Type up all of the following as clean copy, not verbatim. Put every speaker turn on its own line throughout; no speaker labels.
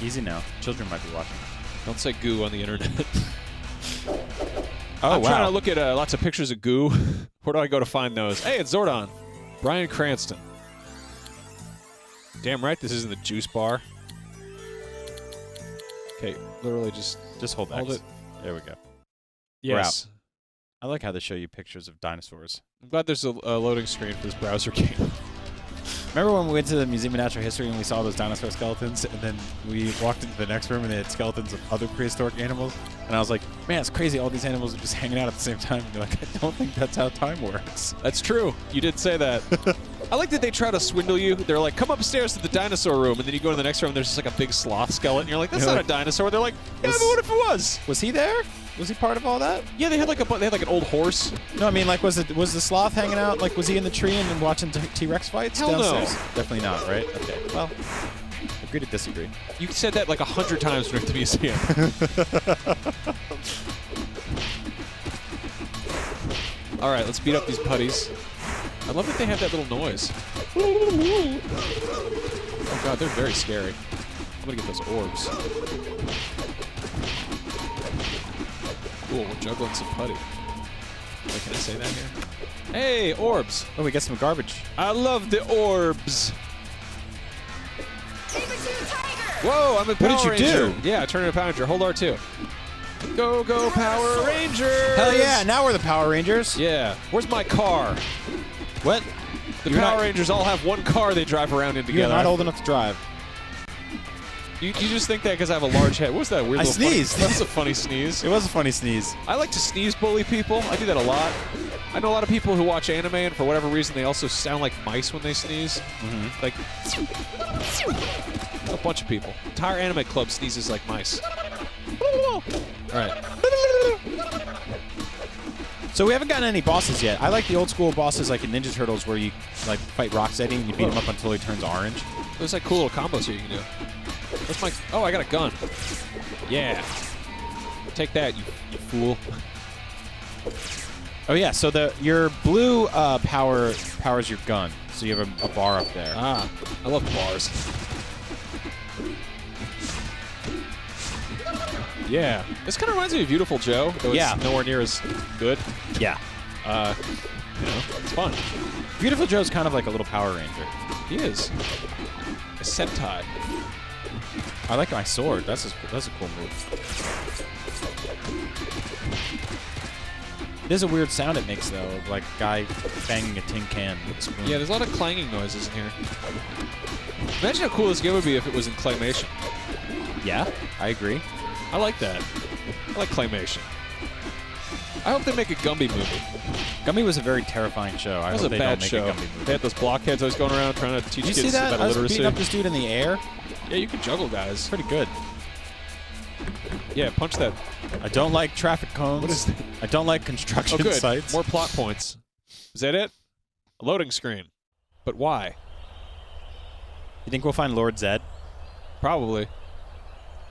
Easy now. Children might be watching.
Don't say goo on the internet.
Oh,
I'm trying to look at lots of pictures of goo. Where do I go to find those? Hey, it's Zordon. Bryan Cranston. Damn right this isn't the juice bar. Okay, literally just
hold
X.
it. There we go.
Yes.
I like how they show you pictures of dinosaurs.
I'm glad there's a loading screen for this browser game.
Remember when we went to the Museum of Natural History and we saw those dinosaur skeletons, and then we walked into the next room and they had skeletons of other prehistoric animals? And I was like, man, it's crazy. All these animals are just hanging out at the same time. And they're like, I don't think that's how time works.
That's true. You did say that. I like that they try to swindle you. They're like, come upstairs to the dinosaur room, and then you go to the next room and there's just like a big sloth skeleton. And you're like, that's not a dinosaur. They're like, yeah, but what if it was?
Was he there? Was he part of all that?
Yeah, they had like an old horse.
No, I mean, like, was the sloth hanging out? Like, was he in the tree and then watching T-Rex fights?
Hell
downstairs?
no.
Definitely not, right? Okay. Well, agree to disagree.
You said that like 100 times during the museum. All right, let's beat up these putties. I love that they have that little noise. Oh god, they're very scary. I'm gonna get those orbs. Cool, we're juggling some putty. Wait, can I say that here? Hey, orbs!
Oh, we got some garbage.
I love the orbs! Whoa, I'm a Power Ranger!
What did you do?
Yeah, I turned into a Power Ranger. Hold R2. Go, go, Power Rangers!
Hell yeah, now we're the Power Rangers.
Yeah. Where's my car?
What?
The Power Rangers all have one car they drive around in together.
You're not old enough to drive.
You just think that because I have a large head. What was that weird little
sneezed.
That was a funny sneeze.
It was a funny sneeze.
I like to sneeze bully people. I do that a lot. I know a lot of people who watch anime, and for whatever reason, they also sound like mice when they sneeze.
Mm-hmm.
Like, a bunch of people. Entire anime club sneezes like mice. All right.
So we haven't gotten any bosses yet. I like the old school bosses like in Ninja Turtles where you like fight Rocksteady and you beat him up until he turns orange.
There's like cool little combos here you can do. What's my... Oh, I got a gun. Yeah. Take that, you fool.
Oh yeah, so your blue powers your gun. So you have a bar up there.
Ah, I love bars. Yeah. This kind of reminds me of Beautiful Joe, though it's nowhere near as good.
Yeah.
You know, it's fun.
Beautiful Joe's kind of like a little Power Ranger.
He is. A Sentai.
I like my sword. That's a cool move. It is a weird sound it makes, though, of like a guy banging a tin can with a spoon.
Yeah, there's a lot of clanging noises in here. Imagine how cool this game would be if it was in claymation.
Yeah, I agree.
I like that. I like claymation. I hope they make a Gumby movie.
Gumby was a very terrifying show. I
That was
hope
a
they
bad
don't make
show.
a Gumby movie.
They had those blockheads always going around trying to teach
Did you
kids
see that?
about
I was
literacy.
beating up this dude in the air.
Yeah, you can juggle guys.
Pretty good.
Yeah, punch that.
I don't like traffic cones.
What is that?
I don't like construction
Oh, good.
sites.
More plot points. Is that it? A loading screen. But why?
You think we'll find Lord Zed?
Probably.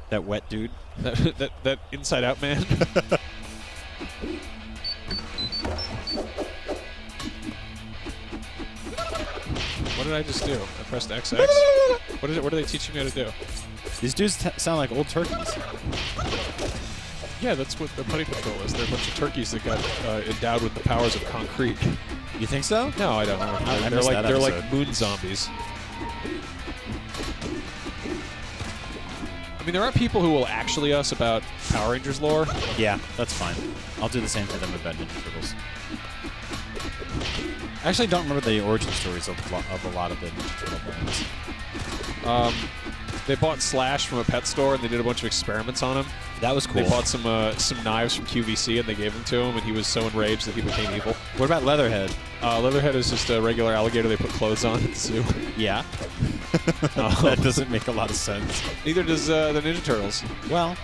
That wet dude?
That Inside Out man? What did I just do? I pressed XX? What are they teaching me how to do?
These dudes sound like old turkeys.
Yeah, that's what the Putty Patrol is. They're a bunch of turkeys that got endowed with the powers of concrete.
You think so?
No, I don't know. They're like moon zombies. I mean, there are people who will actually us about Power Rangers lore.
Yeah, that's fine. I'll do the same to them about Ninja Turtles. I actually don't remember the origin stories of a lot of the Ninja Turtle brands.
They bought Slash from a pet store and they did a bunch of experiments on him.
That was cool.
They bought some knives from QVC and they gave them to him, and he was so enraged that he became evil.
What about Leatherhead?
Leatherhead is just a regular alligator they put clothes on at the zoo.
Yeah. That doesn't make a lot of sense.
Neither does the Ninja Turtles.
Well,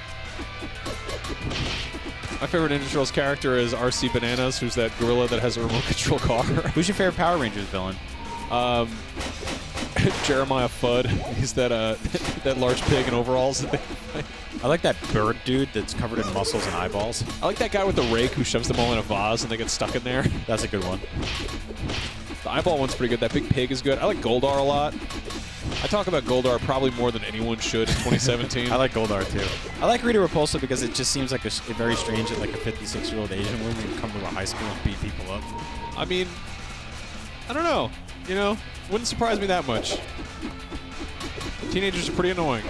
my favorite Ninja Turtles character is RC Bananas, who's that gorilla that has a remote control car.
Who's your favorite Power Rangers villain?
Jeremiah Fudd. He's that that large pig in overalls.
I like that bird dude that's covered in muscles and eyeballs.
I like that guy with the rake who shoves them all in a vase and they get stuck in there.
That's a good one.
The eyeball one's pretty good. That big pig is good. I like Goldar a lot. I talk about Goldar probably more than anyone should in 2017.
I like Goldar too. I like Rita Repulsa because it just seems like a very strange that like a 56-year-old Asian woman would come to a high school and beat people up.
I mean, I don't know. You know, wouldn't surprise me that much. Teenagers are pretty annoying.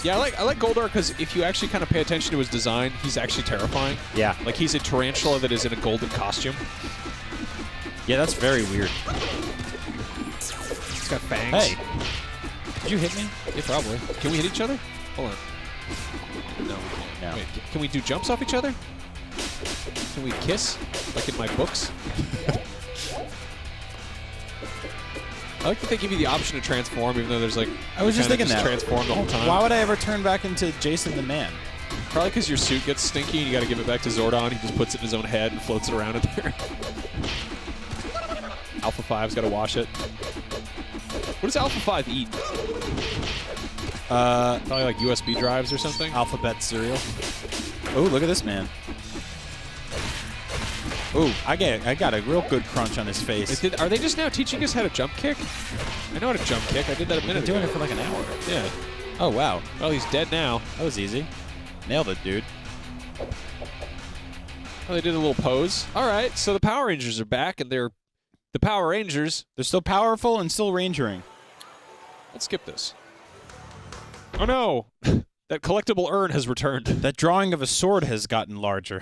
Yeah, I like Goldar because if you actually kind of pay attention to his design, he's actually terrifying.
Yeah.
Like he's a tarantula that is in a golden costume.
Yeah, that's very weird.
He's got fangs.
Hey, did you hit me?
Yeah, probably. Can we hit each other? Hold on. No, we can't.
No.
Wait, can we do jumps off each other? Can we kiss? Like in my books? I like that they give you the option to transform, even though there's like...
I was just thinking that.
Transform the whole time.
Why would I ever turn back into Jason the Man?
Probably because your suit gets stinky and you got to give it back to Zordon. He just puts it in his own head and floats it around in there. Alpha 5's got to wash it. What does Alpha 5 eat? Probably like USB drives or something.
Alphabet cereal. Oh, look at this man. Oh, I got a real good crunch on his face.
Are they just now teaching us how to jump kick? I know how to jump kick. I did that a minute ago.
Doing it for like an hour.
Yeah.
Oh, wow.
Well, he's dead now.
That was easy. Nailed it, dude.
Oh, they did a little pose. All right, so the Power Rangers are back, and they're the Power Rangers.
They're still powerful and still rangering.
Let's skip this. Oh, no. That collectible urn has returned.
That drawing of a sword has gotten larger.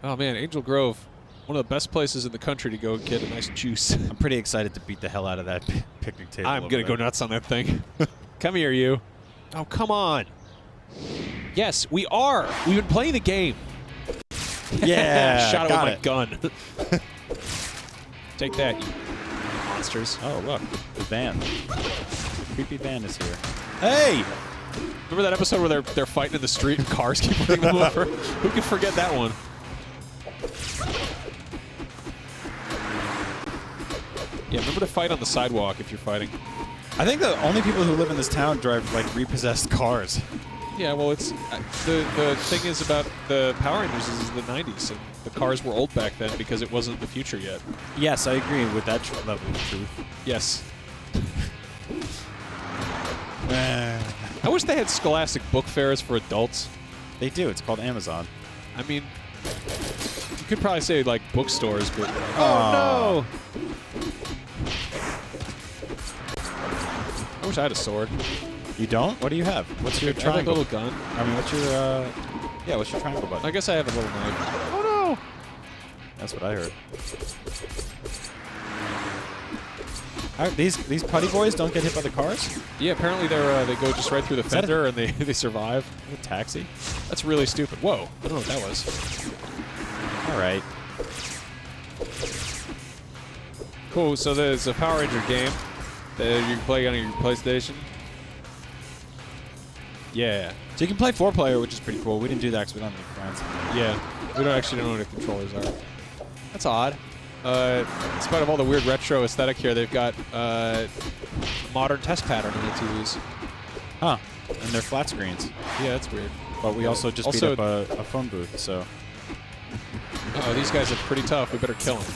Oh, man, Angel Grove, one of the best places in the country to go get a nice juice.
I'm pretty excited to beat the hell out of that picnic table.
I'm going to go nuts on that thing. Come here, you. Oh, come on. Yes, we are. We've been playing the game.
Yeah,
Shot it
got
with my gun. Take that, you monsters.
Oh, look. The van. Creepy van is here. Hey!
Remember that episode where they're fighting in the street and cars keep running them over? Who can forget that one? Yeah, remember to fight on the sidewalk if you're fighting.
I think the only people who live in this town drive, like, repossessed cars.
Yeah, well, it's the thing is about the Power Rangers is the 90s, and the cars were old back then because it wasn't the future yet.
Yes, I agree with that level of truth.
Yes. I wish they had Scholastic book fairs for adults.
They do. It's called Amazon.
I mean, you could probably say, like, bookstores, but... Oh, no! I wish I had a sword.
You don't? What do you have? What's your
I have like a
triangle?
little gun.
I mean, what's your, yeah, what's your triangle button?
I guess I have a little knife. Oh, no!
That's what I heard. These putty boys don't get hit by the cars?
Yeah, apparently they go just right through the fender and they survive.
A taxi?
That's really stupid. Whoa, I don't know what that was.
All right.
Cool, so there's a Power Ranger game that you can play on your PlayStation. Yeah.
So you can play 4-player, which is pretty cool. We didn't do that because we don't have any friends.
Yeah. We don't know what the controllers are. That's odd. In spite of all the weird retro aesthetic here, they've got a modern test pattern in the TVs.
Huh. And they're flat screens.
Yeah, that's weird.
But we also just beat up a phone booth, so...
Uh-oh, these guys are pretty tough. We better kill them.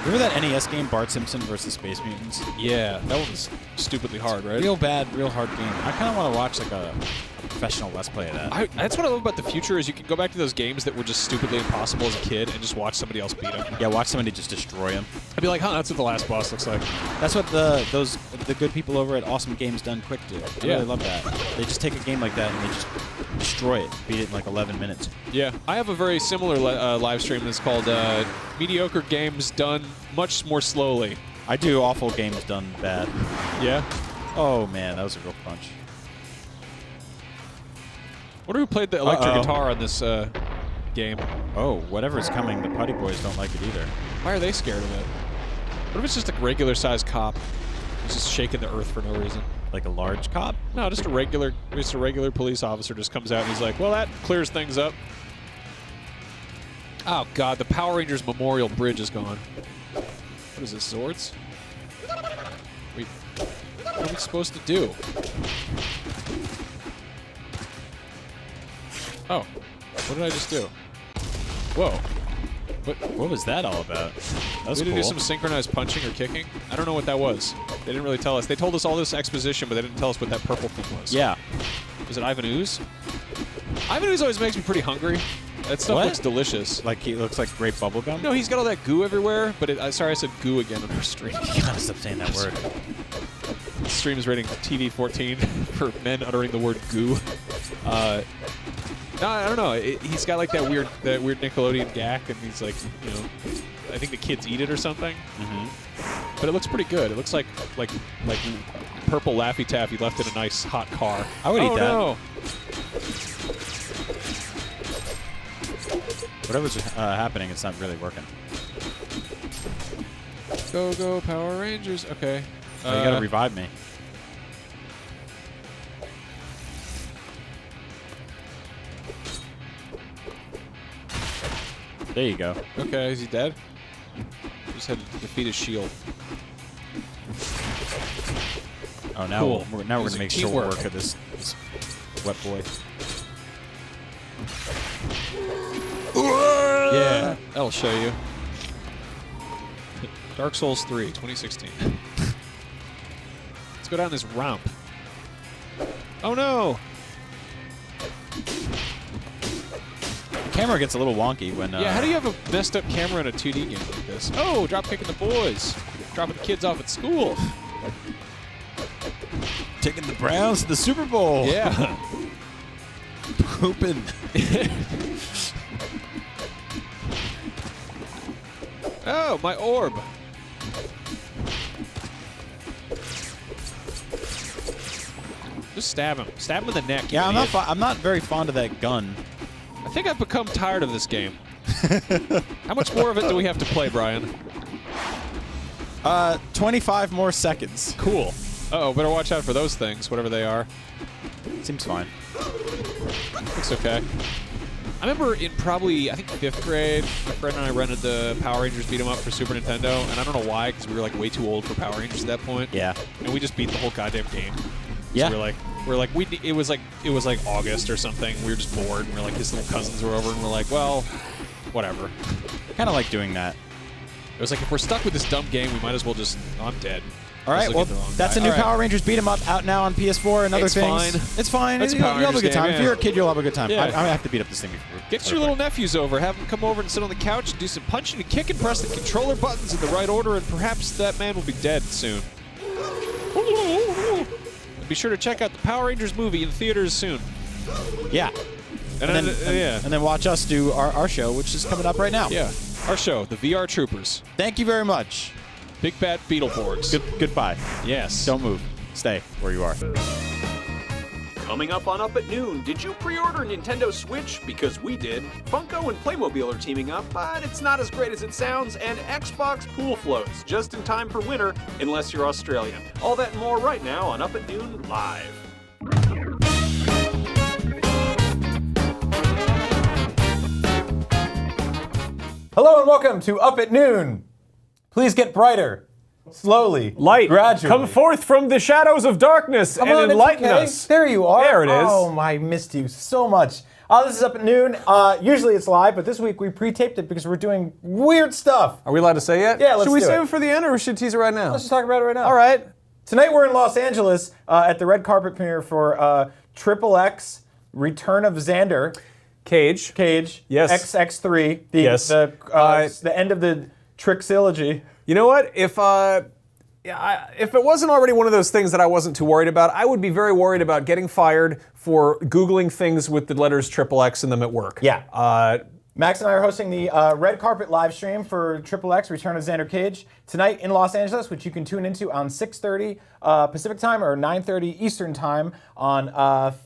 Remember that NES game, Bart Simpson versus Space Mutants?
Yeah, that one was stupidly hard, right?
Real bad, real hard game. I kind of want to watch like a professional Let's Play of that.
That's what I love about the future is you can go back to those games that were just stupidly impossible as a kid and just watch somebody else beat them.
Yeah, watch somebody just destroy them.
I'd be like, huh, that's what the last boss looks like.
That's what the good people over at Awesome Games Done Quick do. I really love that. They just take a game like that and they just destroy it, beat it in like 11 minutes.
Yeah, I have a very similar live stream that's called Mediocre Games Done Much More Slowly.
I do awful games done bad.
Yeah?
Oh man, that was a real crunch.
Wonder who played the electric guitar on this game.
Oh, whatever's coming, the Putty Boys don't like it either.
Why are they scared of it? What if it's just a regular-sized cop who's just shaking the earth for no reason?
Like a large cop?
No, just a regular police officer just comes out and he's like, well, that clears things up. Oh, God, the Power Rangers Memorial Bridge is gone. What is this, Zords? Wait, what are we supposed to do? Oh, what did I just do? Whoa.
What was that all about? That was
We had
cool.
to do some synchronized punching or kicking. I don't know what that was. They didn't really tell us. They told us all this exposition, but they didn't tell us what that purple thing was.
Yeah.
Was it Ivan Ooze? Ivan Ooze always makes me pretty hungry. That stuff
What?
looks delicious.
Like he looks like grape bubblegum?
No, he's got all that goo everywhere, but sorry I said goo again on our stream.
You gotta stop saying that word.
The stream is rating TV 14 for men uttering the word goo. No, I don't know. He's got like that weird Nickelodeon gack, and he's like, you know, I think the kids eat it or something.
Mm-hmm.
But it looks pretty good. It looks like purple Laffy Taffy left in a nice hot car.
I would eat that.
No.
Whatever's happening, it's not really working.
Go Power Rangers. Okay.
Oh, you gotta revive me. There you go.
Okay, is he dead? Just had to defeat his shield.
Oh, now
Cool.
we're
It
gonna
was
make
teamwork.
short work of this wet boy.
Yeah, that'll show you. Dark Souls 3, 2016. Let's go down this ramp. Oh no!
The camera gets a little wonky when.
Yeah, how do you have a messed up camera in a 2D game like this? Oh, drop kicking the boys. Dropping the kids off at school.
taking the Browns to the Super Bowl?
Yeah.
Pooping.
Oh, my orb. Just stab him. Stab him in the neck.
Yeah,
you idiot.
I'm not very fond of that gun.
I think I've become tired of this game. How much more of it do we have to play, Brian?
25 more seconds.
Cool. Uh-oh, better watch out for those things, whatever they are.
Seems fine.
Looks okay. I remember in probably, I think 5th grade, my friend and I rented the Power Rangers Beat 'em Up for Super Nintendo, and I don't know why, because we were like way too old for Power Rangers at that point.
Yeah.
And we just beat the whole goddamn game.
Yeah.
So it was like August or something. We were just bored, and we're like, his little cousins were over, and we're like, well, whatever.
Kind of like doing that.
It was like, if we're stuck with this dumb game, we might as well just, I'm dead.
All right,
Just
well,
looking at the wrong
that's
guy.
a new
All right.
Power Rangers Beat 'em Up out now on PS4 and other
It's
things.
fine.
It's fine.
It's a
You'll
Power
have a
Rangers
good time.
game,
If you're a
yeah.
kid, you'll have a good time.
Yeah.
I have to beat up this thing before.
Get your little nephews over, have them come over and sit on the couch and do some punching and kicking, press the controller buttons in the right order, and perhaps that man will be dead soon. And be sure to check out the Power Rangers movie in theaters soon.
Yeah.
Yeah.
And then watch us do our show, which is coming up right now.
Yeah. Our show, the VR Troopers.
Thank you very much.
Big Bad Beetleborgs.
Goodbye.
Yes.
Don't move. Stay where you are.
Coming up on Up at Noon, did you pre-order a Nintendo Switch? Because we did. Funko and Playmobil are teaming up, but it's not as great as it sounds, and Xbox pool floats, just in time for winter, unless you're Australian. All that and more right now on Up at Noon Live.
Hello and welcome to Up at Noon. Please get brighter. Slowly.
Light,
Gradually.
come forth from the shadows of darkness
Come
and
on, it's
enlighten
okay.
us.
There you are.
There it is.
Oh, I missed you so much. This is Up at Noon. Usually it's live, but this week we pre-taped it because we're doing weird stuff.
Are we allowed to say it?
Yeah, let's
Should we
do
save
it.
it for the end, or should we tease it right now?
Let's just talk about it right now.
All right.
Tonight we're in Los Angeles at the red carpet premiere for Triple X Return of Xander
Cage. Yes.
XX3.
Yes.
The end of the Trixology.
You know what? If it wasn't already one of those things that I wasn't too worried about, I would be very worried about getting fired for Googling things with the letters XXX in them at work.
Yeah. Max and I are hosting the red carpet live stream for Triple X Return of Xander Cage tonight in Los Angeles, which you can tune into on 6:30 Pacific time or 9:30 Eastern time on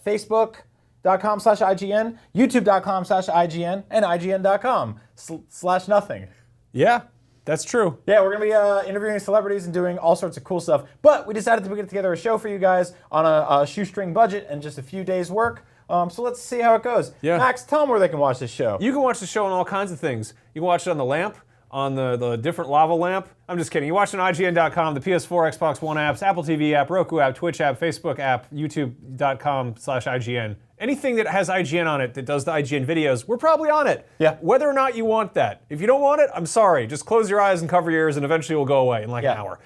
Facebook.com/IGN, YouTube.com/IGN, and IGN.com/nothing.
Yeah, that's true.
Yeah, we're going to be interviewing celebrities and doing all sorts of cool stuff. But we decided to put together a show for you guys on a shoestring budget and just a few days' work. So let's see how it goes.
Yeah.
Max, tell them where they can watch this show.
You can watch the show on all kinds of things. You can watch it on the lamp, on the different lava lamp. I'm just kidding. You watch it on IGN.com, the PS4, Xbox One apps, Apple TV app, Roku app, Twitch app, Facebook app, YouTube.com/IGN, Anything that has IGN on it that does the IGN videos, we're probably on it.
Yeah.
Whether or not you want that. If you don't want it, I'm sorry. Just close your eyes and cover your ears and eventually it will go away in like an hour.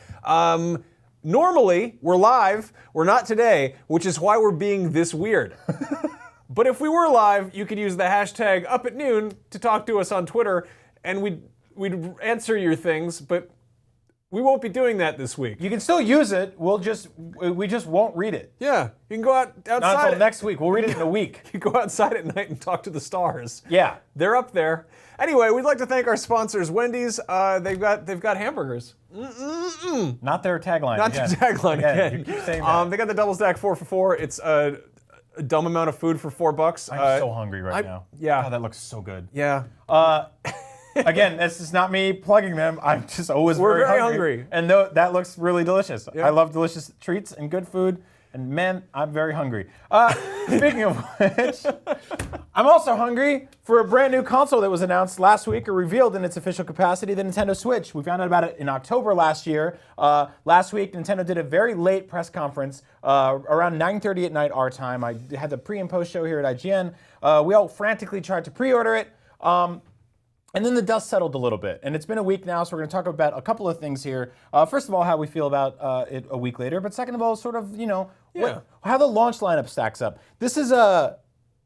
Normally, we're live. We're not today, which is why we're being this weird. But if we were live, you could use the hashtag #noon to talk to us on Twitter, and we'd answer your things, but we won't be doing that this week.
You can still use it. We just won't read it.
Yeah, you can go outside.
Not until next week. We'll read it in a week.
You go outside at night and talk to the stars.
Yeah.
They're up there. Anyway, we'd like to thank our sponsors, Wendy's. They've got hamburgers.
Not their tagline.
Not their tagline again.
You keep saying that.
They got the double stack 4 for $4. It's a dumb amount of food for $4.
I'm so hungry right now.
Yeah.
God, that looks so good.
Yeah.
Again, this is not me plugging them. I'm just always
We're very
hungry.
hungry.
And that looks really delicious.
Yeah.
I love delicious treats and good food. And man, I'm very hungry. Speaking of which, I'm also hungry for a brand new console that was announced last week or revealed in its official capacity, the Nintendo Switch. We found out about it in October last year. Last week, Nintendo did a very late press conference around 9:30 at night our time. I had the pre and post show here at IGN. We all frantically tried to pre-order it. And then the dust settled a little bit. And it's been a week now, so we're going to talk about a couple of things here. First of all, how we feel about it a week later. But second of all, sort of, how the launch lineup stacks up. This is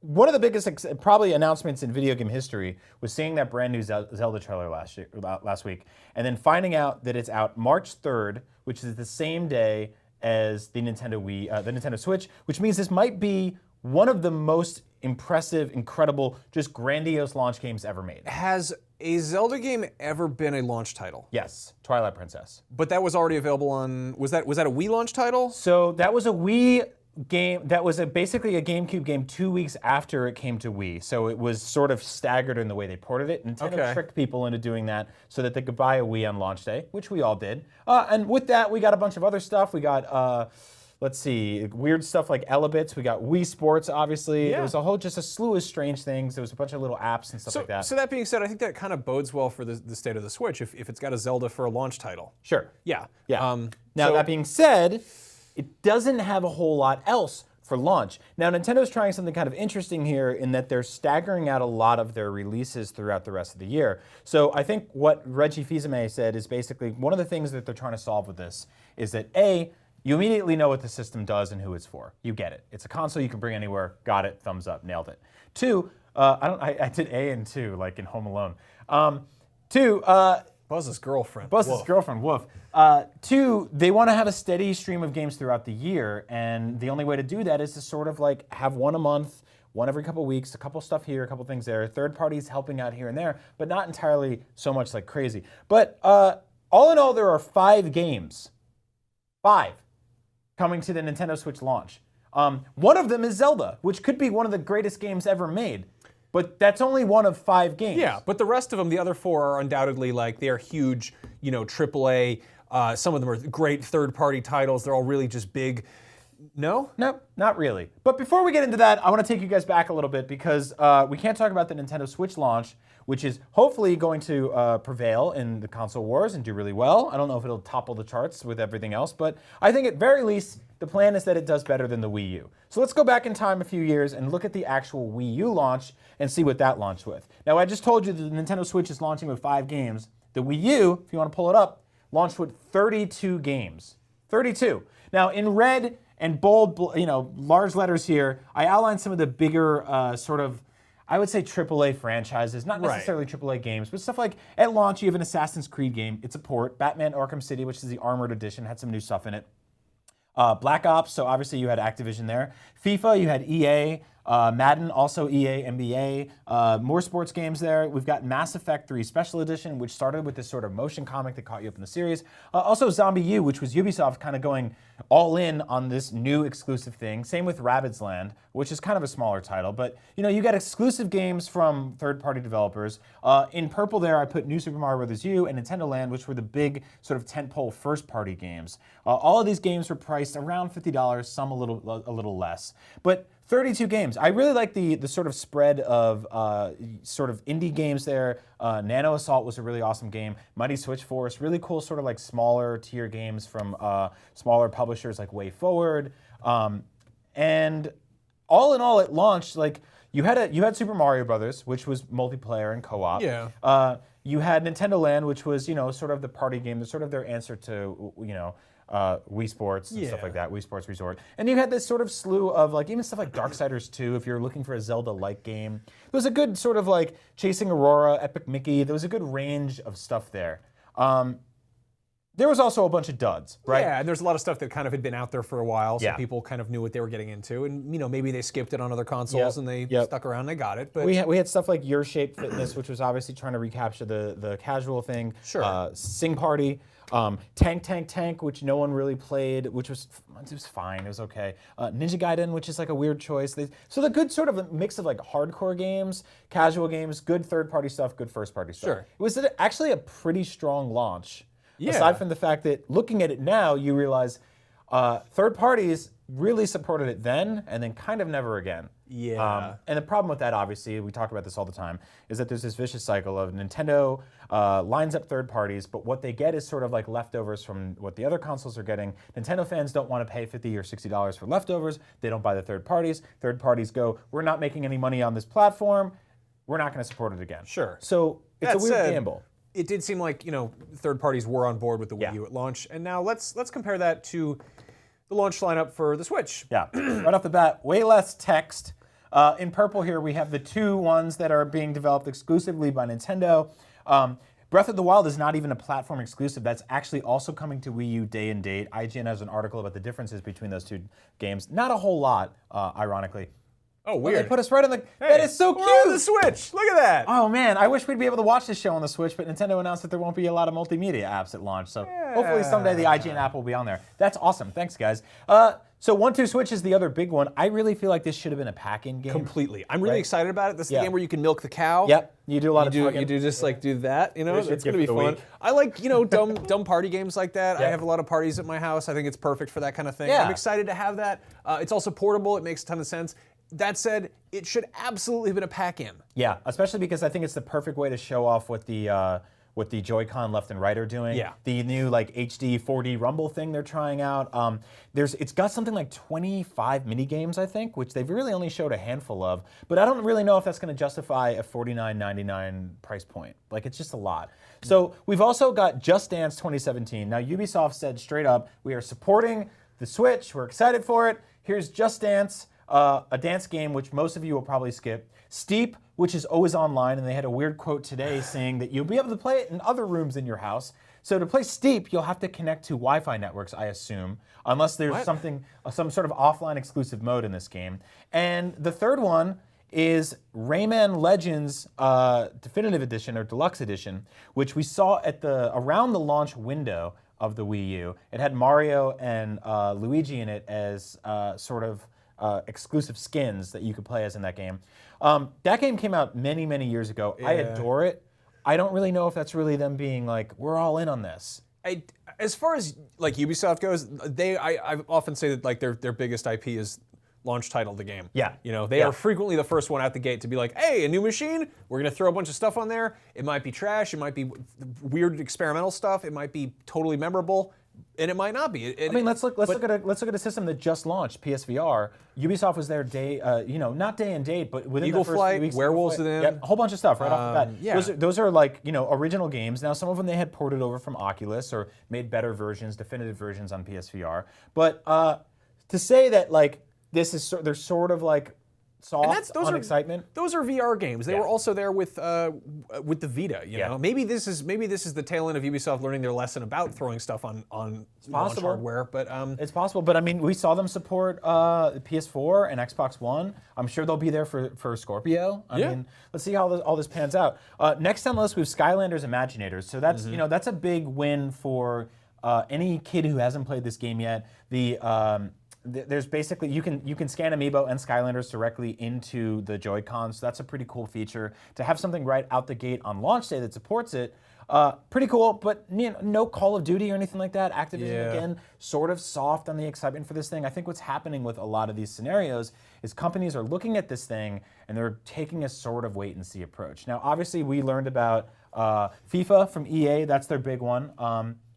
one of the biggest probably announcements in video game history was seeing that brand new Zelda trailer last week. And then finding out that it's out March 3rd, which is the same day as the Nintendo Switch, which means this might be one of the most impressive, incredible, just grandiose launch games ever made.
Has a Zelda game ever been a launch title?
Yes, Twilight Princess.
But that was already available on, was that a Wii launch title?
So that was a Wii game, that was basically a GameCube game 2 weeks after it came to Wii. So it was sort of staggered in the way they ported it. Nintendo tricked people into doing that so that they could buy a Wii on launch day, which we all did. And with that, we got a bunch of other stuff. We got, let's see, weird stuff like Elebits. We got Wii Sports, obviously.
Yeah.
There was just a slew of strange things. There was a bunch of little apps and stuff like that.
So that being said, I think that kind of bodes well for the state of the Switch if it's got a Zelda for a launch title.
Sure.
Yeah.
Yeah. Now, that being said, it doesn't have a whole lot else for launch. Now, Nintendo's trying something kind of interesting here in that they're staggering out a lot of their releases throughout the rest of the year. So I think what Reggie Fils-Aimé said is basically one of the things that they're trying to solve with this is that, A, you immediately know what the system does and who it's for. You get it. It's a console you can bring anywhere. Got it. Thumbs up. Nailed it. 2, I did A and 2, like in Home Alone. 2,
Buzz's girlfriend.
Woof. 2, they want to have a steady stream of games throughout the year, and the only way to do that is to sort of like have one a month, one every couple weeks, a couple stuff here, a couple things there, third parties helping out here and there, but not entirely so much like crazy. But all in all, there are 5 games. 5 coming to the Nintendo Switch launch. One of them is Zelda, which could be one of the greatest games ever made. But that's only one of 5 games.
Yeah, but the rest of them, the other 4 are undoubtedly like, they are huge, AAA. Some of them are great third-party titles. They're all really just big. No?
Nope, not really. But before we get into that, I want to take you guys back a little bit because we can't talk about the Nintendo Switch launch, which is hopefully going to prevail in the console wars and do really well. I don't know if it'll topple the charts with everything else, but I think at very least, the plan is that it does better than the Wii U. So let's go back in time a few years and look at the actual Wii U launch and see what that launched with. Now, I just told you that the Nintendo Switch is launching with 5 games. The Wii U, if you want to pull it up, launched with 32 games. 32. Now, in red and bold, large letters here, I outlined some of the bigger I would say AAA franchises, not necessarily AAA games, but stuff like at launch you have an Assassin's Creed game. It's a port. Batman Arkham City, which is the Armored Edition, had some new stuff in it. Black Ops, so obviously you had Activision there. FIFA, you had EA. Madden, also EA, NBA. More sports games there. We've got Mass Effect 3 Special Edition, which started with this sort of motion comic that caught you up in the series. Also Zombie U, which was Ubisoft kind of going all in on this new exclusive thing. Same with Rabbids Land, which is kind of a smaller title. But, you got exclusive games from third-party developers. In purple there, I put New Super Mario Bros. U and Nintendo Land, which were the big sort of tentpole first-party games. All of these games were priced around $50, some a little less. But 32 games. I really like the sort of spread of sort of indie games there. Nano Assault was a really awesome game. Mighty Switch Force, really cool sort of like smaller tier games from smaller publishers like Way Forward. And all in all, it launched like you had Super Mario Brothers, which was multiplayer and co-op.
Yeah.
You had Nintendo Land, which was sort of the party game, sort of their answer to Wii Sports and stuff like that, Wii Sports Resort. And you had this sort of slew of like even stuff like Darksiders 2, if you're looking for a Zelda-like game. There was a good sort of like Chasing Aurora, Epic Mickey. There was a good range of stuff there. There was also a bunch of duds, right?
Yeah, and there's a lot of stuff that kind of had been out there for a while, so
Yeah.
people kind of knew what they were getting into, and maybe they skipped it on other consoles and they stuck around and they got it. But
We had stuff like Your Shape Fitness, which was obviously trying to recapture the casual thing.
Sure.
Sing Party, Tank, which no one really played, which was fine. It was okay. Ninja Gaiden, which is like a weird choice. So the good sort of a mix of like hardcore games, casual games, good third-party stuff, good first-party stuff.
Sure.
It was actually a pretty strong launch.
Yeah.
Aside from the fact that looking at it now, you realize third parties really supported it then and then kind of never again.
Yeah.
And the problem with that, obviously, we talk about this all the time, is that there's this vicious cycle of Nintendo lines up third parties, but what they get is sort of like leftovers from what the other consoles are getting. Nintendo fans don't want to pay $50 or $60 for leftovers. They don't buy the third parties. Third parties go, we're not making any money on this platform. We're not going to support it again.
Sure.
So it's
That
a weird
said,
gamble.
It did seem like third parties were on board with the Wii U at launch, and now let's compare that to the launch lineup for the Switch.
Yeah, right off the bat, way less text. In purple here, we have the two ones that are being developed exclusively by Nintendo. Breath of the Wild is not even a platform exclusive. That's actually also coming to Wii U day and date. IGN has an article about the differences between those two games. Not a whole lot, ironically.
Oh,
Well,
weird.
they put us right on the.
Hey,
that is so
we're on the
cute.
Switch. Look at that.
Oh man, I wish we'd be able to watch this show on the Switch, but Nintendo announced that there won't be a lot of multimedia apps at launch. So hopefully someday the IGN app will be on there. That's awesome. Thanks, guys. So 1-2 Switch is the other big one. I really feel like this should have been a pack-in game.
Completely. I'm really
Right.
excited about it. This is the
Yeah.
game where you can milk the cow.
Yep, you do a lot of
You
tugging.
do just like do that,
There's your
It's gonna
gift
be
of the
fun.
week.
I like, dumb party games like that. I
Yeah.
have a lot of parties at my house. I think it's perfect for that kind of thing.
Yeah.
I'm excited to have that. It's also portable. It makes a ton of sense. That said, it should absolutely have been a pack-in.
Yeah, especially because I think it's the perfect way to show off what the Joy-Con left and right are doing.
Yeah.
The new like HD 4D Rumble thing they're trying out. It's got something like 25 mini games, I think, which they've really only showed a handful of. But I don't really know if that's going to justify a $49.99 price point. Like, it's just a lot. So we've also got Just Dance 2017. Now Ubisoft said straight up, we are supporting the Switch. We're excited for it. Here's Just Dance. A dance game which most of you will probably skip. Steep, which is always online, and they had a weird quote today saying that you'll be able to play it in other rooms in your house. So to play Steep, you'll have to connect to Wi-Fi networks, I assume, unless there's some sort of offline exclusive mode in this game. And the third one is Rayman Legends Definitive Edition or Deluxe Edition, which we saw at around the launch window of the Wii U. It had Mario and Luigi in it as sort of exclusive skins that you could play as in that game. That game came out many, many years ago. I adore it. I don't really know if that's really them being like, we're all in on this.
As far as like Ubisoft goes, I often say that like their biggest IP is launch title of the game.
Yeah.
They
Yeah.
are frequently the first one out the gate to be like, hey, a new machine, we're gonna throw a bunch of stuff on there. It might be trash, it might be weird experimental stuff, it might be totally memorable, and it might not be.
I mean, let's look at a system that just launched, PSVR. Ubisoft was there not day and date, but within
Eagle
the first
Flight,
few weeks.
Werewolves Within.
Yep, a whole bunch of stuff right off the bat.
yeah.
Those are like original games. Now some of them they had ported over from Oculus or made better versions, definitive versions on PSVR. But to say that like this is they're sort of like soft on excitement.
Those are VR games. They were also there with the Vita. You know, maybe this is the tail end of Ubisoft learning their lesson about throwing stuff on launch hardware. But
it's possible. But I mean, we saw them support PS4 and Xbox One. I'm sure they'll be there for Scorpio. I mean, let's see how all this pans out. Next on the list we have Skylanders Imaginators. So that's that's a big win for any kid who hasn't played this game yet. There's basically you can scan Amiibo and Skylanders directly into the Joy-Con, so that's a pretty cool feature. To have something right out the gate on launch day that supports it, pretty cool. But no Call of Duty or anything like that. Activision again, sort of soft on the excitement for this thing. I think what's happening with a lot of these scenarios is companies are looking at this thing and they're taking a sort of wait and see approach. Now, obviously, we learned about FIFA from EA. That's their big one.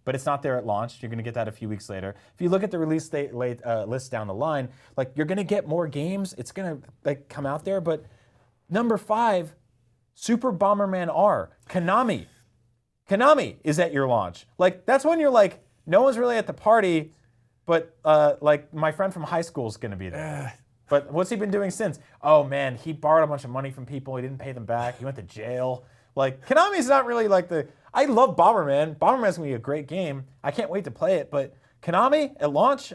but it's not there at launch. You're going to get that a few weeks later. If you look at the release date list down the line, like you're going to get more games. It's going to like come out there. But number 5, Super Bomberman R, Konami. Konami is at your launch. Like that's when you're like, no one's really at the party, but like my friend from high school is going to be there. But what's he been doing since? Oh man, he borrowed a bunch of money from people. He didn't pay them back. He went to jail. Like Konami's not really like the. I love Bomberman. Bomberman's gonna be a great game. I can't wait to play it. But Konami at launch,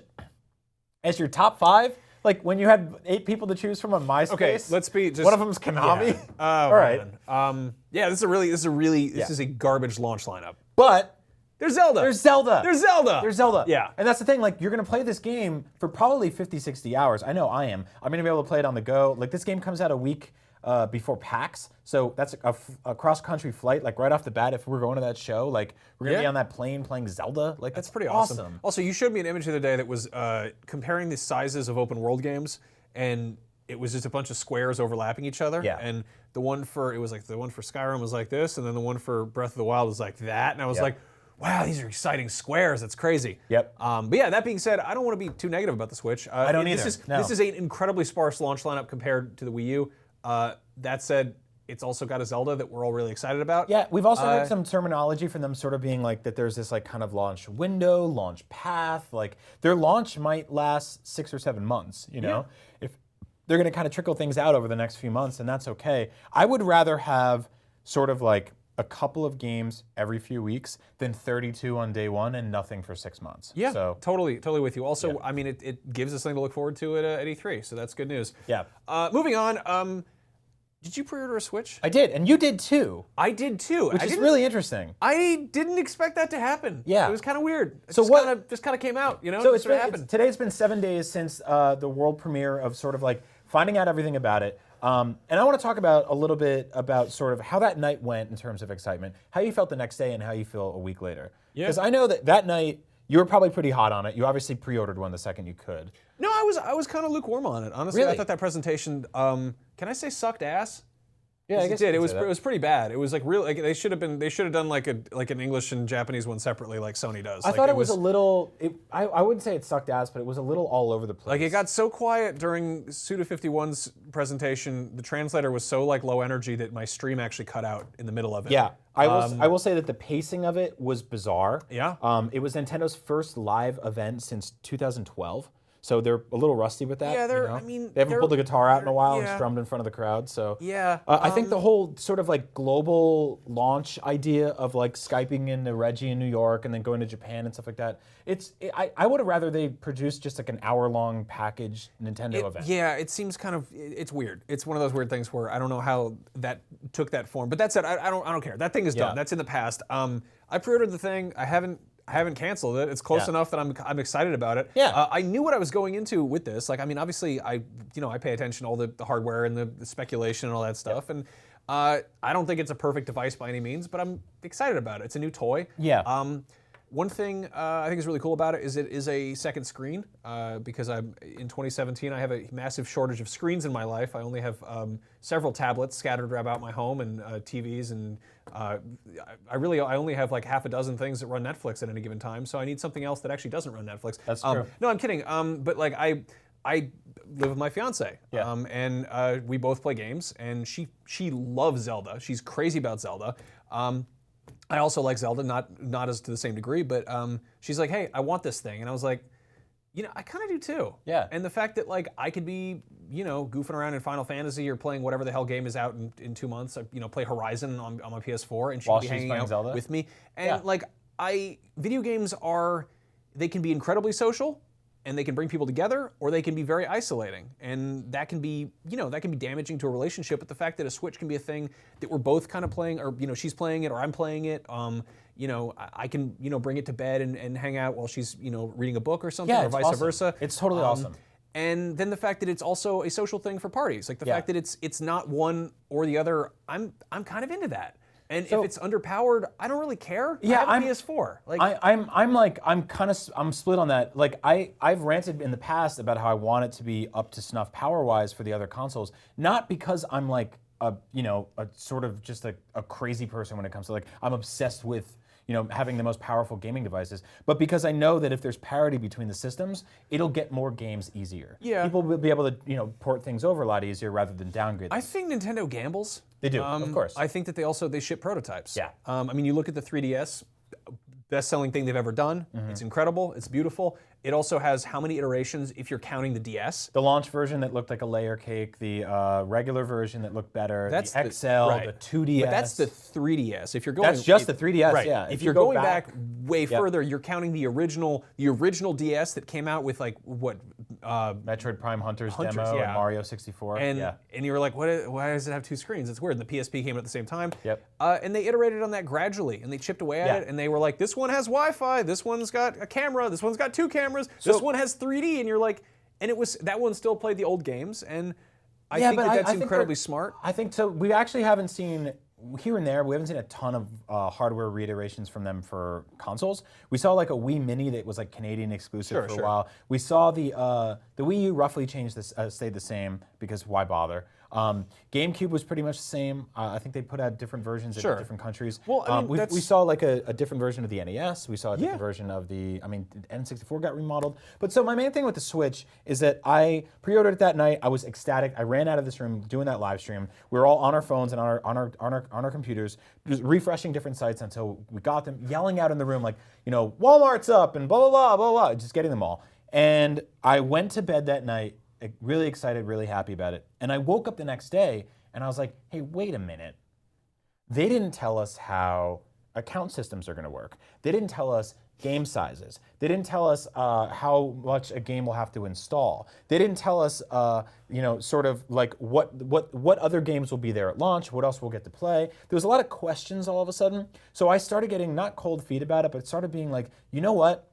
as your top 5, like when you had 8 people to choose from on MySpace.
Okay, let's be just.
One of them's Konami.
Yeah.
All right.
Yeah, this is a garbage launch lineup.
But
There's Zelda.
there's Zelda.
There's Zelda.
There's Zelda.
Yeah.
And that's the thing, like, you're going to play this game for probably 50, 60 hours. I know I am. I'm going to be able to play it on the go. Like, this game comes out a week before PAX, so that's a cross-country flight, like, right off the bat. If we're going to that show, like, we're going to be on that plane playing Zelda. Like, that's
pretty awesome. Also, you showed me an image the other day that was comparing the sizes of open world games, and it was just a bunch of squares overlapping each other.
Yeah.
And the one for Skyrim was like this, and then the one for Breath of the Wild was like that, and I was like, wow, these are exciting squares. That's crazy.
Yep.
But yeah, that being said, I don't want to be too negative about the Switch.
I don't either.
This is an incredibly sparse launch lineup compared to the Wii U. That said, it's also got a Zelda that we're all really excited about.
Yeah, we've also heard some terminology from them sort of being like that there's this like kind of launch window, launch path. Like their launch might last 6 or 7 months, you know? If they're going to kind of trickle things out over the next few months, and that's okay. I would rather have sort of like a couple of games every few weeks than 32 on day one and nothing for 6 months.
Yeah,
so,
totally with you. Also, I mean, it gives us something to look forward to at E3, so that's good news.
Yeah.
Moving on, did you pre-order a Switch?
I did, and you did too.
I did too.
Which is really interesting.
I didn't expect that to happen.
Yeah.
It was kind of weird. It
So
just kind of came out, you know?
So today's been 7 days since the world premiere of sort of like finding out everything about it. And I want to talk about a little bit about sort of how that night went in terms of excitement, how you felt the next day, and how you feel a week later.
Yeah.
Because I know that night you were probably pretty hot on it. You obviously pre-ordered one the second you could.
No, I was kind of lukewarm on it. Honestly,
Really?
I thought that presentation, can I say sucked ass?
Yeah, I guess
it did.
you
It
could say that.
was pretty bad. It was like real. Like they should have done like an English and Japanese one separately, like Sony does.
I thought it was a little. I wouldn't say it sucked ass, but it was a little all over the place.
Like it got so quiet during Suda51's presentation. The translator was so like low energy that my stream actually cut out in the middle of it.
Yeah, I will say that the pacing of it was bizarre.
Yeah.
It was Nintendo's first live event since 2012. So they're a little rusty with that.
Yeah,
you know?
I mean,
they haven't pulled the guitar out in a while and
yeah.
strummed in front of the crowd. So
Yeah,
I think the whole sort of like global launch idea of like Skyping into Reggie in New York and then going to Japan and stuff like that. I would have rather they produced just like an hour-long package Nintendo event.
Yeah, it seems kind of it's weird. It's one of those weird things where I don't know how that took that form. But that said, I don't care. That thing is done. That's in the past. I pre-ordered the thing. I haven't canceled it. It's close enough that I'm excited about it.
Yeah.
I knew what I was going into with this. Like, I mean, obviously, I pay attention to all the hardware and the speculation and all that stuff. And I don't think it's a perfect device by any means, but I'm excited about it. It's a new toy.
Yeah.
One thing I think is really cool about it is a second screen because in 2017 I have a massive shortage of screens in my life. I only have several tablets scattered about my home and TVs, and I only have like half a dozen things that run Netflix at any given time. So I need something else that actually doesn't run Netflix.
That's true.
No, I'm kidding. But like I live with my fiance, and we both play games, and she loves Zelda. She's crazy about Zelda. I also like Zelda, not as to the same degree, but she's like, hey, I want this thing. And I was like, I kind of do too.
Yeah.
And the fact that like I could be, goofing around in Final Fantasy or playing whatever the hell game is out in 2 months, play Horizon on my PS4 and she'd
While
be
she's
hanging
playing
out
Zelda?
with me. And video games they can be incredibly social, and they can bring people together, or they can be very isolating, and that can be damaging to a relationship. But the fact that a Switch can be a thing that we're both kind of playing, or she's playing it or I'm playing it, I can bring it to bed and hang out while she's reading a book or something, or
it's
vice
awesome.
versa.
It's totally awesome.
And then the fact that it's also a social thing for parties, like the fact that it's not one or the other. I'm kind of into that. And if it's underpowered, I don't really care.
Yeah,
I have a PS4. Like
I'm split on that. Like I've ranted in the past about how I want it to be up to snuff power-wise for the other consoles, not because I'm like a sort of just a crazy person when it comes to like I'm obsessed with having the most powerful gaming devices, but because I know that if there's parity between the systems, it'll get more games easier.
Yeah.
People will be able to port things over a lot easier rather than downgrade them.
I think Nintendo gambles.
They do, of course.
I think that they ship prototypes.
Yeah.
I mean, you look at the 3DS, best-selling thing they've ever done. It's incredible. It's beautiful. It also has how many iterations if you're counting the DS?
The launch version that looked like a layer cake, the regular version that looked better, the XL,
right.
the 2DS.
But that's the 33DS. If you're going,
That's just the 3DS,
right.
yeah.
If you're
go
going back way further, you're counting the original DS that came out with like what?
Metroid Prime Hunters demo
yeah.
and Mario 64.
And you were like, why does it have two screens? It's weird. And the PSP came out at the same time.
Yep.
And they iterated on that gradually, and they chipped away at it, and they were like, this one has Wi-Fi, this one's got a camera, this one's got 2 cameras, this one has 3D, and you're like, and that one still played the old games, and I think that's incredibly smart.
I think so. We actually haven't seen, here and there, we haven't seen a ton of hardware reiterations from them for consoles. We saw like a Wii Mini that was like Canadian exclusive for a while. We saw the Wii U roughly changed this, stayed the same because why bother? GameCube was pretty much the same. I think they put out different versions in different countries.
Well, I mean,
we saw like a different version of the NES. We saw a different version of the N64 got remodeled. But so my main thing with the Switch is that I pre-ordered it that night. I was ecstatic. I ran out of this room doing that live stream. We were all on our phones and on our computers, just refreshing different sites until we got them, yelling out in the room like, Walmart's up and blah, blah, blah, blah, blah, just getting them all. And I went to bed that night really excited, really happy about it. And I woke up the next day and I was like, hey, wait a minute. They didn't tell us how account systems are going to work. They didn't tell us game sizes. They didn't tell us how much a game will have to install. They didn't tell us, sort of like what other games will be there at launch, what else we'll get to play. There was a lot of questions all of a sudden. So I started getting not cold feet about it, but it started being like, you know what?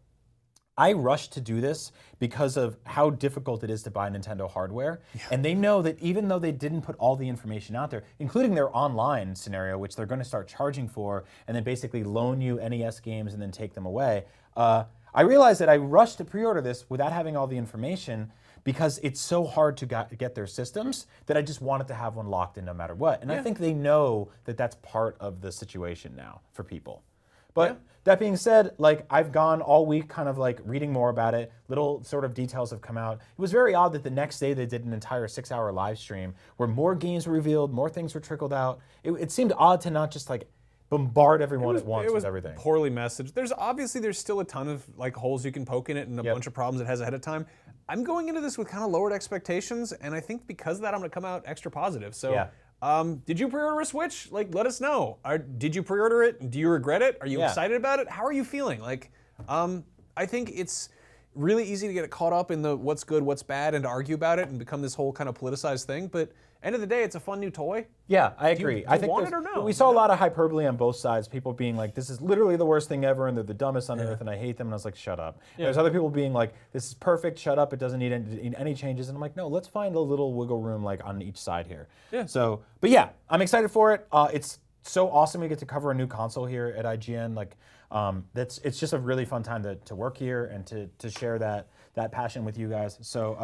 I rushed to do this because of how difficult it is to buy Nintendo hardware. Yeah. And they know that even though they didn't put all the information out there, including their online scenario, which they're going to start charging for, and then basically loan you NES games and then take them away, I realized that I rushed to pre-order this without having all the information because it's so hard to get their systems that I just wanted to have one locked in no matter what. And I think they know that that's part of the situation now for people. But that being said, like I've gone all week kind of like reading more about it, little sort of details have come out. It was very odd that the next day they did an entire 6-hour live stream where more games were revealed, more things were trickled out. It seemed odd to not just like bombard everyone at once with everything.
Poorly messaged. There's still a ton of like holes you can poke in it and a bunch of problems it has ahead of time. I'm going into this with kind of lowered expectations, and I think because of that I'm going to come out extra positive. So did you pre-order a Switch? Like, let us know. Did you pre-order it? Do you regret it? Are you excited about it? How are you feeling? Like, I think it's really easy to get caught up in the what's good, what's bad, and to argue about it and become this whole kind of politicized thing. But end of the day, it's a fun new toy.
Yeah, I agree.
I think want it or no?
We saw a lot of hyperbole on both sides. People being like, "This is literally the worst thing ever," and they're the dumbest on earth, and I hate them. And I was like, "Shut up." There's other people being like, "This is perfect. Shut up. It doesn't need any changes." And I'm like, "No, let's find a little wiggle room like on each side here."
Yeah.
So, but yeah, I'm excited for it. It's so awesome we get to cover a new console here at IGN. Like, it's just a really fun time to work here and to share that passion with you guys. So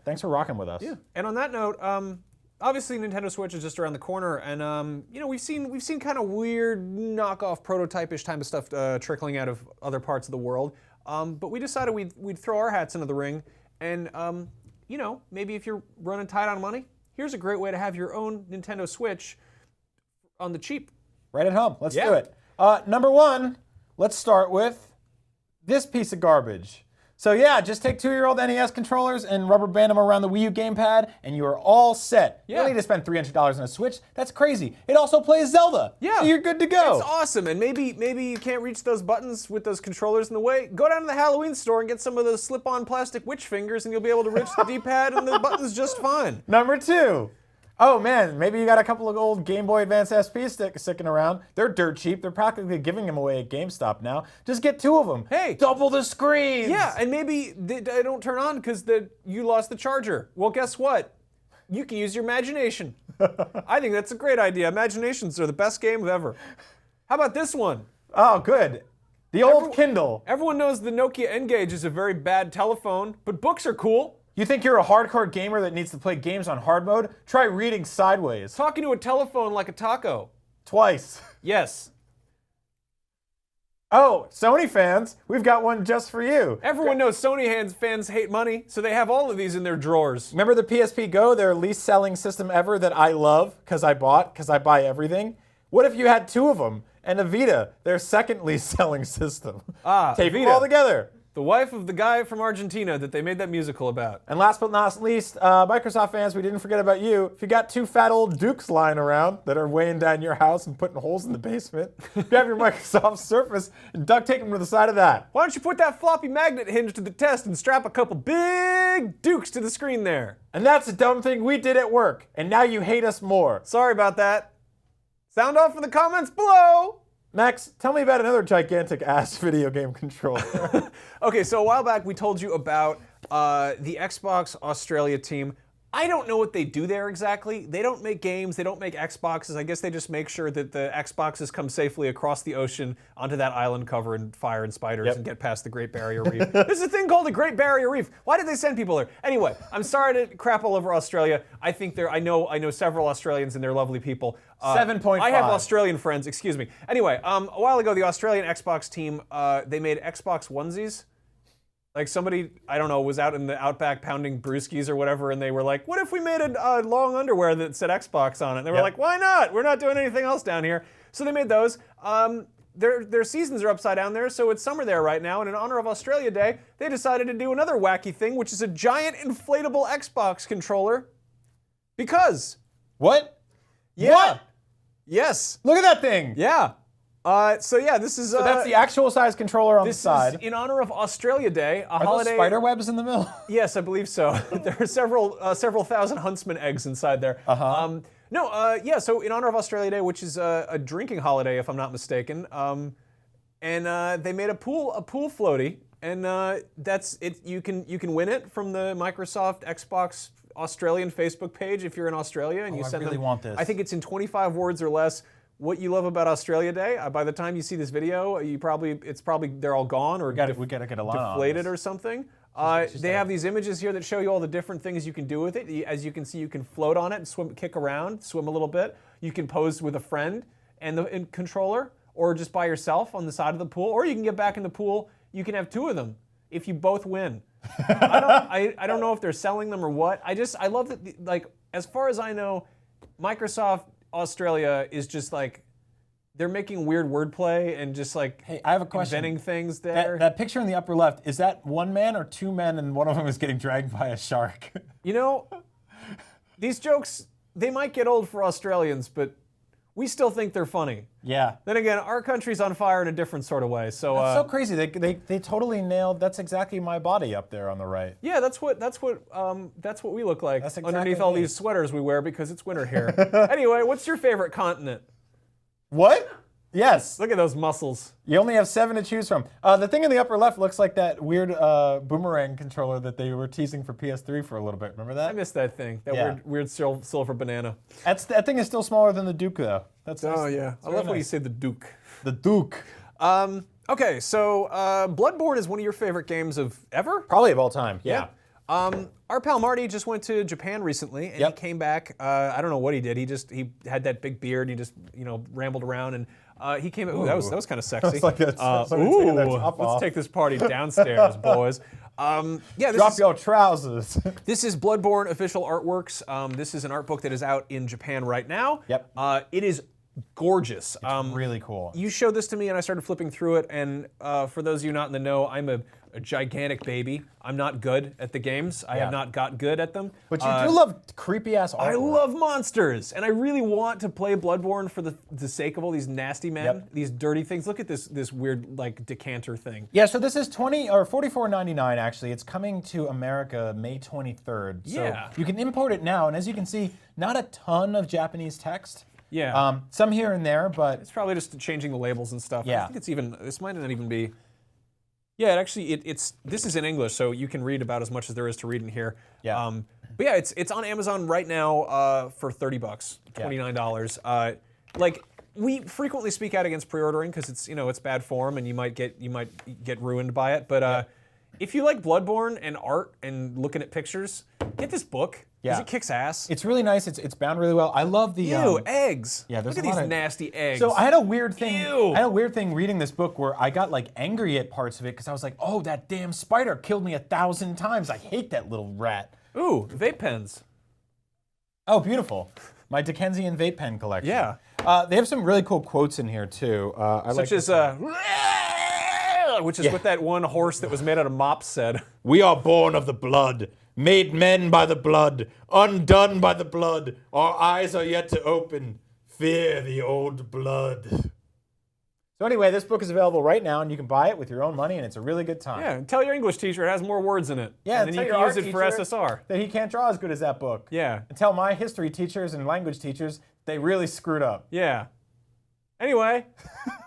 thanks for rocking with us.
Yeah. And on that note, obviously Nintendo Switch is just around the corner, and we've seen kind of weird knockoff prototype-ish type of stuff trickling out of other parts of the world. But we decided we'd throw our hats into the ring, and maybe if you're running tight on money, here's a great way to have your own Nintendo Switch on the cheap.
Right at home. Let's do it. Number one, let's start with this piece of garbage. So yeah, just take 2-year-old NES controllers and rubber band them around the Wii U gamepad, and you are all set. You don't need to spend $300 on a Switch. That's crazy. It also plays Zelda.
Yeah.
So you're good to go.
It's awesome. And maybe you can't reach those buttons with those controllers in the way. Go down to the Halloween store and get some of those slip-on plastic witch fingers, and you'll be able to reach the D-pad and the buttons just fine.
Number two. Oh man, maybe you got a couple of old Game Boy Advance SP sticking around. They're dirt cheap. They're practically giving them away at GameStop now. Just get 2 of them.
Hey.
Double the screens.
Yeah, and maybe they don't turn on because you lost the charger. Well, guess what? You can use your imagination. I think that's a great idea. Imaginations are the best game ever. How about this one?
Oh, good. The old Kindle.
Everyone knows the Nokia N-Gage is a very bad telephone, but books are cool.
You think you're a hardcore gamer that needs to play games on hard mode? Try reading sideways.
Talking to a telephone like a taco.
Twice.
Yes.
Oh, Sony fans, we've got one just for you.
Everyone knows Sony fans hate money, so they have all of these in their drawers.
Remember the PSP Go, their least selling system ever that I love because I buy everything? What if you had two of them? And a Vita, their second least selling system. Tape them
Vita.
all together.
The wife of the guy from Argentina that they made that musical about.
And last but not least, Microsoft fans, we didn't forget about you. If you got two fat old Dukes lying around that are weighing down your house and putting holes in the basement, grab your Microsoft Surface and duct tape them to the side of that.
Why don't you put that floppy magnet hinge to the test and strap a couple big Dukes to the screen there?
And that's a dumb thing we did at work, and now you hate us more.
Sorry about that. Sound off in the comments below.
Max, tell me about another gigantic-ass video game controller.
Okay, so a while back we told you about the Xbox Australia team. I don't know what they do there exactly. They don't make games, they don't make Xboxes. I guess they just make sure that the Xboxes come safely across the ocean onto that island covered in fire and spiders and get past the Great Barrier Reef. There's a thing called the Great Barrier Reef. Why did they send people there? Anyway, I'm sorry to crap all over Australia. I think I know several Australians and they're lovely people.
7.5.
I have Australian friends, excuse me. Anyway, a while ago the Australian Xbox team, they made Xbox onesies. Like somebody, I don't know, was out in the outback pounding brewskis or whatever, and they were like, what if we made a long underwear that said Xbox on it? And they were like, why not? We're not doing anything else down here. So they made those. Their seasons are upside down there, so it's summer there right now, and in honor of Australia Day, they decided to do another wacky thing, which is a giant inflatable Xbox controller. Because.
What?
Yeah.
What?
Yes.
Look at that thing.
Yeah. So yeah, this is.
So that's the actual size controller on the
This
side.
is in honor of Australia Day, a
Are
holiday.
those spider webs in the middle?
Yes, I believe so. There are several thousand huntsman eggs inside there. Yeah. So in honor of Australia Day, which is a drinking holiday, if I'm not mistaken, and they made a pool floaty, and that's it. You can win it from the Microsoft Xbox Australian Facebook page if you're in Australia, and you
I
send
really
them.
want this.
I think it's in 25 words or less. What you love about Australia Day. By the time you see this video, it's probably they're all gone or
we gotta get a line on
deflated
this.
or something. They have these images here that show you all the different things you can do with it. As you can see, you can float on it and kick around, swim a little bit. You can pose with a friend and the controller, or just by yourself on the side of the pool, or you can get back in the pool. You can have two of them if you both win. I don't know if they're selling them or what. I love that. Like as far as I know, Microsoft Australia is just like they're making weird wordplay and just like
Hey, I have a question.
inventing things there.
That picture in the upper left, is that one man or two men and one of them is getting dragged by a shark?
You know, these jokes, they might get old for Australians, but we still think they're funny.
Yeah.
Then again, our country's on fire in a different sort of way. So
It's so crazy. They totally nailed. That's exactly my body up there on the right.
yeah, that's what we look like
That's exactly
underneath all
me.
these sweaters we wear because it's winter here. Anyway, what's your favorite continent?
What? Yes.
Look at those muscles.
You only have 7 to choose from. The thing in the upper left looks like that weird boomerang controller that they were teasing for PS3 for a little bit. Remember that?
I missed that thing. That
Yeah.
weird silver banana.
That thing is still smaller than the Duke, though. That's
Oh
nice.
yeah, I love when you say the Duke.
The Duke.
Okay, so Bloodborne is one of your favorite games of ever?
Probably of all time.
Yeah. Our pal Marty just went to Japan recently, and he came back. I don't know what he did. He had that big beard. And he just rambled around, and he came. Ooh, that was kind of sexy.
It's like it's taking their top
let's
off.
take this party downstairs, boys. Yeah,
Drop your trousers.
this is Bloodborne official artworks. This is an art book that is out in Japan right now.
Yep.
It is gorgeous.
Really cool.
You showed this to me, and I started flipping through it. And for those of you not in the know, I'm a gigantic baby. I'm not good at the games. I have not got good at them.
But you do love creepy ass art.
I love monsters, and I really want to play Bloodborne for the sake of all these nasty men, these dirty things. Look at this weird like decanter thing.
Yeah, so this is $44.99 actually. It's coming to America May 23rd.
Yeah.
So you can import it now, and as you can see, not a ton of Japanese text.
Yeah.
Some here and there, but
It's probably just changing the labels and stuff.
Yeah.
I think it's even. This might not even be. Yeah, this is in English, so you can read about as much as there is to read in here.
Yeah.
But yeah, it's on Amazon right now for $30, $29. Like we frequently speak out against pre-ordering because it's bad form and you might get ruined by it. But if you like Bloodborne and art and looking at pictures, get this book. Because it kicks ass.
It's really nice. It's bound really well. I love the
eggs.
Yeah, there's
Look
a
at
lot
these
of-
nasty eggs.
So I had a weird thing.
Ew.
I had a weird thing reading this book where I got like angry at parts of it because I was like, oh, that damn spider killed me 1,000 times. I hate that little rat.
Ooh, vape pens.
Oh, beautiful. My Dickensian vape pen collection.
Yeah.
They have some really cool quotes in here too.
Such as, which is what that one horse that was made out of mops said.
We are born of the blood, made men by the blood, undone by the blood. Our eyes are yet to open. Fear the old blood. So anyway, this book is available right now, and you can buy it with your own money, and it's a really good time.
Yeah, tell your English teacher it has more words in it.
Yeah,
and then
tell
you
your
can use
art
it for
teacher
SSR.
that he can't draw as good as that book.
Yeah.
And tell my history teachers and language teachers they really screwed up.
Yeah. Anyway,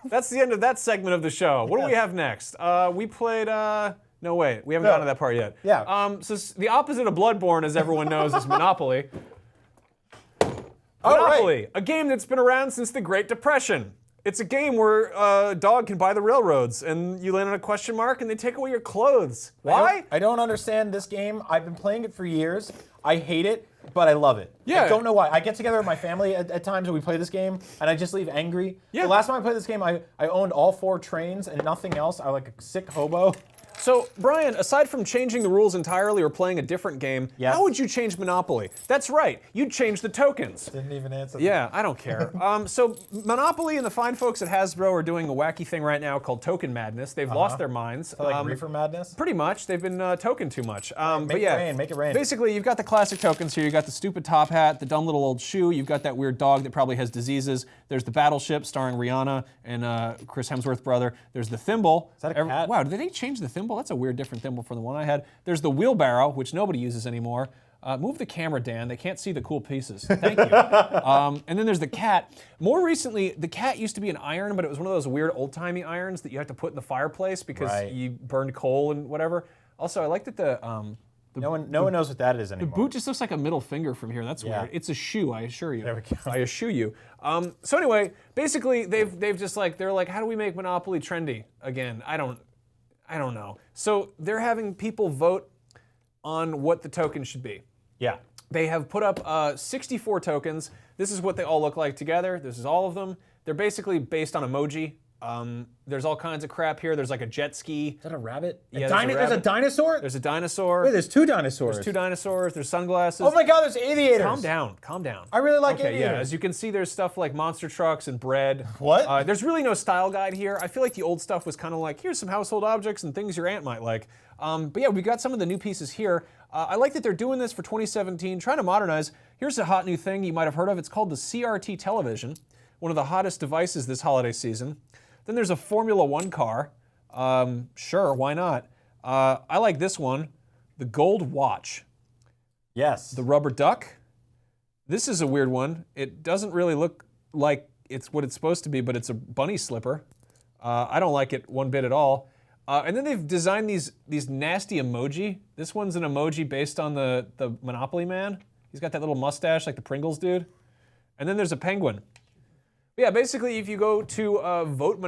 that's the end of that segment of the show. What do we have next? We played, no wait, we haven't gotten to that part yet.
Yeah.
So the opposite of Bloodborne, as everyone knows, is Monopoly.
All
Monopoly, a game that's been around since the Great Depression. It's a game where a dog can buy the railroads, and you land on a question mark, and they take away your clothes. Why?
I don't understand this game. I've been playing it for years. I hate it, but I love it.
Yeah.
I don't know why. I get together with my family at times and we play this game, and I just leave angry.
Yeah.
The last time I played this game, I owned all 4 trains and nothing else. I like a sick hobo.
So, Brian, aside from changing the rules entirely or playing a different game,
Yes.
how would you change Monopoly? That's right, you'd change the tokens.
Didn't even answer.
Yeah, I don't care. So Monopoly and the fine folks at Hasbro are doing a wacky thing right now called Token Madness. They've lost their minds.
Like Reefer Madness?
Pretty much. They've been token too much.
Make
but
it
yeah,
rain, make it rain.
Basically, you've got the classic tokens here. You've got the stupid top hat, the dumb little old shoe. You've got that weird dog that probably has diseases. There's the battleship starring Rihanna and Chris Hemsworth brother. There's the thimble.
Is that a cat?
Wow, did they change the thimble? That's a weird different thimble from the one I had. There's the wheelbarrow, which nobody uses anymore. Move the camera, Dan. They can't see the cool pieces. Thank you. And then there's the cat. More recently, the cat used to be an iron, but it was one of those weird old-timey irons that you have to put in the fireplace because
Right.
you burned coal and whatever. Also, I like that the
No one knows what that is anymore.
boot just looks like a middle finger from here. That's
Yeah.
weird. It's a shoe, I assure you.
There we go.
I assure you. So anyway, basically, they've just like they're like, how do we make Monopoly trendy again? I don't know. So they're having people vote on what the token should be.
Yeah.
They have put up 64 tokens. This is what they all look like together. This is all of them. They're basically based on emoji. There's all kinds of crap here. There's like a jet ski.
Is that a rabbit?
Yeah, there's a
There's a
rabbit.
dinosaur?
There's a dinosaur.
Wait, there's 2 dinosaurs.
There's 2 dinosaurs. There's sunglasses.
Oh my god, there's aviators.
Calm down, calm down.
I really like
Okay, yeah,
aviators.
as you can see, there's stuff like monster trucks and bread.
What?
There's really no style guide here. I feel like the old stuff was kind of like, here's some household objects and things your aunt might like. But yeah, we got some of the new pieces here. I like that they're doing this for 2017, trying to modernize. Here's a hot new thing you might have heard of. It's called the CRT television, one of the hottest devices this holiday season. Then there's a Formula One car. Sure, why not? I like this one, the gold watch.
Yes.
The rubber duck. This is a weird one. It doesn't really look like it's what it's supposed to be, but it's a bunny slipper. I don't like it one bit at all. And then they've designed these nasty emoji. This one's an emoji based on the Monopoly man. He's got that little mustache like the Pringles dude. And then there's a penguin. Yeah, basically, if you go to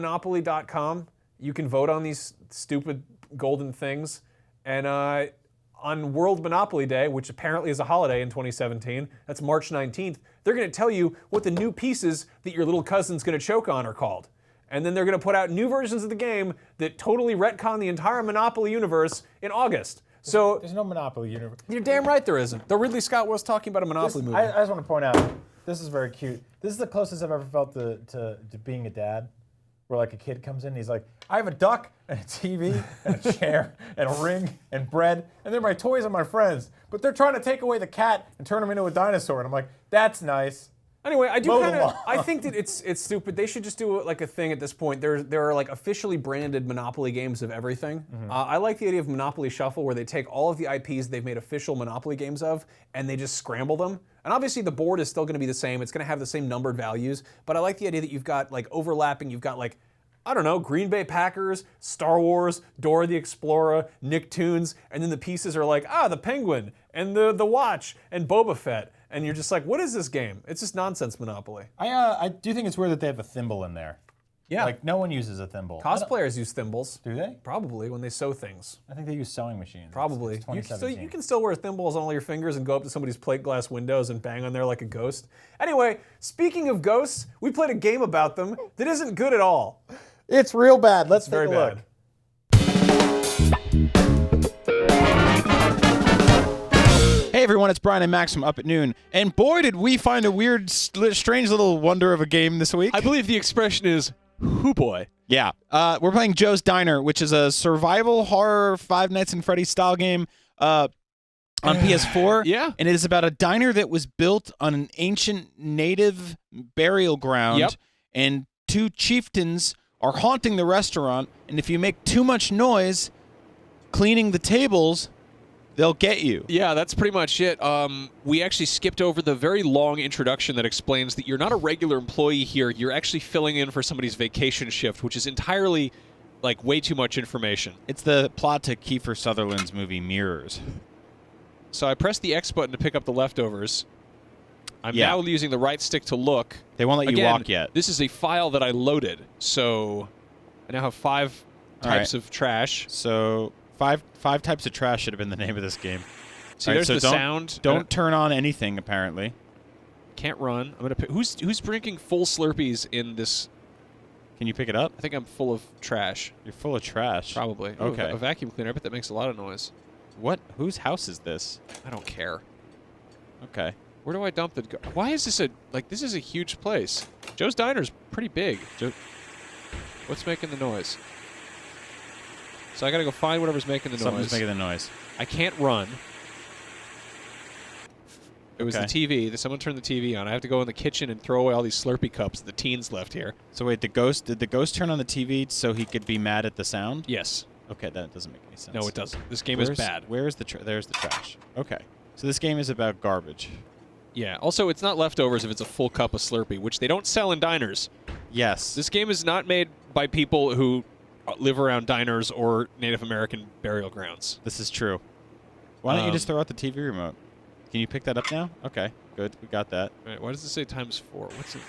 votemonopoly.com, you can vote on these stupid golden things. And on World Monopoly Day, which apparently is a holiday in 2017, that's March 19th, they're going to tell you what the new pieces that your little cousin's going to choke on are called. And then they're going to put out new versions of the game that totally retcon the entire Monopoly universe in August. So
There's no Monopoly universe.
you're damn right there isn't. Though Ridley Scott was talking about a Monopoly movie.
I just want to point out, this is very cute. This is the closest I've ever felt to being a dad, where like a kid comes in and he's like, I have a duck and a TV and a chair and a ring and bread, and they're my toys and my friends, but they're trying to take away the cat and turn him into a dinosaur. And I'm like, that's nice.
Anyway, I do
Mow
kind
them
of.
all.
I think that it's stupid. They should just do like a thing at this point. There are like officially branded Monopoly games of everything. I like the idea of Monopoly Shuffle, where they take all of the IPs they've made official Monopoly games of, and they just scramble them. And obviously the board is still going to be the same. It's going to have the same numbered values. But I like the idea that you've got like overlapping. You've got like, I don't know, Green Bay Packers, Star Wars, Dora the Explorer, Nicktoons, and then the pieces are like, the Penguin and the watch and Boba Fett. And you're just like, what is this game? It's just nonsense Monopoly.
I do think it's weird that they have a thimble in there.
Yeah.
Like no one uses a thimble.
Cosplayers use thimbles.
Do they?
Probably when they sew things.
I think they use sewing machines.
Probably.
It's
You
2017.
can still wear thimbles on all your fingers and go up to somebody's plate glass windows and bang on there like a ghost. Anyway, speaking of ghosts, we played a game about them that isn't good at all.
It's real bad. Let's take
Very
a look.
bad.
Hey everyone, it's Brian and Max from Up at Noon. And boy, did we find a weird, strange little wonder of a game this week.
I believe the expression is, hoo boy.
Yeah. We're playing Joe's Diner, which is a survival horror Five Nights at Freddy's style game on PS4.
Yeah.
And it is about a diner that was built on an ancient native burial ground.
Yep.
And two chieftains are haunting the restaurant. And if you make too much noise cleaning the tables, they'll get you.
Yeah, that's pretty much it. We actually skipped over the very long introduction that explains that you're not a regular employee here. You're actually filling in for somebody's vacation shift, which is entirely, like, way too much information.
It's the plot to Kiefer Sutherland's movie Mirrors.
So I pressed the X button to pick up the leftovers. I'm now using the right stick to look.
They won't let you
Again,
walk yet.
This is a file that I loaded, so I now have 5 types of trash.
So five types of trash should have been the name of this game.
See,
All right,
there's
so
the
don't-
sound.
Don't turn on anything, apparently.
Can't run. I'm gonna. Who's drinking full Slurpees in this?
Can you pick it up?
I think I'm full of trash.
You're full of trash.
Probably. Ooh,
Okay.
a vacuum cleaner. I bet that makes a lot of noise.
What? Whose house is this?
I don't care.
Okay.
Where do I dump the? Why is this this is a huge place. Joe's Diner's pretty big. What's making the noise? So I gotta go find whatever's making the
Something's
noise.
making the noise.
I can't run. It was
Okay.
the TV. Someone turned the TV on. I have to go in the kitchen and throw away all these Slurpee cups that the teens left here.
So wait, did the ghost turn on the TV so he could be mad at the sound?
Yes.
Okay, that doesn't make any sense.
No, it doesn't. This game is bad.
Where's the there's the trash. Okay. So this game is about garbage.
Yeah. Also, it's not leftovers if it's a full cup of Slurpee, which they don't sell in diners.
Yes.
This game is not made by people who live around diners or Native American burial grounds.
This is true. Why don't you just throw out the TV remote? Can you pick that up now? Okay, good. We got that.
All right, why does it say ×4? What's it?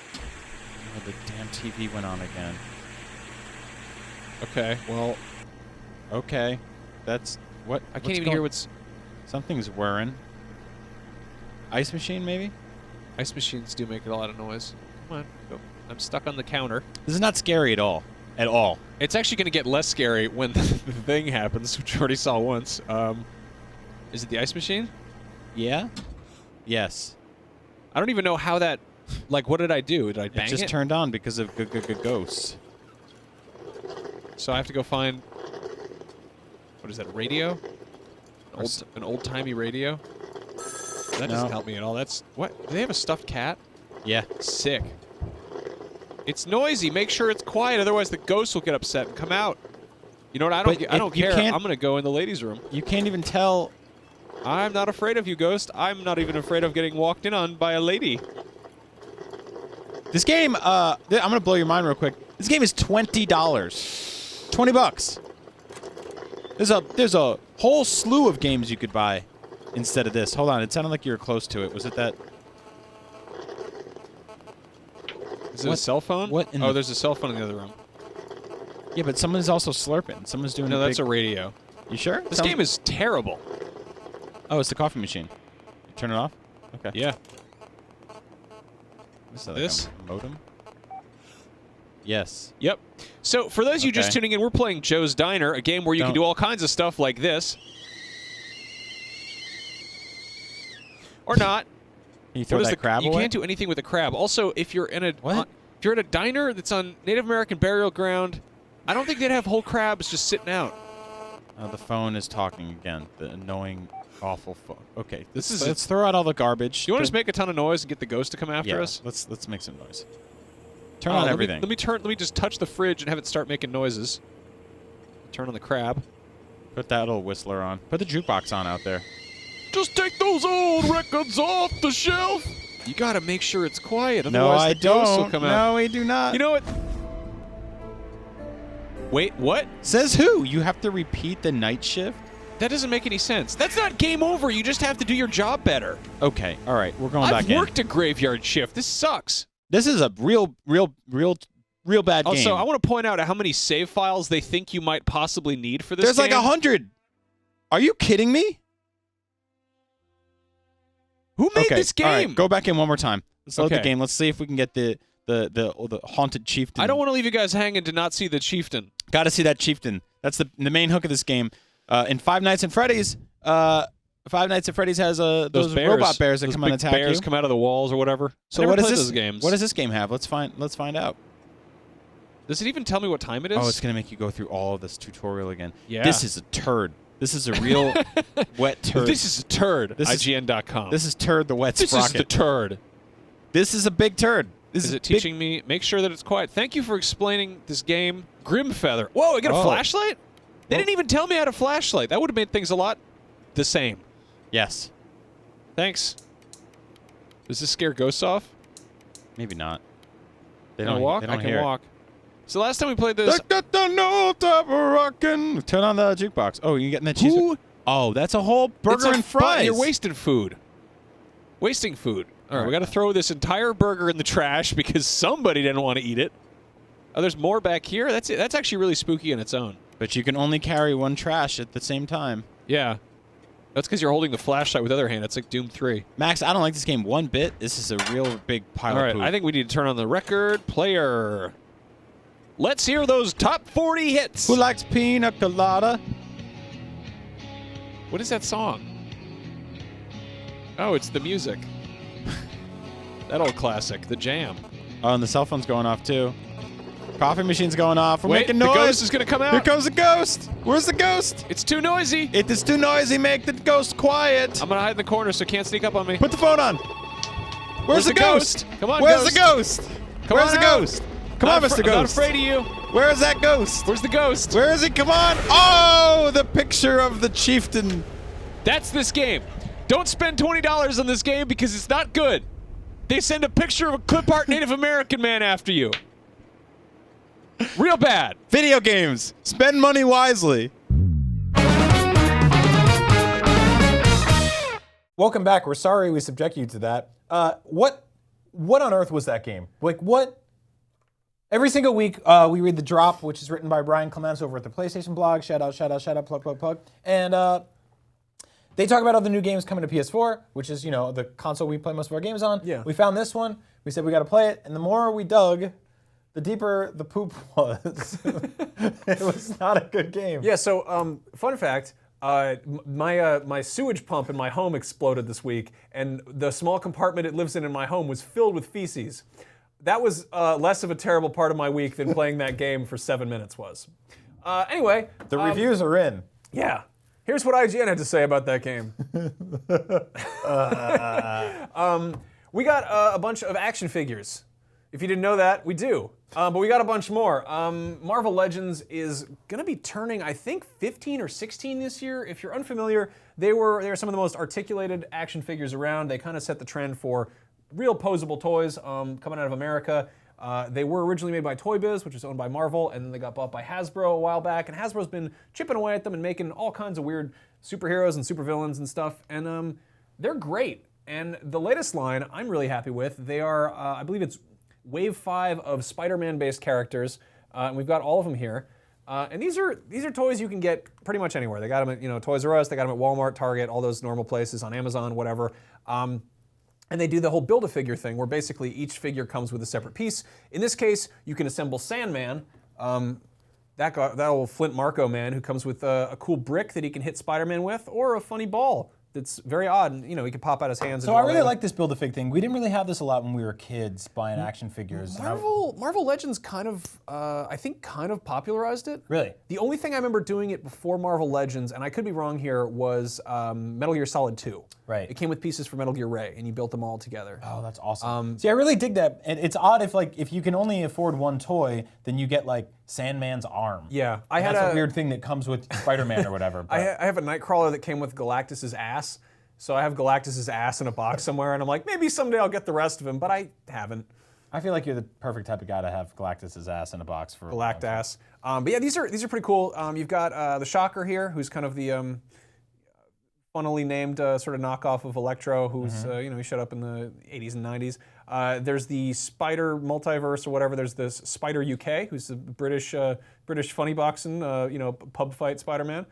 Oh, the damn TV went on again.
Okay, well,
Okay. That's what
I can't even hear what's...
Something's whirring. Ice machine, maybe?
Ice machines do make a lot of noise. Come on, go. I'm stuck on the counter.
This is not scary at all. At all.
It's actually going to get less scary when the thing happens, which we already saw once. Is it the ice machine?
Yeah? Yes.
I don't even know how that... Like, what did I do? Did I bang
It just turned on because of ghosts.
So I have to go find... What is that, a radio?
Or
An old-timey radio? That doesn't help me at all. That's... What? Do they have a stuffed cat?
Yeah.
Sick. It's noisy. Make sure it's quiet, otherwise the ghosts will get upset and come out. You know what? I don't care. I'm going to go in the ladies' room.
You can't even tell...
I'm not afraid of you, ghost. I'm not even afraid of getting walked in on by a lady.
This game, I'm going to blow your mind real quick. This game is $20. $20. There's a whole slew of games you could buy instead of this. Hold on, it sounded like you were close to it. Was it that?
Is it a cell phone?
What in
oh,
the-
there's a cell phone in the other room.
Yeah, but someone's also slurping. Someone's doing
No,
a
that's a
big...
radio.
You sure?
This game is terrible.
Oh, it's the coffee machine. You turn it off? Okay.
Yeah.
Is that
This?
like a modem? Yes.
Yep. So for those of you just
Okay.
tuning in, we're playing Joe's Diner, a game where you can
Don't-
do all kinds of stuff like this. Or not.
Can you throw
What is
that crab
you
away?
can't do anything with a crab. Also, if you're in a
What?
if you're at a diner that's on Native American burial ground, I don't think they'd have whole crabs just sitting out.
Oh, the phone is talking again. The annoying, awful phone. Okay,
This is
let's throw out all the garbage.
Do you want to just make a ton of noise and get the ghost to come after
yeah,
us?
let's make some noise. Turn on everything.
Let me just touch the fridge and have it start making noises. Turn on the crab.
Put that little whistler on. Put the jukebox on out there.
Just take those old records off the shelf. You gotta make sure it's quiet,
No,
otherwise
I
the ghosts will
don't.
come out.
No, we do not.
You know what? Wait, what?
Says who? You have to repeat the night shift?
That doesn't make any sense. That's not game over. You just have to do your job better.
Okay, all right, we're going back
I've
in.
worked a graveyard shift. This sucks.
This is a real Real bad game.
Also, I want to point out how many save files they think you might possibly need for this
There's
game.
like 100. Are you kidding me?
Who made this game?
All right, go back in one more time. Let's load the game. Let's see if we can get the haunted chieftain.
I don't want to leave you guys hanging to not see the chieftain.
Got to see that chieftain. That's the main hook of this game. In Five Nights at Freddy's, Five Nights at Freddy's has those
bears,
robot bears that
those
come and
big
attack
bears
you.
come out of the walls or whatever.
So
I
what
never
is
played
this?
those games.
What does this game have? Let's find out.
Does it even tell me what time it is?
Oh, it's gonna make you go through all of this tutorial again.
Yeah.
This is a turd. This is a real wet turd.
This is a turd.
This is-
IGN.com.
This is turd the wet
This
sprocket.
is the turd.
This is a big turd. This
Is it
big-
teaching me? Make sure that it's quiet. Thank you for explaining this game. Grimfeather. Whoa, I got a
Oh.
flashlight? They didn't even tell me I had a flashlight. That would have made things a lot the same.
Yes.
Thanks. Does this scare ghosts off?
Maybe not. They
Can I
don't
walk?
They
I
don't
can
hear it.
walk. So last time we played this,
Rockin'. Turn on the jukebox. Oh, you getting that cheese?
Who-
Oh, that's a whole burger
it's a
and fries.
You're wasting food. Wasting food. All right, we got to throw this entire burger in the trash because somebody didn't want to eat it. Oh, there's more back here. That's it. That's actually really spooky in its own.
But you can only carry one trash at the same time.
Yeah. That's because you're holding the flashlight with the other hand. It's like Doom 3.
Max, I don't like this game one bit. This is a real big pile
All right,
of poop.
I think we need to turn on the record player. Let's hear those top 40 hits.
Who likes pina colada?
What is that song? Oh, it's the music. That old classic, The Jam.
Oh, and the cell phone's going off, too. Coffee machine's going off. We're
Wait,
making
the
noise.
ghost is going to come out.
Here comes the ghost. Where's the ghost?
It's too noisy.
It is too noisy. Make the ghost quiet.
I'm going to hide in the corner so it can't sneak up on me.
Put the phone on. Where's the ghost?
Come on,
Where's
ghost.
the ghost?
Come
Where's
on
the
out.
ghost? Come on, Mr.
I'm not
Ghost.
afraid of you.
Where is that ghost?
Where's the ghost?
Where is he? Come on. Oh, the picture of the chieftain.
That's this game. Don't spend $20 on this game because it's not good. They send a picture of a clip art Native American man after you. Real bad.
Video games. Spend money wisely.
Welcome back. We're sorry we subject you to that. What on earth was that game? Like what? Every single week we read The Drop, which is written by Brian Clements over at the PlayStation blog. Shout out, plug. And they talk about all the new games coming to PS4, which is, you know, the console we play most of our games on.
Yeah.
We found this one. We said we got to play it. And the more we dug, the deeper the poop was. It was not a good game.
Yeah, so fun fact, my sewage pump in my home exploded this week, and the small compartment it lives in my home was filled with feces. That was less of a terrible part of my week than playing that game for 7 minutes was. Anyway.
The reviews are in.
Yeah. Here's what IGN had to say about that game. We got a bunch of action figures. If you didn't know that, we do. But we got a bunch more. Marvel Legends is going to be turning, I think, 15 or 16 this year. If you're unfamiliar, they are some of the most articulated action figures around. They kind of set the trend for real posable toys coming out of America. They were originally made by Toy Biz, which is owned by Marvel, and then they got bought by Hasbro a while back. And Hasbro's been chipping away at them and making all kinds of weird superheroes and supervillains and stuff. And they're great. And the latest line I'm really happy with. They are, I believe it's Wave 5 of Spider-Man based characters. And we've got all of them here. And these are toys you can get pretty much anywhere. They got them at Toys R Us, they got them at Walmart, Target, all those normal places, on Amazon, whatever. And they do the whole Build-A-Figure thing, where basically each figure comes with a separate piece. In this case, you can assemble Sandman, that old Flint Marco man who comes with a cool brick that he can hit Spider-Man with, or a funny ball that's very odd, and he can pop out his hands.
So I really like this Build-A-Fig thing. We didn't really have this a lot when we were kids, buying action figures.
Marvel Legends kind of, I think, kind of popularized it.
Really?
The only thing I remember doing it before Marvel Legends, and I could be wrong here, was Metal Gear Solid 2.
Right.
It came with pieces for Metal Gear Ray, and you built them all together.
Oh, that's awesome. See, I really dig that. And it's odd if you can only afford one toy, then you get like Sandman's arm.
Yeah,
That's a weird thing that comes with Spider-Man or whatever.
I have a Nightcrawler that came with Galactus's ass. So I have Galactus's ass in a box somewhere, and I'm like, maybe someday I'll get the rest of him, but I haven't.
I feel like you're the perfect type of guy to have Galactus's ass in a box for
Galactus. But yeah, these are pretty cool. You've got the Shocker here, who's kind of the funnily named sort of knockoff of Electro, who's he showed up in the 80s and 90s. There's the Spider Multiverse or whatever. There's this Spider UK, who's the British funny boxing, pub fight Spider-Man.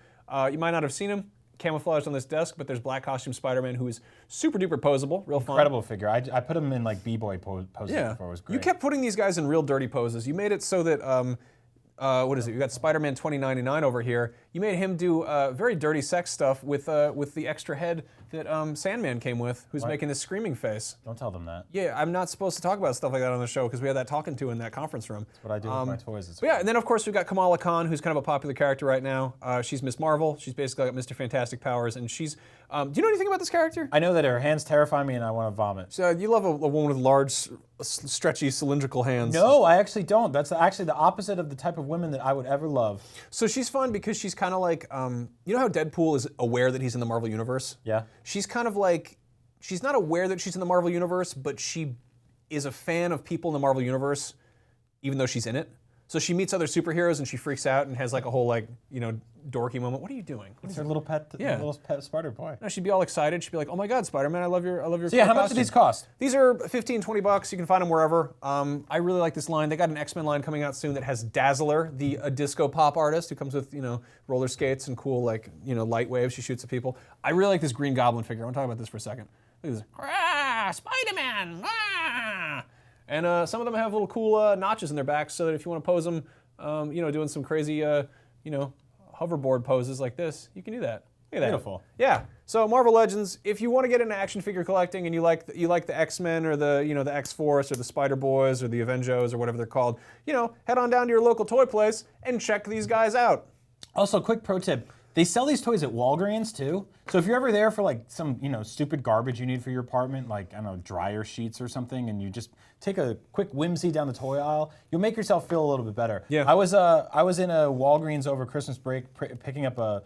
You might not have seen him camouflaged on this desk, but there's black costume Spider-Man who is super duper posable, real fun.
Incredible figure. I put him in like b-boy poses before. It was great.
You kept putting these guys in real dirty poses. You made it so that what is it? You got Spider-Man 2099 over here. You made him do very dirty sex stuff with the extra head that Sandman came with, who's making this screaming face.
Don't tell them that.
Yeah, I'm not supposed to talk about stuff like that on the show because we had that talking to in that conference room.
That's what I do with my toys.
But yeah, and then of course we've got Kamala Khan, who's kind of a popular character right now. She's Miss Marvel. She's basically got Mr. Fantastic powers, and she's. Do you know anything about this character?
I know that her hands terrify me, and I want to vomit.
So you love a woman with large, stretchy, cylindrical hands.
No, I actually don't. That's actually the opposite of the type of women that I would ever love.
So she's fun because she's kind of like, you know how Deadpool is aware that he's in the Marvel Universe?
Yeah.
She's kind of like, she's not aware that she's in the Marvel Universe, but she is a fan of people in the Marvel Universe, even though she's in it. So she meets other superheroes and she freaks out and has like a whole dorky moment. What are you doing?
It's her little pet, little pet Spider boy.
No, she'd be all excited. She'd be like, "Oh my God, Spider-Man, I love your
So yeah, how much do these cost?
These are $15, $20. You can find them wherever. I really like this line. They got an X-Men line coming out soon that has Dazzler, a disco pop artist who comes with roller skates and cool light waves she shoots at people. I really like this Green Goblin figure. I want to talk about this for a second. Look at this. Ah, Spider-Man! Ah! And some of them have little cool notches in their backs so that if you want to pose them, doing some crazy, hoverboard poses like this, you can do that. Look at that.
Beautiful.
Yeah. So Marvel Legends, if you want to get into action figure collecting and you like the X-Men or the X-Force or the Spider Boys or the Avengos or whatever they're called, head on down to your local toy place and check these guys out.
Also, quick pro tip. They sell these toys at Walgreens too. So if you're ever there for like some, stupid garbage you need for your apartment, like, I don't know, dryer sheets or something, and you just take a quick whimsy down the toy aisle, you'll make yourself feel a little bit better.
Yeah.
I was in a Walgreens over Christmas break picking up a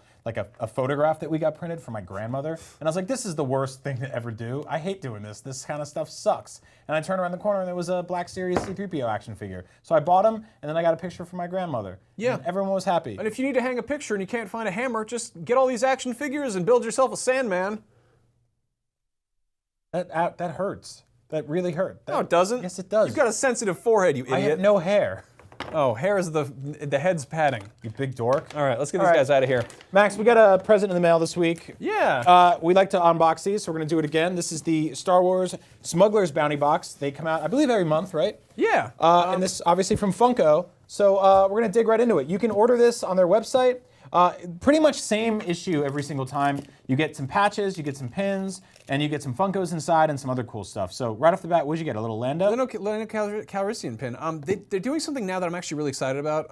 photograph that we got printed for my grandmother, and I was like, this is the worst thing to ever do. I hate doing this. This kind of stuff sucks. And I turned around the corner and there was a Black Series C-3PO action figure. So I bought him, and then I got a picture for my grandmother.
Yeah.
And everyone was happy.
And if you need to hang a picture and you can't find a hammer, just get all these action figures and build yourself a Sandman.
That hurts. That really hurt.
No, it doesn't.
Yes, it does.
You've got a sensitive forehead, you idiot.
I have no hair.
Oh, hair is the head's padding.
You big dork.
All right, let's get these guys out of here.
Max, we got a present in the mail this week.
Yeah.
We like to unbox these, so we're going to do it again. This is the Star Wars Smuggler's Bounty Box. They come out, I believe, every month, right?
Yeah.
And this obviously from Funko. So we're going to dig right into it. You can order this on their website. Pretty much same issue every single time. You get some patches, you get some pins, and you get some Funkos inside and some other cool stuff. So right off the bat, what'd you get? A little Lando?
Lando Calrissian pin. They're doing something now that I'm actually really excited about.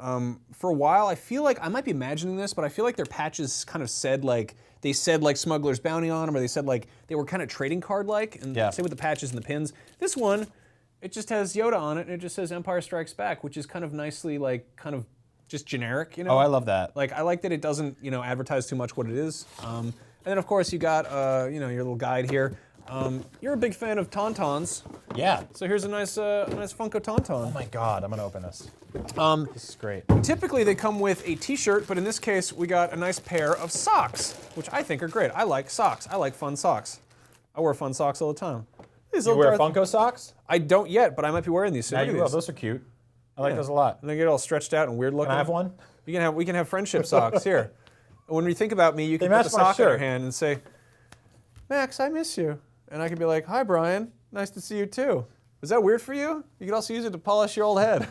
For a while, I feel like I might be imagining this, but I feel like their patches kind of said like Smuggler's Bounty on them, or they said like they were kind of trading card like. And same with the patches and the pins. This one, it just has Yoda on it, and it just says Empire Strikes Back, which is kind of nicely kind of just generic,
Oh, I love that.
Like I like that it doesn't, advertise too much what it is. And then of course you got, your little guide here. You're a big fan of Tauntauns.
Yeah.
So here's a nice Funko Tauntaun.
Oh my God, I'm going to open this. This is great.
Typically they come with a t-shirt, but in this case we got a nice pair of socks, which I think are great. I like socks. I like fun socks. I wear fun socks all the time.
You wear Funko socks?
I don't yet, but I might be wearing these soon.
Now you will. Those are cute. I like those a lot.
And they get all stretched out and weird looking.
Can I have one?
We can have friendship socks here. When you think about me, you can put the sock in your hand and say, Max, I miss you. And I can be like, hi, Brian. Nice to see you, too. Is that weird for you? You could also use it to polish your old head.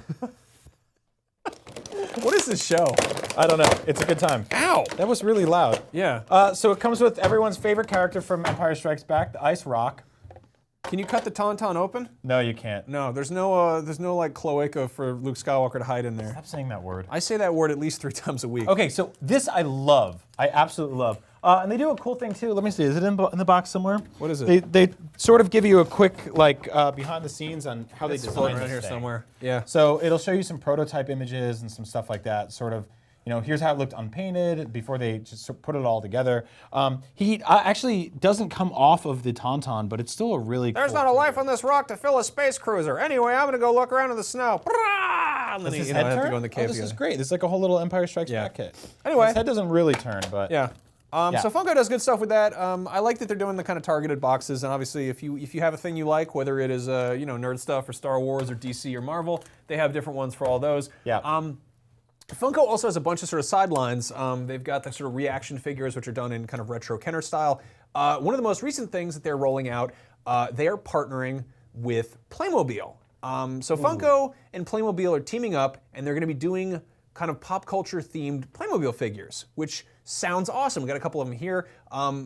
What is this show?
I don't know. It's a good time.
Ow!
That was really loud.
Yeah.
So it comes with everyone's favorite character from Empire Strikes Back, the Ice Rock.
Can you cut the Tauntaun open?
No, you can't.
No, there's no like cloaca for Luke Skywalker to hide in there.
Stop saying that word.
I say that word at least 3 times a week.
Okay, so this I love. I absolutely love. And they do a cool thing too. Let me see. Is it in the box somewhere?
What is it?
They sort of give you a quick behind the scenes on how they designed
floating
this
around here
thing.
somewhere. Yeah.
So it'll show you some prototype images and some stuff like that. Sort of. Here's how it looked unpainted before they just put it all together. He actually doesn't come off of the Tauntaun, but it's still a really
There's
cool
not a
figure.
life on this rock to fill a space cruiser. Anyway, I'm gonna go look around in the snow. And then
Does his
I
head
have
turn?
to go in the cave
this
again.
is great. This is like a whole little Empire Strikes
Yeah.
Back kit.
Anyway.
His head doesn't really turn, but
Yeah. So Funko does good stuff with that. I like that they're doing the kind of targeted boxes, and obviously, if you have a thing you like, whether it is nerd stuff or Star Wars or DC or Marvel, they have different ones for all those.
Yeah.
Funko also has a bunch of sort of sidelines. They've got the sort of reaction figures, which are done in kind of retro Kenner style. One of the most recent things that they're rolling out, they are partnering with Playmobil. So Funko and Playmobil are teaming up, and they're going to be doing kind of pop culture themed Playmobil figures, which sounds awesome. We got a couple of them here.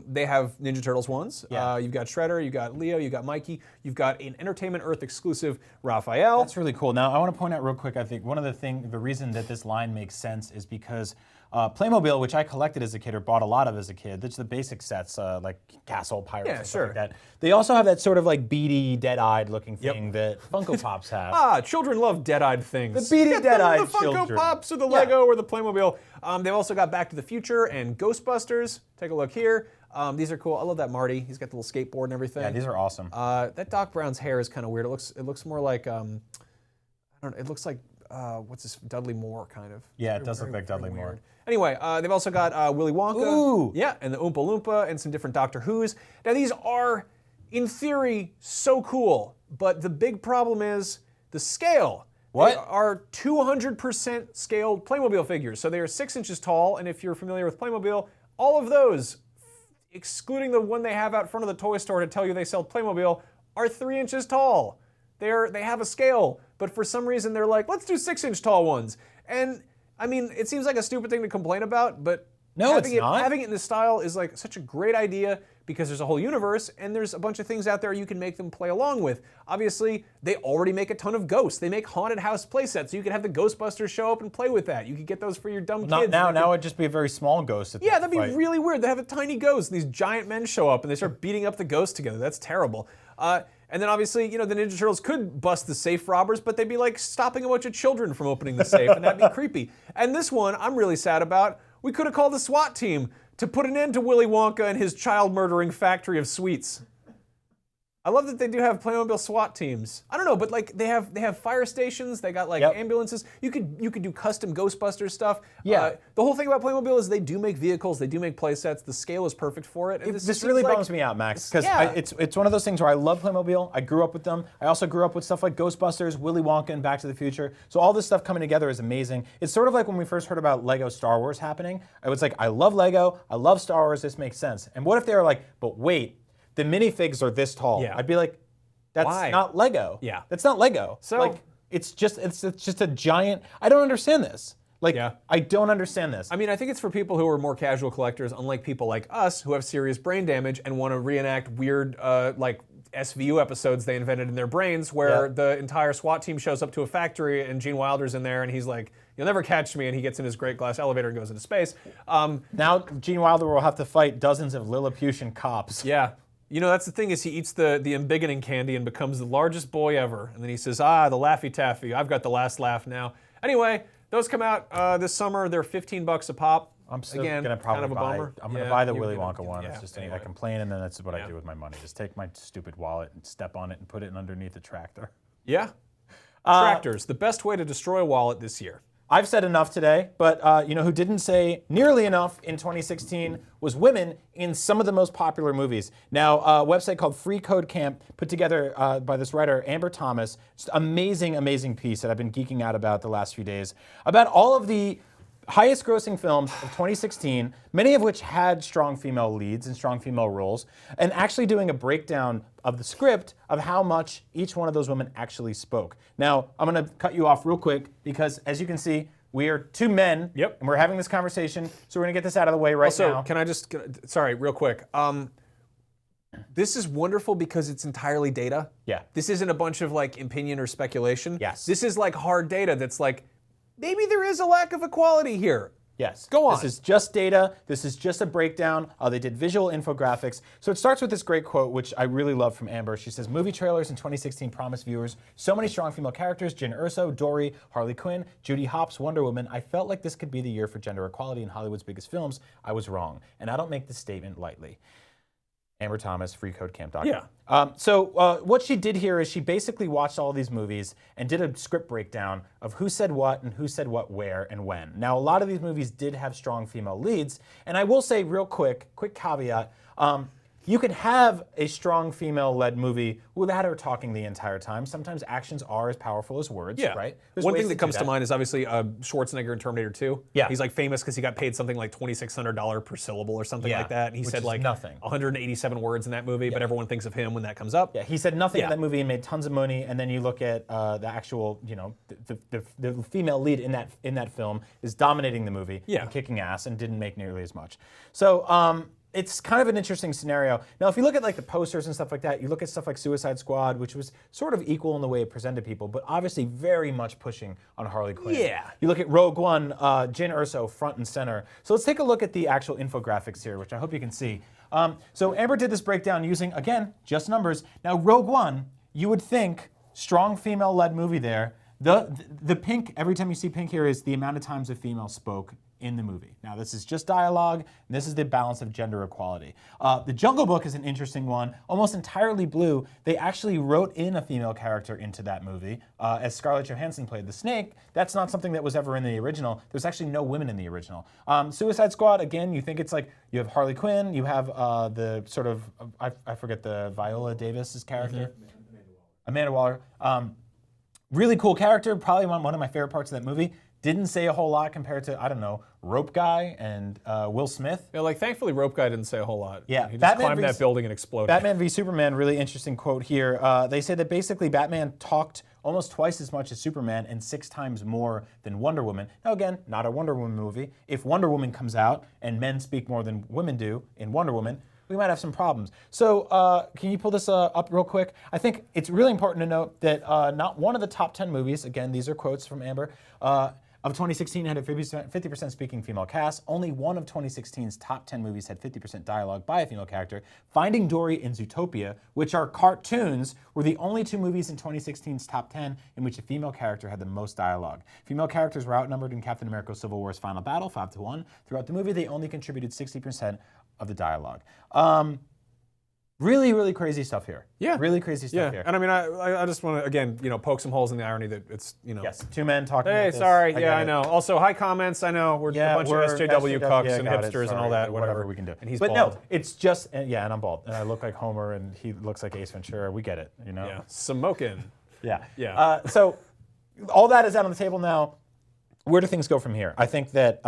They have Ninja Turtles ones.
Yeah.
You've got Shredder, you've got Leo, you've got Mikey, you've got an Entertainment Earth exclusive Raphael.
That's really cool. Now, I want to point out real quick, I think one of the reason that this line makes sense is because Playmobil, which I collected as a kid or bought a lot of as a kid, that's the basic sets like Castle, Pirates, and stuff like that. They also have that sort of like beady, dead-eyed looking thing that Funko Pops have.
Children love dead-eyed things.
The beady, dead-eyed
The Funko
children.
Pops or the Lego or the Playmobil. They've also got Back to the Future and Ghostbusters. Take a look here. These are cool. I love that Marty. He's got the little skateboard and everything.
Yeah, these are awesome.
That Doc Brown's hair is kind of weird. It looks more like I don't know. It looks like what's this Dudley Moore kind of.
Yeah, it does look like Dudley Moore.
Anyway, they've also got Willy Wonka.
Ooh.
Yeah, and the Oompa Loompa and some different Doctor Who's. Now these are, in theory, so cool, but the big problem is the scale.
What?
They are 200% scaled Playmobil figures. So they are 6 inches tall, and if you're familiar with Playmobil, all of those, excluding the one they have out front of the toy store to tell you they sell Playmobil, are 3 inches tall. They have a scale, but for some reason they're like, let's do 6-inch tall ones. And I mean, it seems like a stupid thing to complain about, but having it in this style is like such a great idea because there's a whole universe and there's a bunch of things out there you can make them play along with. Obviously, they already make a ton of ghosts. They make haunted house playsets, so you can have the Ghostbusters show up and play with that. You could get those for your dumb kids.
Now it'd just be a very small ghost.
Yeah, that'd be really weird. They have a tiny ghost, and these giant men show up and they start beating up the ghosts together. That's terrible. And then obviously, the Ninja Turtles could bust the safe robbers, but they'd be like stopping a bunch of children from opening the safe, and that'd be creepy. And this one, I'm really sad about. We could have called the SWAT team to put an end to Willy Wonka and his child-murdering factory of sweets. I love that they do have Playmobil SWAT teams. I don't know, but like they have fire stations, they got like ambulances. You could do custom Ghostbusters stuff.
Yeah.
The whole thing about Playmobil is they do make vehicles, they do make play sets. The scale is perfect for it. And
this really bums me out, Max, because it's one of those things where I love Playmobil. I grew up with them. I also grew up with stuff like Ghostbusters, Willy Wonka, and Back to the Future. So all this stuff coming together is amazing. It's sort of like when we first heard about Lego Star Wars happening. I was like, I love Lego, I love Star Wars, this makes sense. And what if they were like, but wait, the minifigs are this tall?
Yeah.
I'd be like, that's not Lego.
Yeah.
That's not Lego.
So
like it's just a giant. I don't understand this. Like I don't understand this.
I mean, I think it's for people who are more casual collectors, unlike people like us who have serious brain damage and want to reenact weird like SVU episodes they invented in their brains where the entire SWAT team shows up to a factory and Gene Wilder's in there and he's like, you'll never catch me, and he gets in his great glass elevator and goes into space.
Now Gene Wilder will have to fight dozens of Lilliputian cops.
Yeah. That's the thing is he eats the embiggening candy and becomes the largest boy ever. And then he says, the Laffy Taffy, I've got the last laugh now. Anyway, those come out this summer. They're $15 a pop.
I'm still
Again,
gonna probably
kind of a bummer.
I'm gonna buy the Willy Wonka one.
Yeah,
It's just
anyway.
I complain and then that's what I do with my money. Just take my stupid wallet and step on it and put it underneath the tractor.
Yeah. Tractors, the best way to destroy a wallet this year.
I've said enough today, but who didn't say nearly enough in 2016 was women in some of the most popular movies. Now, a website called Free Code Camp put together by this writer, Amber Thomas, just amazing, amazing piece that I've been geeking out about the last few days, about all of the highest grossing films of 2016, many of which had strong female leads and strong female roles, and actually doing a breakdown of the script of how much each one of those women actually spoke. Now, I'm gonna cut you off real quick because as you can see, we are two men, and we're having this conversation, so we're gonna get this out of the way now.
Also, can I just, sorry, real quick. This is wonderful because it's entirely data.
Yeah.
This isn't a bunch of like opinion or speculation.
Yes.
This is like hard data that's like, maybe there is a lack of equality here.
Yes.
Go on.
This is just data. This is just a breakdown. They did visual infographics. So it starts with this great quote, which I really love from Amber. She says, movie trailers in 2016 promised viewers so many strong female characters, Jyn Erso, Dory, Harley Quinn, Judy Hopps, Wonder Woman. I felt like this could be the year for gender equality in Hollywood's biggest films. I was wrong. And I don't make this statement lightly. Amber Thomas, freecodecamp.com.
Yeah.
So what she did here is she basically watched all these movies and did a script breakdown of who said what and who said what where and when. Now, a lot of these movies did have strong female leads, and I will say real quick caveat, you can have a strong female-led movie without her talking the entire time. Sometimes actions are as powerful as words,
Yeah.
right? There's
One
ways
thing that
do
comes to mind is obviously Schwarzenegger in Terminator 2.
Yeah.
He's like famous because he got paid something like $2,600 per syllable or something
Yeah,
like that. And he
which
said
is
like
nothing.
187 words in that movie, but everyone thinks of him when that comes up.
Yeah, he said nothing in
Yeah.
that movie and made tons of money. And then you look at the actual, the female lead in that film is dominating the movie,
Yeah.
and kicking ass, and didn't make nearly as much. So it's kind of an interesting scenario. Now, if you look at like the posters and stuff like that, you look at stuff like Suicide Squad, which was sort of equal in the way it presented people, but obviously very much pushing on Harley Quinn.
Yeah.
You look at Rogue One, Jyn Erso front and center. So let's take a look at the actual infographics here, which I hope you can see. So Amber did this breakdown using, again, just numbers. Now, Rogue One, you would think strong female-led movie there. The pink, every time you see pink here, is the amount of times a female spoke in the movie. Now, this is just dialogue, and this is the balance of gender equality. The Jungle Book is an interesting one, almost entirely blue. They actually wrote in a female character into that movie, as Scarlett Johansson played the snake. That's not something that was ever in the original. There's actually no women in the original. Suicide Squad, again, you think it's like, you have Harley Quinn, you have the sort of, I forget the Viola Davis's character. Amanda Waller. Really cool character, probably one of my favorite parts of that movie. Didn't say a whole lot compared to, I don't know, Rope Guy and Will Smith.
Yeah, like thankfully Rope Guy didn't say a whole lot.
Yeah,
He just
Batman
climbed
v-
that building and exploded.
Batman v Superman, really interesting quote here. They say that basically Batman talked almost twice as much as Superman and 6 times more than Wonder Woman. Now again, not a Wonder Woman movie. If Wonder Woman comes out and men speak more than women do in Wonder Woman, we might have some problems. So can you pull this up real quick? I think it's really important to note that not one of the top 10 movies, again, these are quotes from Amber, of 2016 had a 50% speaking female cast. Only one of 2016's top 10 movies had 50% dialogue by a female character. Finding Dory and Zootopia, which are cartoons, were the only 2 movies in 2016's top 10 in which a female character had the most dialogue. Female characters were outnumbered in Captain America Civil War's final battle, 5-1. Throughout the movie, they only contributed 60% of the dialogue. Really, really crazy stuff here.
Yeah.
Really crazy stuff here.
And I mean, I just want to, again, poke some holes in the irony that it's,
Yes, 2 men talking
Hey,
about this.
sorry,
get
I
it.
know. Also, high comments, I know. We're a bunch of SJW cucks and
got it,
hipsters and
sorry,
all that, whatever.
we can do.
And he's
but
bald.
no, it's just, and I'm bald. And I look like Homer and he looks like Ace Ventura. We get it,
Yeah, smoking.
Yeah.
Yeah.
So all that is out on the table now. Where do things go from here? I think that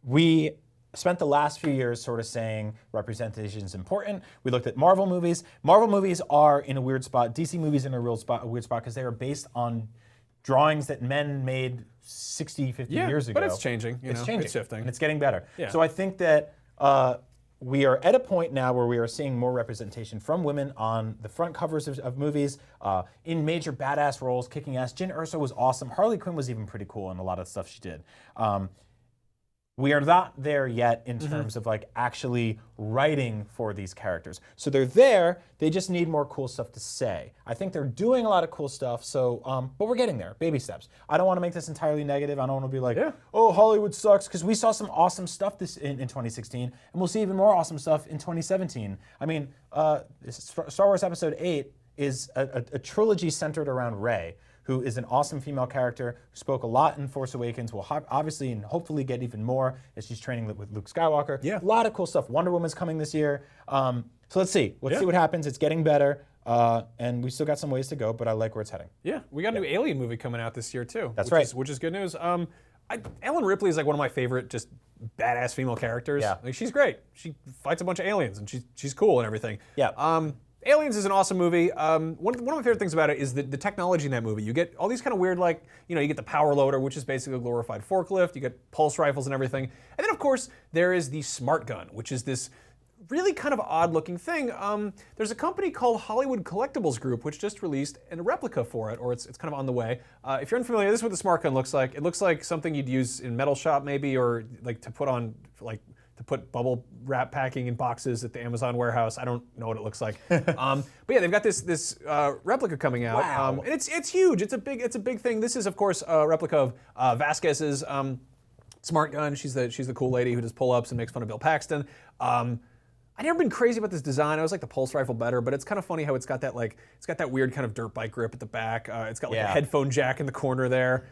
we spent the last few years sort of saying representation is important. We looked at Marvel movies. Marvel movies are in a weird spot. DC movies are in a weird spot because they are based on drawings that men made 60, 50 years ago.
But it's changing.
It's changing.
It's shifting.
And it's getting better.
Yeah.
So I think that we are at a point now where we are seeing more representation from women on the front covers of movies, in major badass roles, kicking ass. Jyn Erso was awesome. Harley Quinn was even pretty cool in a lot of stuff she did. We are not there yet in terms of like actually writing for these characters. So they're there, they just need more cool stuff to say. I think they're doing a lot of cool stuff, so, but we're getting there, baby steps. I don't want to make this entirely negative. I don't want to be like, oh, Hollywood sucks, because we saw some awesome stuff in 2016, and we'll see even more awesome stuff in 2017. I mean, Star Wars Episode 8 is a trilogy centered around Rey, who is an awesome female character, who spoke a lot in Force Awakens, will obviously and hopefully get even more as she's training with Luke Skywalker.
Yeah.
A lot of cool stuff. Wonder Woman's coming this year. So let's see. Let's see what happens. It's getting better. And we still got some ways to go, but I like where it's heading.
Yeah, we got a new Alien movie coming out this year, too.
That's right.
Which is good news. Ellen Ripley is like one of my favorite just badass female characters.
Yeah.
Like, she's great. She fights a bunch of aliens, and she's cool and everything.
Yeah.
Aliens is an awesome movie. One of my favorite things about it is the technology in that movie. You get all these kind of weird, like, you get the power loader, which is basically a glorified forklift. You get pulse rifles and everything. And then, of course, there is the smart gun, which is this really kind of odd-looking thing. There's a company called Hollywood Collectibles Group, which just released a replica for it, or it's kind of on the way. If you're unfamiliar, this is what the smart gun looks like. It looks like something you'd use in metal shop, maybe, or like to put on, like, to put bubble wrap packing in boxes at the Amazon warehouse. I don't know what it looks like. But yeah, they've got this replica coming out.
Wow.
And it's huge. It's a big thing. This is, of course, a replica of Vasquez's smart gun. She's the cool lady who does pull-ups and makes fun of Bill Paxton. I've never been crazy about this design. I always like the pulse rifle better, but it's kind of funny how it's got that weird kind of dirt bike grip at the back. It's got like a headphone jack in the corner there.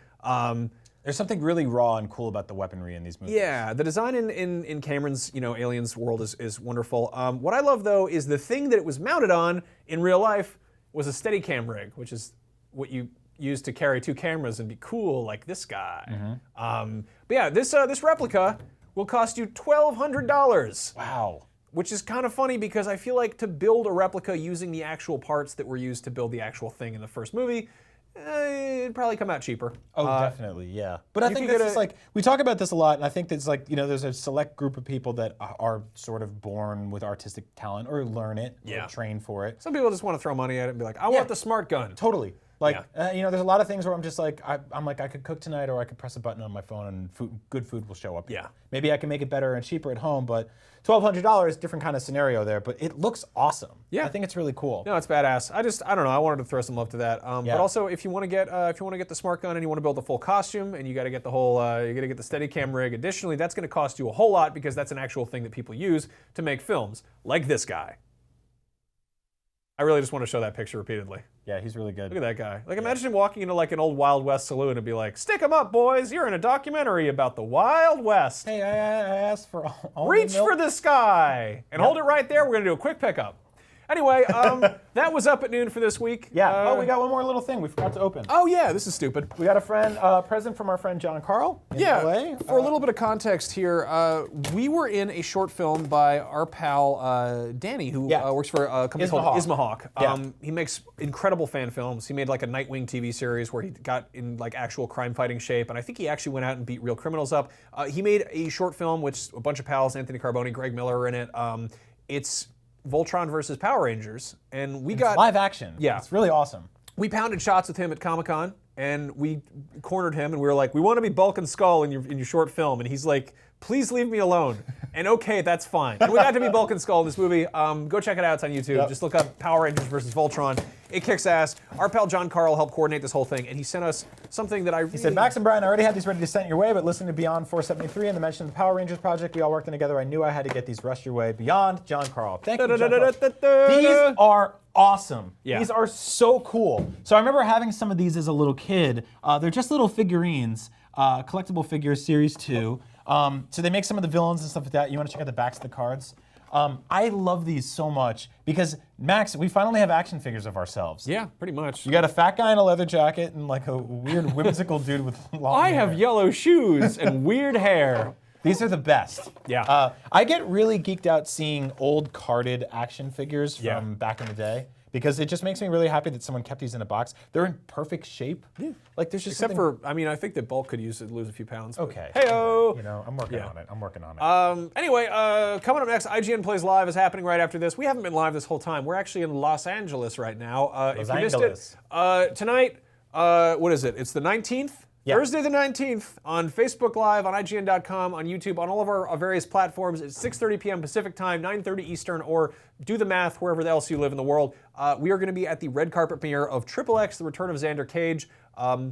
There's something really raw and cool about the weaponry in these movies.
Yeah, the design in Cameron's Aliens world is wonderful. What I love though is the thing that it was mounted on in real life was a Steadicam rig, which is what you use to carry 2 cameras and be cool like this guy. But yeah, this replica will cost you $1,200.
Wow.
Which is kind of funny because I feel like to build a replica using the actual parts that were used to build the actual thing in the first movie, it'd probably come out cheaper.
Oh, definitely, yeah. But I think this is like, we talk about this a lot, and I think that's like, there's a select group of people that are sort of born with artistic talent or learn it, or train for it.
Some people just want to throw money at it and be like, I want the smart gun.
Totally. Like, there's a lot of things where I'm just like, I'm like, I could cook tonight, or I could press a button on my phone and good food will show up.
Yeah.
Maybe I can make it better and cheaper at home, but $1,200, different kind of scenario there, but it looks awesome. Yeah. I think it's really cool.
No, it's badass. I don't know, I wanted to throw some love to that. But also, if you want to get the smart gun and you want to build the full costume, and you got to get the whole, you got to get the Steadicam rig. Additionally, that's going to cost you a whole lot because that's an actual thing that people use to make films, like this guy. I really just want to show that picture repeatedly.
Yeah, he's really good.
Look at that guy. Like, imagine him walking into like an old Wild West saloon and be like, "Stick him up, boys! You're in a documentary about the Wild West."
Hey, I asked for all
Reach for the sky and hold it right there. We're gonna do a quick pickup. Anyway, that was Up at Noon for this week.
Yeah. We got one more little thing we forgot to open.
Oh yeah, this is stupid.
We got a present from our friend John Carl in LA.
For a little bit of context here, we were in a short film by our pal Danny, who works for a company called Ismahawk. He makes incredible fan films. He made like a Nightwing TV series where he got in like actual crime fighting shape, and I think he actually went out and beat real criminals up. He made a short film which a bunch of pals, Anthony Carboni, Greg Miller, are in it. It's Voltron versus Power Rangers, and we got
live action.
Yeah,
it's really awesome.
We pounded shots with him at Comic-Con, and we cornered him, and we were like, "We want to be Bulk and Skull in your short film," and he's like, "Please leave me alone." And okay, that's fine. And we got to be Bulk and Skull in this movie. Go check it out. It's on YouTube. Yep. Just look up Power Rangers versus Voltron. It kicks ass. Our pal John Carl helped coordinate this whole thing, and he sent us something that
He said, "Max and Brian, I already had these ready to send your way, but listening to Beyond 473 and the mention of the Power Rangers project, we all worked together. I knew I had to get these rushed your way. Beyond, John Carl." Thank you, John Carl. These are awesome. Yeah. These are so cool. So I remember having some of these as a little kid. They're just little figurines, collectible figures, Series 2. So they make some of the villains and stuff like that. You want to check out the backs of the cards? I love these so much because, Max, we finally have action figures of ourselves.
Yeah, pretty much.
You got a fat guy in a leather jacket and like a weird whimsical dude with long hair.
I have yellow shoes and weird hair.
These are the best.
Yeah.
I get really geeked out seeing old carded action figures from back in the day, because it just makes me really happy that someone kept these in a box. They're in perfect shape. Yeah. Like there's just
Except for, I mean, I think that Bulk could use it to lose a few pounds.
Okay.
Hey-o!
You know, I'm working on it. I'm working on it.
Anyway, coming up next, IGN Plays Live is happening right after this. We haven't been live this whole time. We're actually in Los Angeles right now. If you missed it, tonight, what is it? It's the 19th? Yeah. Thursday the 19th on Facebook Live, on IGN.com, on YouTube, on all of our various platforms. It's 6:30 p.m. Pacific time, 9:30 Eastern, or do the math wherever else you live in the world. We are going to be at the red carpet premiere of XXX, The Return of Xander Cage.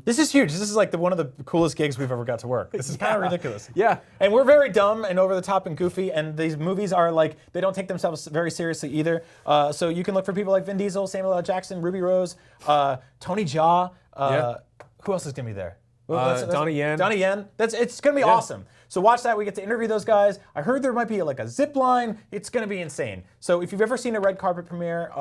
This is huge. This is like one of the coolest gigs we've ever got to work. This is kind of ridiculous.
Yeah.
And we're very dumb and over the top and goofy, and these movies are like, they don't take themselves very seriously either. So you can look for people like Vin Diesel, Samuel L. Jackson, Ruby Rose, Tony Jaa. Who else is going to be there?
Donnie Yen.
Donnie Yen. It's going to be awesome. So watch that. We get to interview those guys. I heard there might be like a zip line. It's going to be insane. So if you've ever seen a red carpet premiere,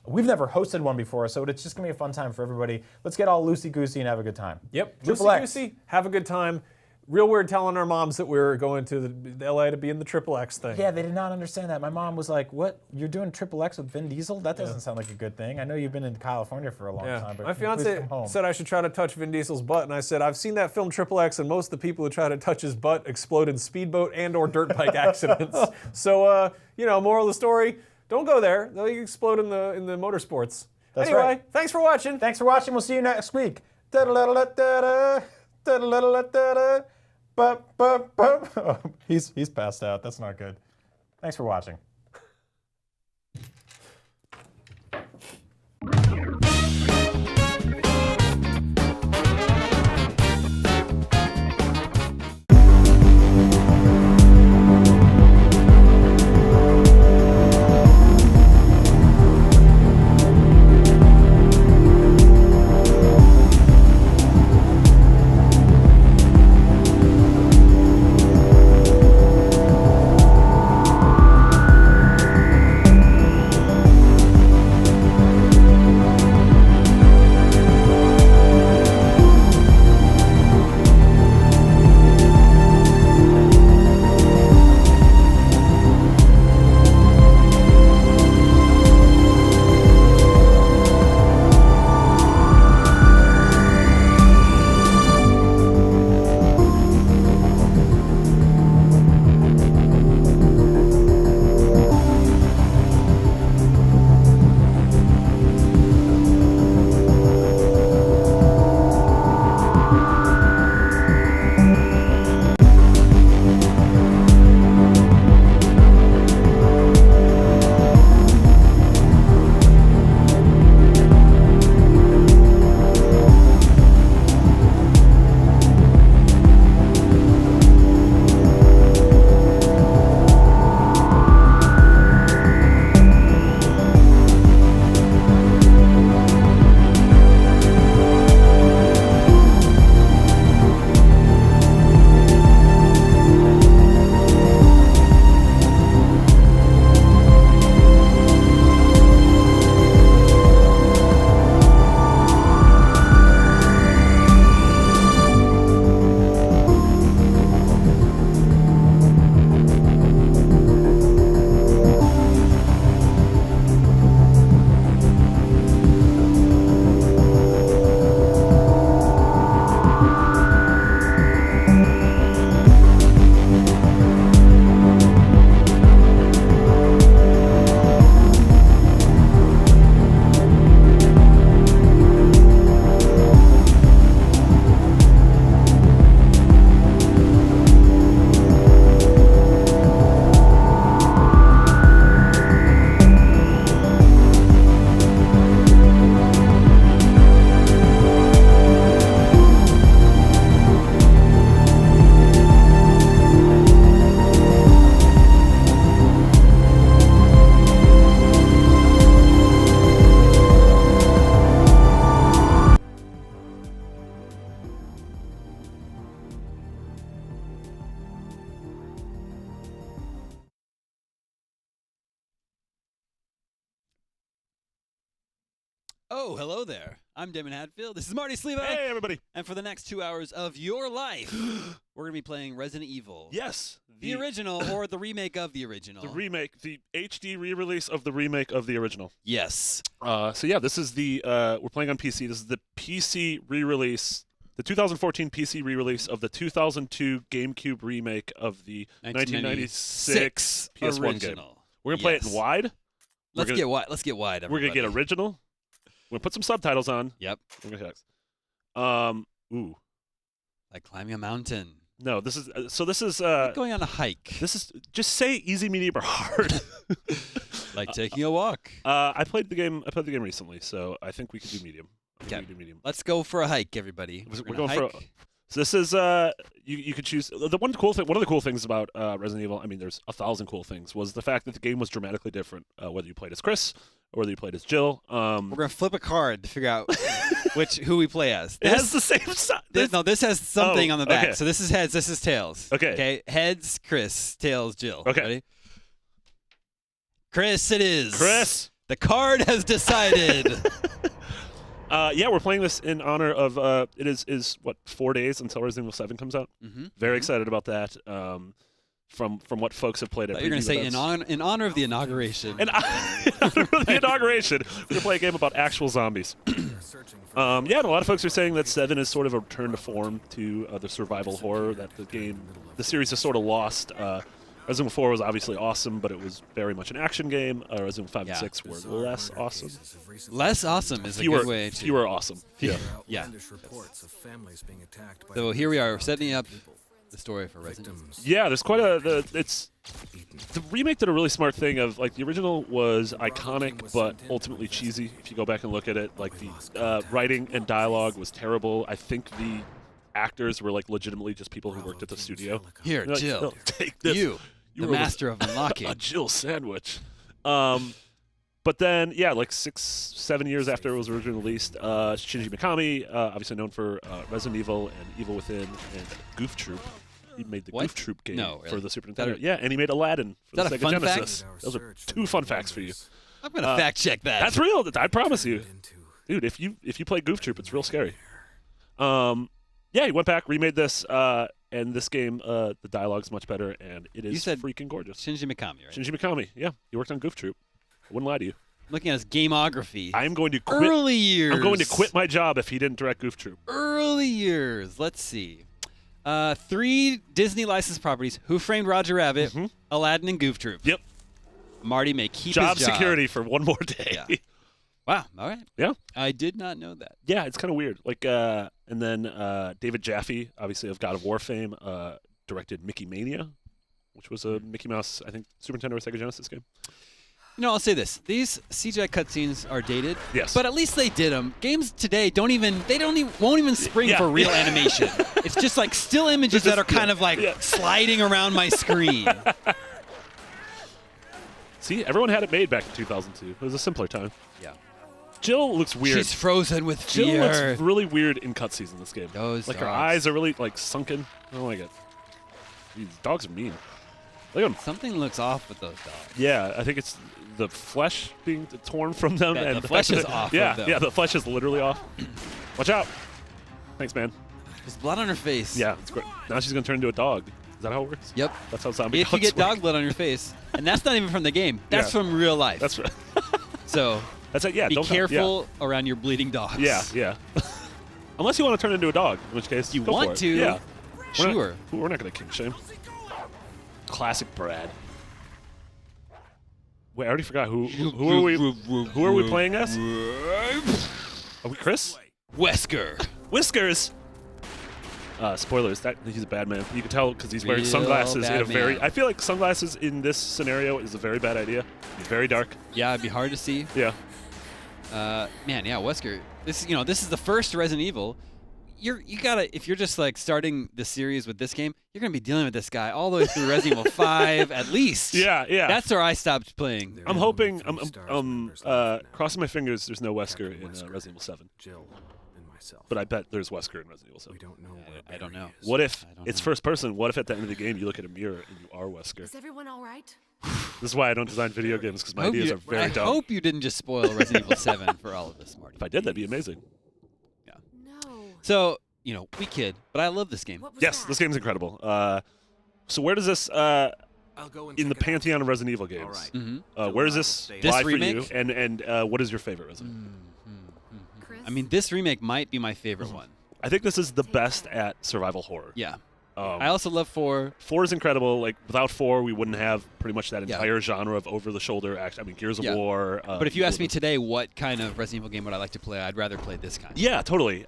we've never hosted one before, so it's just going to be a fun time for everybody. Let's get all loosey-goosey and have a good time.
Yep. Loosey-goosey, have a good time. Real weird telling our moms that we were going to the LA to be in the XXX thing.
Yeah, they did not understand that. My mom was like, "What? You're doing XXX with Vin Diesel? That doesn't sound like a good thing. I know you've been in California for a long time, but
my fiance said I should try to touch Vin Diesel's butt, and I said, I've seen that film XXX, and most of the people who try to touch his butt explode in speedboat and/or dirt bike accidents. So, moral of the story: don't go there. They'll explode in the motorsports.
That's
anyway,
right.
Thanks for watching.
Thanks for watching. We'll see you next week. He's passed out. That's not good. Thanks for watching.
Oh, hello there. I'm Daemon Hadfield. This is Marty Sleva.
Hey, everybody.
And for the next 2 hours of your life, we're going to be playing Resident Evil.
Yes.
The original or the remake of the original.
The remake, the HD re-release of the remake of the original.
Yes.
So yeah, this is the, we're playing on PC. This is the PC re-release, the 2014 PC re-release of the 2002 GameCube remake of the 1996 PS1
original.
game. We're going to play it in wide.
Let's get wide. Let's get wide,
We're going to get original. We're going to put some subtitles on.
Yep.
We're going to ooh.
Like climbing a mountain.
No, this is
Like going on a hike.
This is just say easy, medium, or hard.
Like taking a walk.
I played the game recently, so I think we could do medium.
Okay.
We could do medium.
Let's go for a hike, everybody.
We're going for. So this is you could choose the one cool thing. One of the cool things about Resident Evil, I mean, there's 1,000 cool things, was the fact that the game was dramatically different. Whether you played as Chris or whether you played as Jill.
We're gonna flip a card to figure out who we play as.
It has the same side.
No, this has something on the back.
Okay.
So this is heads. This is tails.
Okay.
Okay. Heads, Chris. Tails, Jill.
Okay.
Ready? Chris, it is.
Chris.
The card has decided.
Yeah, we're playing this in honor of it is what 4 days until Resident Evil 7 comes out.
Mm-hmm.
Very excited about that. From what folks have played at.
You're gonna say
events.
in honor of the inauguration.
In honor of the inauguration, we're gonna play a game about actual zombies. Yeah, and a lot of folks are saying that 7 is sort of a return to form to the survival horror that the series has sort of lost. Resident Evil 4 was obviously awesome, but it was very much an action game. Resident Evil 5 and 6 were less awesome.
Less awesome is a good way to.
Fewer awesome. Yeah.
Yeah. So here we are setting up the story for Resident Evil.
Yeah, there's quite the remake did a really smart thing of, like, the original was iconic but ultimately cheesy. If you go back and look at it, like, the writing and dialogue was terrible. I think the actors were, like, legitimately just people who worked at the studio.
Here,
Like,
Jill.
"No, take this.
You the
were
master of unlocking.
A Jill sandwich. But then, yeah, like 6-7 years after it was originally released, Shinji Mikami, obviously known for Resident Evil and Evil Within and Goof Troop. He made the Goof Troop game for the Super Nintendo. Yeah, and he made Aladdin for the Sega Genesis. Those are 2 fun facts for you.
I'm gonna fact check that.
That's real. I promise you, dude. If you play Goof Troop, it's real scary. Yeah, he went back, remade this, and this game, the dialogue's much better, and it is freaking gorgeous.
Shinji Mikami, right?
Shinji Mikami, yeah, he worked on Goof Troop. I wouldn't lie to you.
Looking at his gameography.
I'm going to quit.
Early years.
I'm going to quit my job if he didn't direct Goof Troop.
Early years. Let's see. 3 Disney licensed properties: Who Framed Roger Rabbit, Aladdin, and Goof Troop.
Yep.
Marty may keep
job
his job.
security for one more day.
Yeah. Wow. All right.
Yeah.
I did not know that.
Yeah, it's kind of weird. Like, and then David Jaffe, obviously of God of War fame, directed Mickey Mania, which was a Mickey Mouse, I think, Super Nintendo or Sega Genesis game.
You know, I'll say this: these CGI cutscenes are dated.
Yes.
But at least they did them. Games today won't even spring for real animation. It's just like still images that are kind of like sliding around my screen.
See, everyone had it made back in 2002. It was a simpler time.
Yeah.
Jill looks weird.
She's frozen with fear.
Jill looks really weird in cutscenes in this game.
Those
like
dogs.
her eyes are really like sunken. I don't like it. These dogs are mean. Look at them.
Something looks off with those dogs.
Yeah, I think it's the flesh being torn from them,
Yeah,
and
the flesh is off.
Yeah,
of them.
yeah, the flesh is literally off. Watch out! Thanks, man.
There's blood on her face.
Yeah, it's great. Now she's gonna turn into a dog. Is that how it works?
Yep.
That's how zombie
If
dogs
you get
work.
dog blood on your face, and that's not even from the game. That's from real life.
That's right.
So
That's it. Yeah.
be
don't
careful around your bleeding dogs.
Yeah. Yeah. Unless you want to turn into a dog, in which case
You
go
want
for it.
to.
Yeah.
Sure.
We're not gonna king shame. Classic Brad. Wait, I already forgot who are we playing as? Are we Chris?
Wesker.
Whiskers. Spoilers. That he's a bad man. You can tell because he's wearing
Real
sunglasses in
bad
a very.
man.
I feel like sunglasses in this scenario is a very bad idea. It's very dark.
Yeah, it'd be hard to see.
Yeah.
Man, yeah, Wesker. This is the first Resident Evil. You gotta, if you're just like starting the series with this game, you're gonna be dealing with this guy all the way through Resident Evil 5 at least.
Yeah, yeah.
That's where I stopped playing.
I'm hoping. I'm crossing my fingers. There's no Wesker in Resident Evil 7. But I bet there's Wesker in Resident Evil 7.
We don't know.
I don't know.
What if
I don't
it's
know.
first person? What if at the end of the game you look at a mirror and you are Wesker?
Is everyone all right?
This is why I don't design video games, because my ideas are very
I
dumb.
hope you didn't just spoil Resident Evil 7 for all of us, Marty.
If I did, that'd be amazing.
No.
So, we kid, but I love this game.
What was
Yes,
that?
this game's incredible. So where does this
I'll go and
in the
check it out.
pantheon of Resident Evil games?
All right.
Where is this
This
lie for you?
remake?
And what is your favorite Resident?
Chris?
I mean, this remake might be my favorite one.
I think this is the best at survival horror.
Yeah.
Um,
I also love 4.
4 is incredible. Like without 4, we wouldn't have pretty much that
Yeah.
entire genre of over-the-shoulder action. I mean, Gears of
Yeah.
War.
But if you ask me
wouldn't-
today what kind of Resident Evil game would I like to play, I'd rather play this kind.
yeah, totally.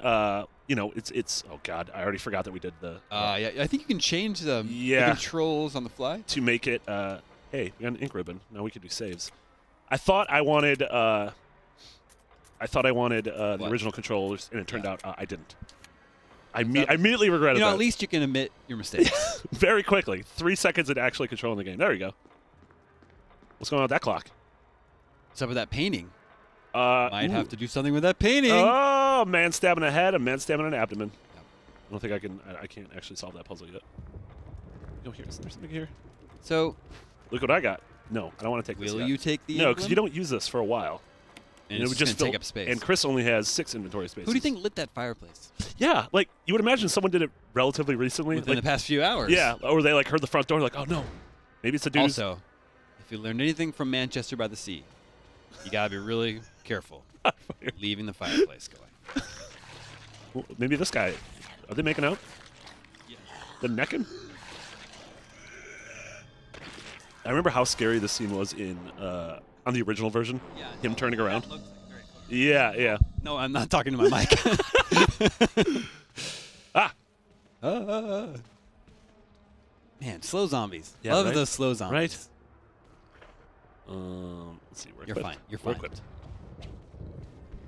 It's oh god, I already forgot that we did the
Yeah, I think you can change the
Yeah.
controls on the fly.
to make it. Hey, we got an ink ribbon. Now we can do saves. I thought I wanted. The
What?
original controllers, and it turned out I didn't. I
that-
immediately regretted that.
At least you can admit your mistakes.
Very quickly. 3 seconds into actually controlling the game. There you go. What's going on with that clock?
What's up with that painting?
Ooh.
Might have to do something with that painting.
Oh, man stabbing a head, a man stabbing an abdomen. I don't think I can. I can't actually solve that puzzle yet. Go here. Is there something here?
So,
Look what I got. No, I don't want to take this
will
yet.
you take the
No, because you
emblem?
don't use this for a while.
And
it
it's
would
just
just
gonna take
fill-
up space.
And Chris only has 6 inventory spaces.
Who do you think lit that fireplace
Yeah, like you would imagine someone did it relatively recently.
within
like,
the past few hours?
yeah, or they like heard the front door, like, oh no, maybe it's a dude. who's-
Also, if you learned anything from Manchester by the Sea, you gotta be really careful leaving the fireplace going.
Well, maybe this guy. Are they making out?
Yeah.
The necking? I remember how scary this scene was in on the original version.
Yeah.
Him turning around.
That looks like very close.
Yeah, yeah.
No, I'm not talking to my mic.
Ah,
Man, slow zombies.
Yeah,
Love
right?
those slow zombies.
right. Let's see. We're
You're
equipped.
fine, you're
We're
fine.
equipped.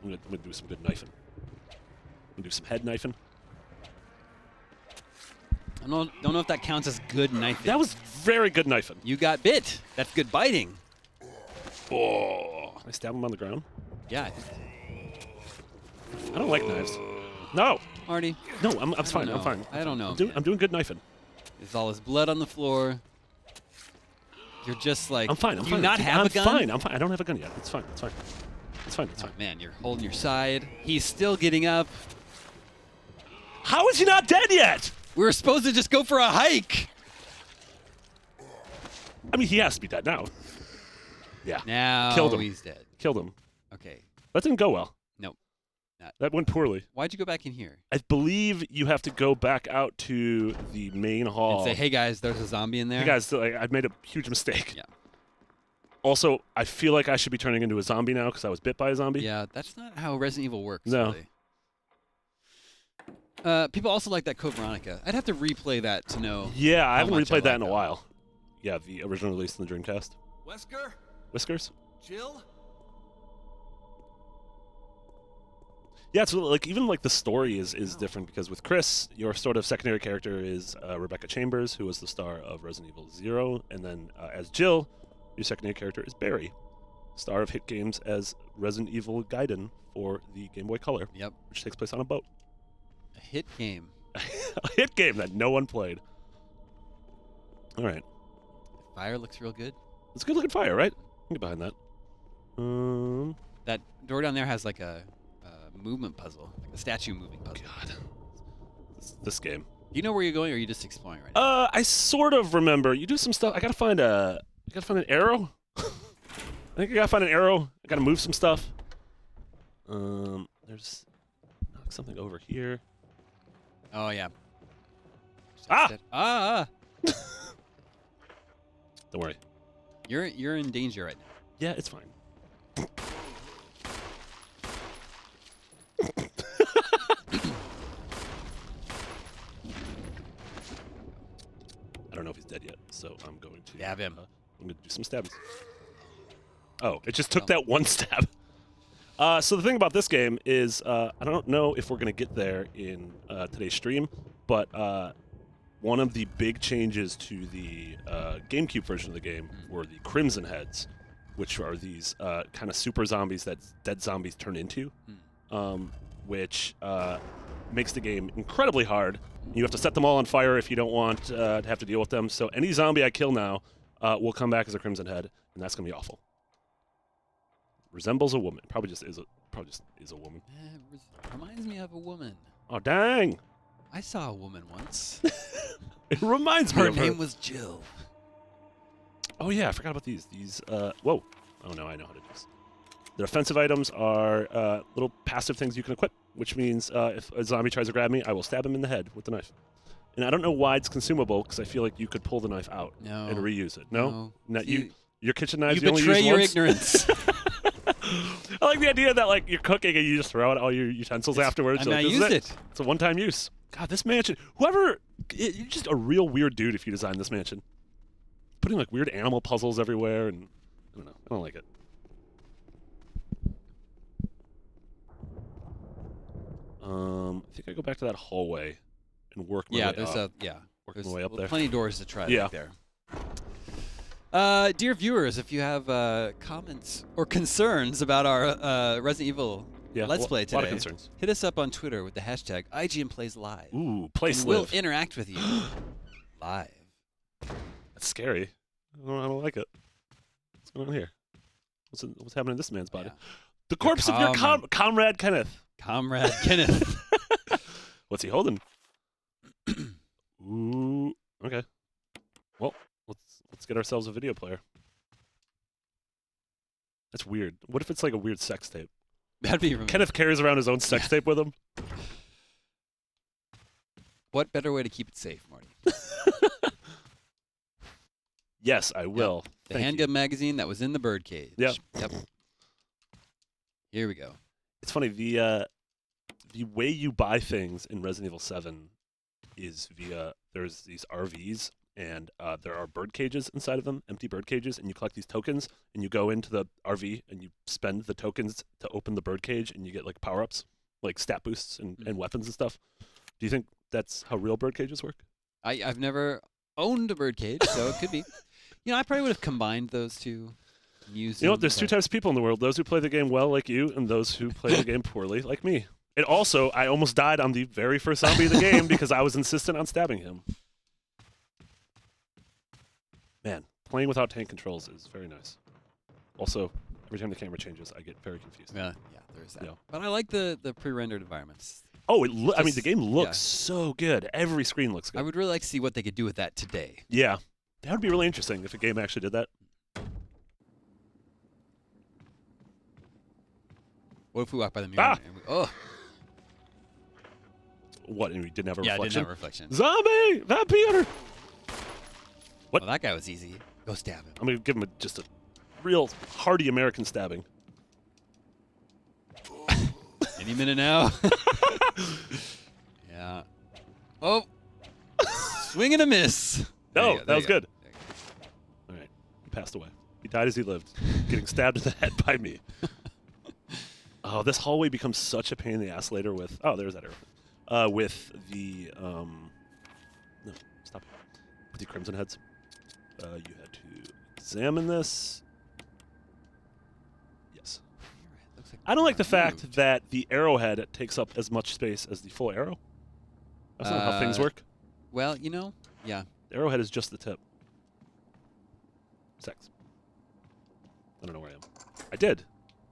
I'm gonna do some good knifing. I'm gonna do some head knifing.
I don't know if that counts as good knifing.
That was very good knifing.
You got bit. That's good biting.
Oh, I stab him on the ground.
Yeah.
I don't like knives. No,
Marty,
no, I'm fine.
know.
I'm fine.
I don't know,
I'm doing good knifing.
there's all this blood on the floor. You're just like,
I'm fine. I'm
do
fine.
you not have
I'm
a gun?
fine. I'm fine. I don't have a gun yet. It's fine. It's fine. It's fine. It's
Oh,
fine.
man, you're holding your side. He's still getting up.
How is he not dead yet?
We were supposed to just go for a hike.
I mean, he has to be dead now. Yeah.
Now
Killed him.
he's dead.
Killed him.
Okay.
That didn't go well.
Nope.
That went poorly.
Why'd you go back in here
I believe you have to go back out to the main hall.
and say, hey guys, there's a zombie in there?
Hey guys, I made a huge mistake.
Yeah.
Also, I feel like I should be turning into a zombie now because I was bit by a zombie.
Yeah, that's not how Resident Evil works,
No.
really. People also like that Code Veronica. I'd have to replay that to know.
Yeah, I
how
haven't
much I
replayed that
like
in a
that
while. Yeah, the original release in the Dreamcast.
Wesker?
Whiskers?
Jill?
Yeah, it's like even like the story is different because with Chris, your sort of secondary character is Rebecca Chambers, who was the star of Resident Evil 0, and then as Jill, your secondary character is Barry, star of hit games as Resident Evil Gaiden for the Game Boy Color,
Yep.
which takes place on a boat.
A hit game.
A hit game that no one played. All right,
Fire looks real good.
it's a good looking fire, right? I'll get behind that.
That door down there has like a movement puzzle, like a statue moving puzzle.
God, this game.
Do you know where you're going, or are you just exploring right now?
I sort of remember. You do some stuff. I gotta find an arrow. I think I gotta find an arrow. I gotta move some stuff. There's something over here.
Oh yeah.
Ah! Don't worry.
You're in danger right now.
Yeah, it's fine. I don't know if he's dead yet, so I'm going to
Stab him.
I'm going to do some stabs. Oh, it just took that one stab. So the thing about this game is I don't know if we're going to get there in today's stream, but one of the big changes to the GameCube version of the game were the Crimson Heads, which are these kind of super zombies that dead zombies turn into. which makes the game incredibly hard. You have to set them all on fire if you don't want to have to deal with them. So any zombie I kill now will come back as a Crimson Head, and that's gonna be awful. Resembles a woman. Probably just is a woman.
Reminds me of a woman.
Oh dang!
I saw a woman once.
It reminds me
Her
of her.
name was Jill.
Oh yeah, I forgot about these. These whoa. Oh no, I know how to do this. Their offensive items are little passive things you can equip, which means if a zombie tries to grab me, I will stab him in the head with the knife. And I don't know why it's consumable, because I feel like you could pull the knife out and reuse it. No? Your kitchen knives you only
betray
use
your
once?
ignorance.
I like the idea that like you're cooking and you just throw out all your utensils afterwards.
I mean, I
This is
used it.
It's a one-time use. God, this mansion. You're just a real weird dude if you design this mansion. Putting like weird animal puzzles everywhere, and I don't know. I don't like it. I think I go back to that hallway and work my way up.
There's
my way up there.
plenty of doors to try
Yeah.
back there. Dear viewers, if you have comments or concerns about our Resident Evil Let's Play today,
a lot of concerns.
hit us up on Twitter with the hashtag IGN Plays Live.
Ooh, place
and we'll
live.
interact with you live.
That's scary. I don't like it. What's going on here? What's happening in this man's body?
Yeah.
The corpse of your comrade Kenneth.
Comrade Kenneth.
What's he holding? Ooh. Okay. Well, let's get ourselves a video player. That's weird. What if it's like a weird sex tape?
That'd be romantic.
Kenneth carries around his own sex tape with him.
What better way to keep it safe, Marty?
Yes, I will.
Yep. The
Thank
handgun magazine that was in the birdcage.
Yep.
Here we go.
It's funny, the way you buy things in Resident Evil 7 is there's these RVs, and there are bird cages inside of them, empty bird cages, and you collect these tokens, and you go into the RV, and you spend the tokens to open the bird cage, and you get like power-ups, like stat boosts and weapons and stuff. Do you think that's how real bird cages work?
I've never owned a bird cage, so it could be. I probably would have combined those two.
You know what? There's two types of people in the world: those who play the game well, like you, and those who play the game poorly, like me. And also, I almost died on the very first zombie of the game because I was insistent on stabbing him. Man, playing without tank controls is very nice. Also, every time the camera changes, I get very confused.
Yeah, there's that.
Yeah.
But I like the pre-rendered environments.
Oh, I mean, the game looks so good. Every screen looks good.
I would really like to see what they could do with that today.
Yeah, that would be really interesting if a game actually did that.
What if we walk by the mirror and we,
What, and we didn't have a
yeah,
reflection?
I didn't have a reflection.
Zombie! Vampire! What?
Well, that guy was easy. Go stab him.
I'm going to give him just a real hearty American stabbing.
Any minute now. Yeah. Oh. Swing and a miss.
No, that was good. All right. He passed away. He died as he lived, getting stabbed in the head by me. Oh, this hallway becomes such a pain in the ass later with... Oh, there's that arrow. With the... No, stop it. With the Crimson Heads. You had to examine this. Yes. I don't like the fact that the arrowhead takes up as much space as the full arrow. That's not how things work.
Well, yeah.
The arrowhead is just the tip. Sex. I don't know where I am. I did.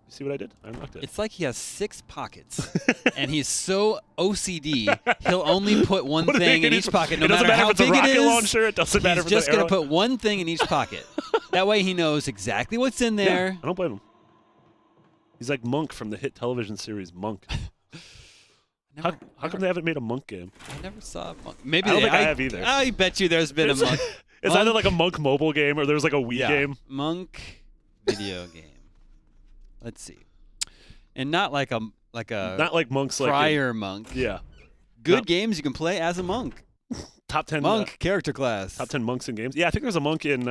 You see what I did? I unlocked it.
It's like he has 6 pockets, and he's so OCD, he'll only put one thing in each pocket, no matter how big it is.
Launcher, it doesn't matter if
He's
it's
just
an
going to
arrow.
put one thing in each pocket. That way he knows exactly what's in there.
Yeah, I don't blame him. He's like Monk from the hit television series Monk. How come they haven't made a Monk game?
I never saw a Monk. Maybe
I don't
they
think I have either.
I bet you there's been a Monk.
It's either like a Monk mobile game or there's like a Wii game.
Monk video game. Let's see. And not like a
Not like Monk's
prior Monk.
Yeah.
Good games you can play as a monk.
Top 10
Monk character class.
Top 10 monks in games. Yeah, I think there's a monk in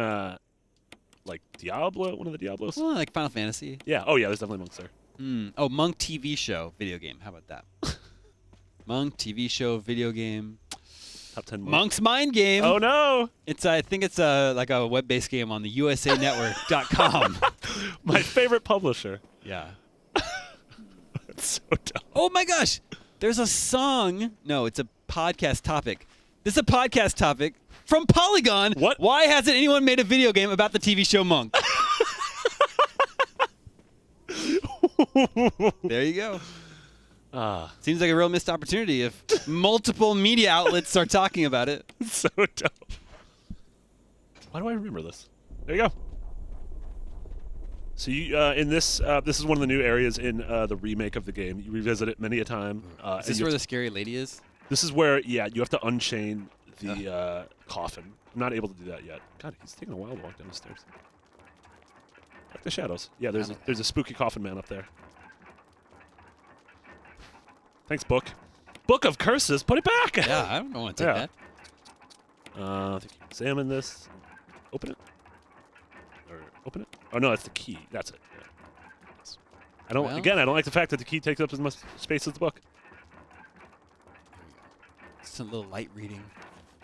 like Diablo, one of the Diablos.
Well, like Final Fantasy.
Yeah. Oh yeah, there's definitely monks there.
Oh, Monk TV show video game. How about that? Monk TV show video game.
Top 10 monks.
Monk's Mind Game.
Oh no!
I think it's like a web-based game on the USANetwork.com.
My favorite publisher.
Yeah.
so dumb.
Oh my gosh, there's a song. No, it's a podcast topic. This is a podcast topic from Polygon.
What?
Why hasn't anyone made a video game about the TV show Monk? There you go. Seems like a real missed opportunity if multiple media outlets are talking about it.
So dumb. Why do I remember this? There you go. So you in this this is one of the new areas in the remake of the game. You revisit it many a time.
Is this where the scary lady is?
This is where you have to unchain the coffin. I'm not able to do that yet. God, he's taking a while to walk down the stairs. Like the shadows. Yeah, there's a spooky coffin man up there. Thanks, book. Book of Curses. Put it back.
Yeah, I don't want to take that.
I think you examine this. Open it. Or open it. Oh no, that's the key. That's it. Yeah. I don't.
Well,
again, I don't like the fact that the key takes up as much space as the book.
It's a little light reading.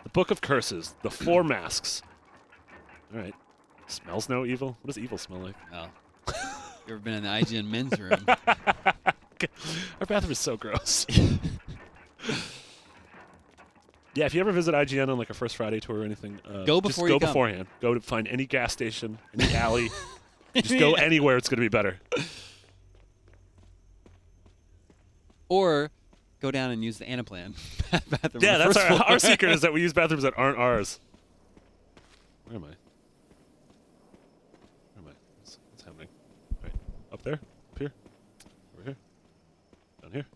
The Book of Curses. The Four Masks. All right. Smells no evil. What does evil smell like?
Oh. You ever been in the IGN men's room?
Our bathroom is so gross. Yeah, if you ever visit IGN on like a First Friday tour or anything,
Go
just
before
go
you come.
beforehand. Go to find any gas station, any alley. Just go anywhere. It's going to be better.
Or go down and use the Anaplan bathroom.
Yeah,
on the
that's
first floor.
our secret is that we use bathrooms that aren't ours. Where am I? Where am I? What's happening? Right. Up there? Up here? Over here? Down here?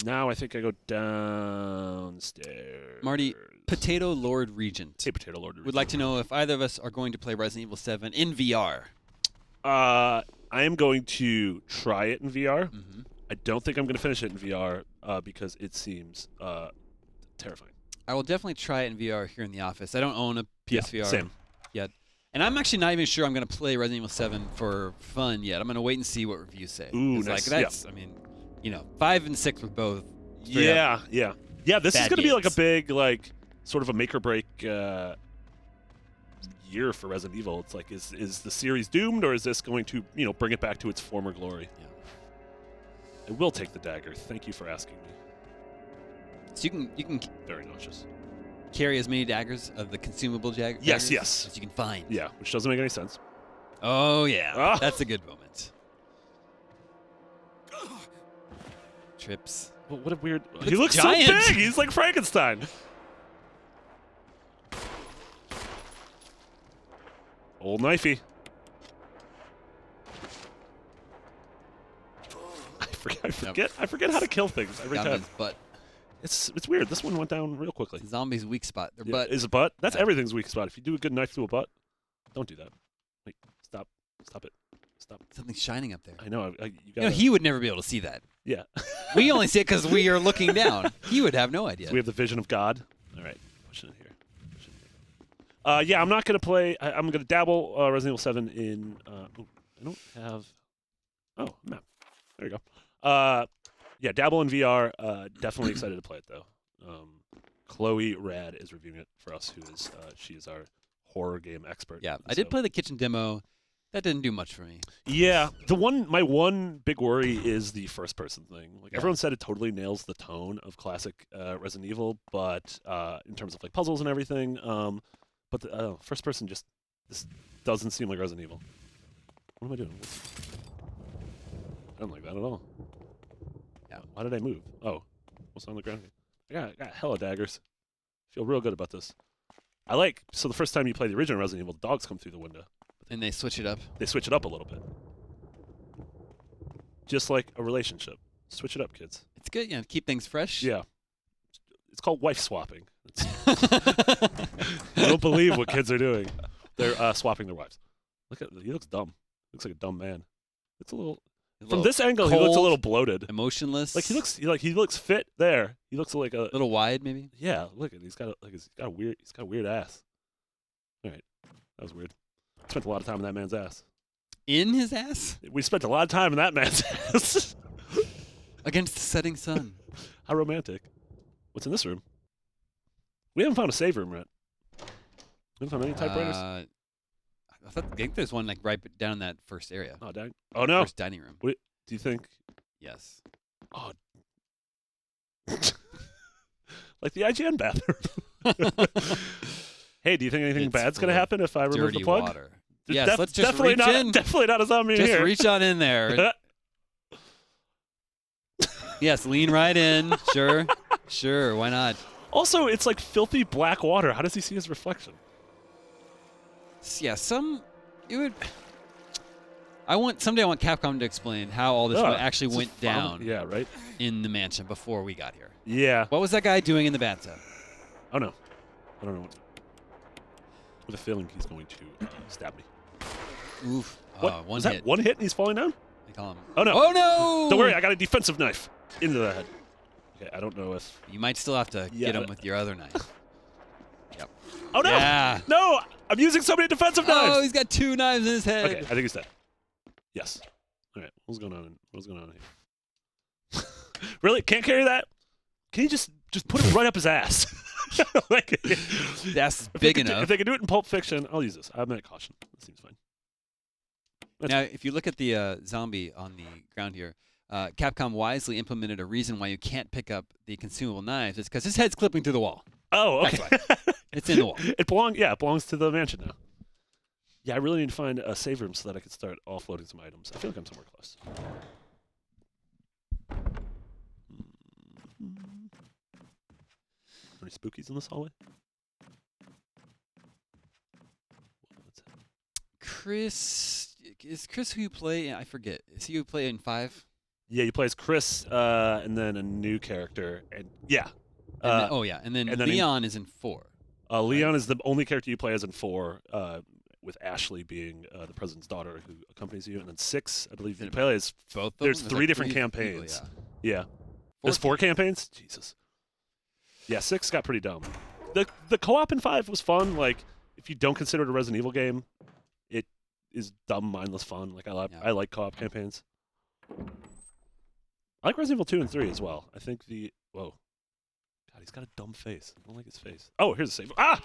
Now I think I go downstairs.
Marty, Potato Lord Regent
Hey, Potato Lord.
would like to know if either of us are going to play Resident Evil 7 in VR.
I am going to try it in VR.
Mm-hmm.
I don't think I'm going to finish it in VR because it seems terrifying.
I will definitely try it in VR here in the office. I don't own a PSVR
Yeah, same.
yet. And I'm actually not even sure I'm going to play Resident Evil 7 for fun yet. I'm going to wait and see what reviews say.
Ooh,
'Cause,
nice.
like, that's, I mean, 5 and 6 were both.
Yeah. This is
bad
going to be like a
games.
big, like, sort of a make or break year for Resident Evil. It's like, is the series doomed, or is this going to, bring it back to its former glory?
Yeah.
I will take the dagger. Thank you for asking me.
So you can
Very nauseous.
carry as many daggers of the consumable daggers
Yes, yes.
as you can find.
Yeah, which doesn't make any sense.
Oh, yeah.
Ah.
That's a good moment. Trips.
Well, what a weird...
It's
He looks
giant.
so big! He's like Frankenstein! Old knifey. I forget how to kill things every
Down
time.
his butt.
It's weird. This one went down real quickly.
Zombie's weak spot. Their
Yeah,
butt.
is a butt? That's
Yeah.
everything's weak spot. If you do a good knife through a butt, don't do that. Wait, stop. Stop it. Stop.
Something's shining up there.
I know. You
You
gotta,
know, he would never be able to see that.
yeah.
We only see it because we are looking down. He would have no idea.
So we have the vision of God. All right. Push it in here. Push it in here. Yeah, I'm not going to play. I'm going to dabble Resident Evil 7 in. I don't have. Oh, map. There you go. Yeah, dabble in VR. Definitely excited to play it, though. Chloe Rad is reviewing it for us, she is our horror game expert.
Yeah, I did play the kitchen demo. That didn't do much for me.
Yeah, my one big worry is the first person thing. Like everyone said, it totally nails the tone of classic Resident Evil, but in terms of like puzzles and everything, but the first person this doesn't seem like Resident Evil. What am I doing? I don't like that at all.
Yeah.
Why did I move? Oh, what's on the ground? I got hella daggers. Feel real good about this. So the first time you play the original Resident Evil, the dogs come through the window.
And they switch it up.
They switch it up a little bit. Just like a relationship. Switch it up, kids.
It's good, keep things fresh.
Yeah. It's called wife swapping. You don't believe what kids are doing. They're swapping their wives. He looks dumb. Looks like a dumb man. It's a little... From this angle, he looks a
cold,
little bloated.
Emotionless.
Like he looks fit there. He looks like a
little wide, maybe.
Yeah, look at he's got a weird ass. All right, that was weird. Spent a lot of time in that man's ass.
In his ass?
We spent a lot of time in that man's ass.
Against the setting sun.
How romantic. What's in this room? We haven't found a save room yet. We haven't found any typewriters.
I think there's one like right down in that first area.
Oh, dang. Oh, no.
First dining room.
Do you think?
Yes.
Oh, like the IGN bathroom. Hey, do you think anything
It's
bad's
full
gonna
of
happen if I remove
dirty
the plug?
water. Yes, let's just
definitely
reach
not,
in.
Definitely not a zombie in
Just
here.
reach on in there. Yes, lean right in. Sure. Sure, why not?
Also, it's like filthy black water. How does he see his reflection?
Yeah, someday I want Capcom to explain how all this actually
this is
went down
Yeah, right?
in the mansion before we got here.
Yeah.
What was that guy doing in the bathtub?
Oh, no. I don't know. With a feeling he's going to stab me.
Oof.
What?
One
Was
hit.
that one hit and he's falling down?
They call him.
Oh, no.
Oh, no!
Don't worry, I got a defensive knife into the head. Okay, I don't know if...
You might still have to get him with your other knife. Yep.
Oh, no!
Yeah.
No! I'm using so many defensive knives!
Oh, he's got 2 knives in his head.
Okay, I think he's dead. Yes. All right, what's going on? What's going on here? Really? Can't carry that? Can you just put it right up his ass? Like,
That's big enough.
If they can do it in Pulp Fiction, I'll use this. I'm at caution. This seems fine.
Now, if you look at the zombie on the ground here, Capcom wisely implemented a reason why you can't pick up the consumable knives. It's because his head's clipping through the wall.
Oh, okay.
It's in the wall.
It belongs to the mansion now. Yeah, I really need to find a save room so that I can start offloading some items. I feel like I'm somewhere close. Any spookies in this hallway?
Chris, is Chris who you play? I forget. Is he who you play in 5?
Yeah, you play as Chris, and then a new character, and yeah.
And then Leon is in 4.
Leon is the only character you play as in 4, with Ashley being the president's daughter who accompanies you, and then 6, I believe you play as
both.
There's
of them?
3 different
People,
campaigns.
yeah.
Yeah. There's 4 campaigns. Jesus. Yeah, 6 got pretty dumb. The co-op in 5 was fun. Like, if you don't consider it a Resident Evil game, it is dumb, mindless fun. Like I like co-op campaigns. I like Resident Evil 2 and 3 as well. I think whoa. God, he's got a dumb face. I don't like his face. Oh, here's a save. Ah!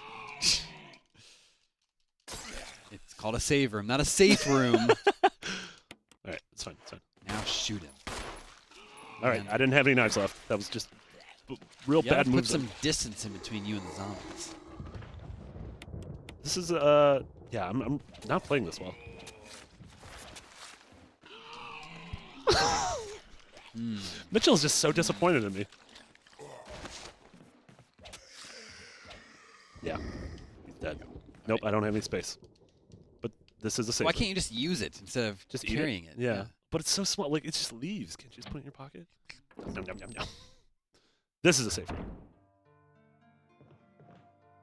It's called a save room, not a safe room.
All right, it's fine. It's fine.
Now shoot him.
All right, I didn't have any knives left. That was just real bad
Put
moves.
some distance in between you and the zombies.
This is yeah, I'm not playing this well. Mitchell's just so disappointed in me. Yeah, he's dead. Nope, I don't have any space. But this is a safe.
Why can't you just use it instead of
just
carrying it?
Yeah. But it's so small. Like, it just leaves. Can't you just put it in your pocket? Nom, nom, nom, nom. This is a safe room.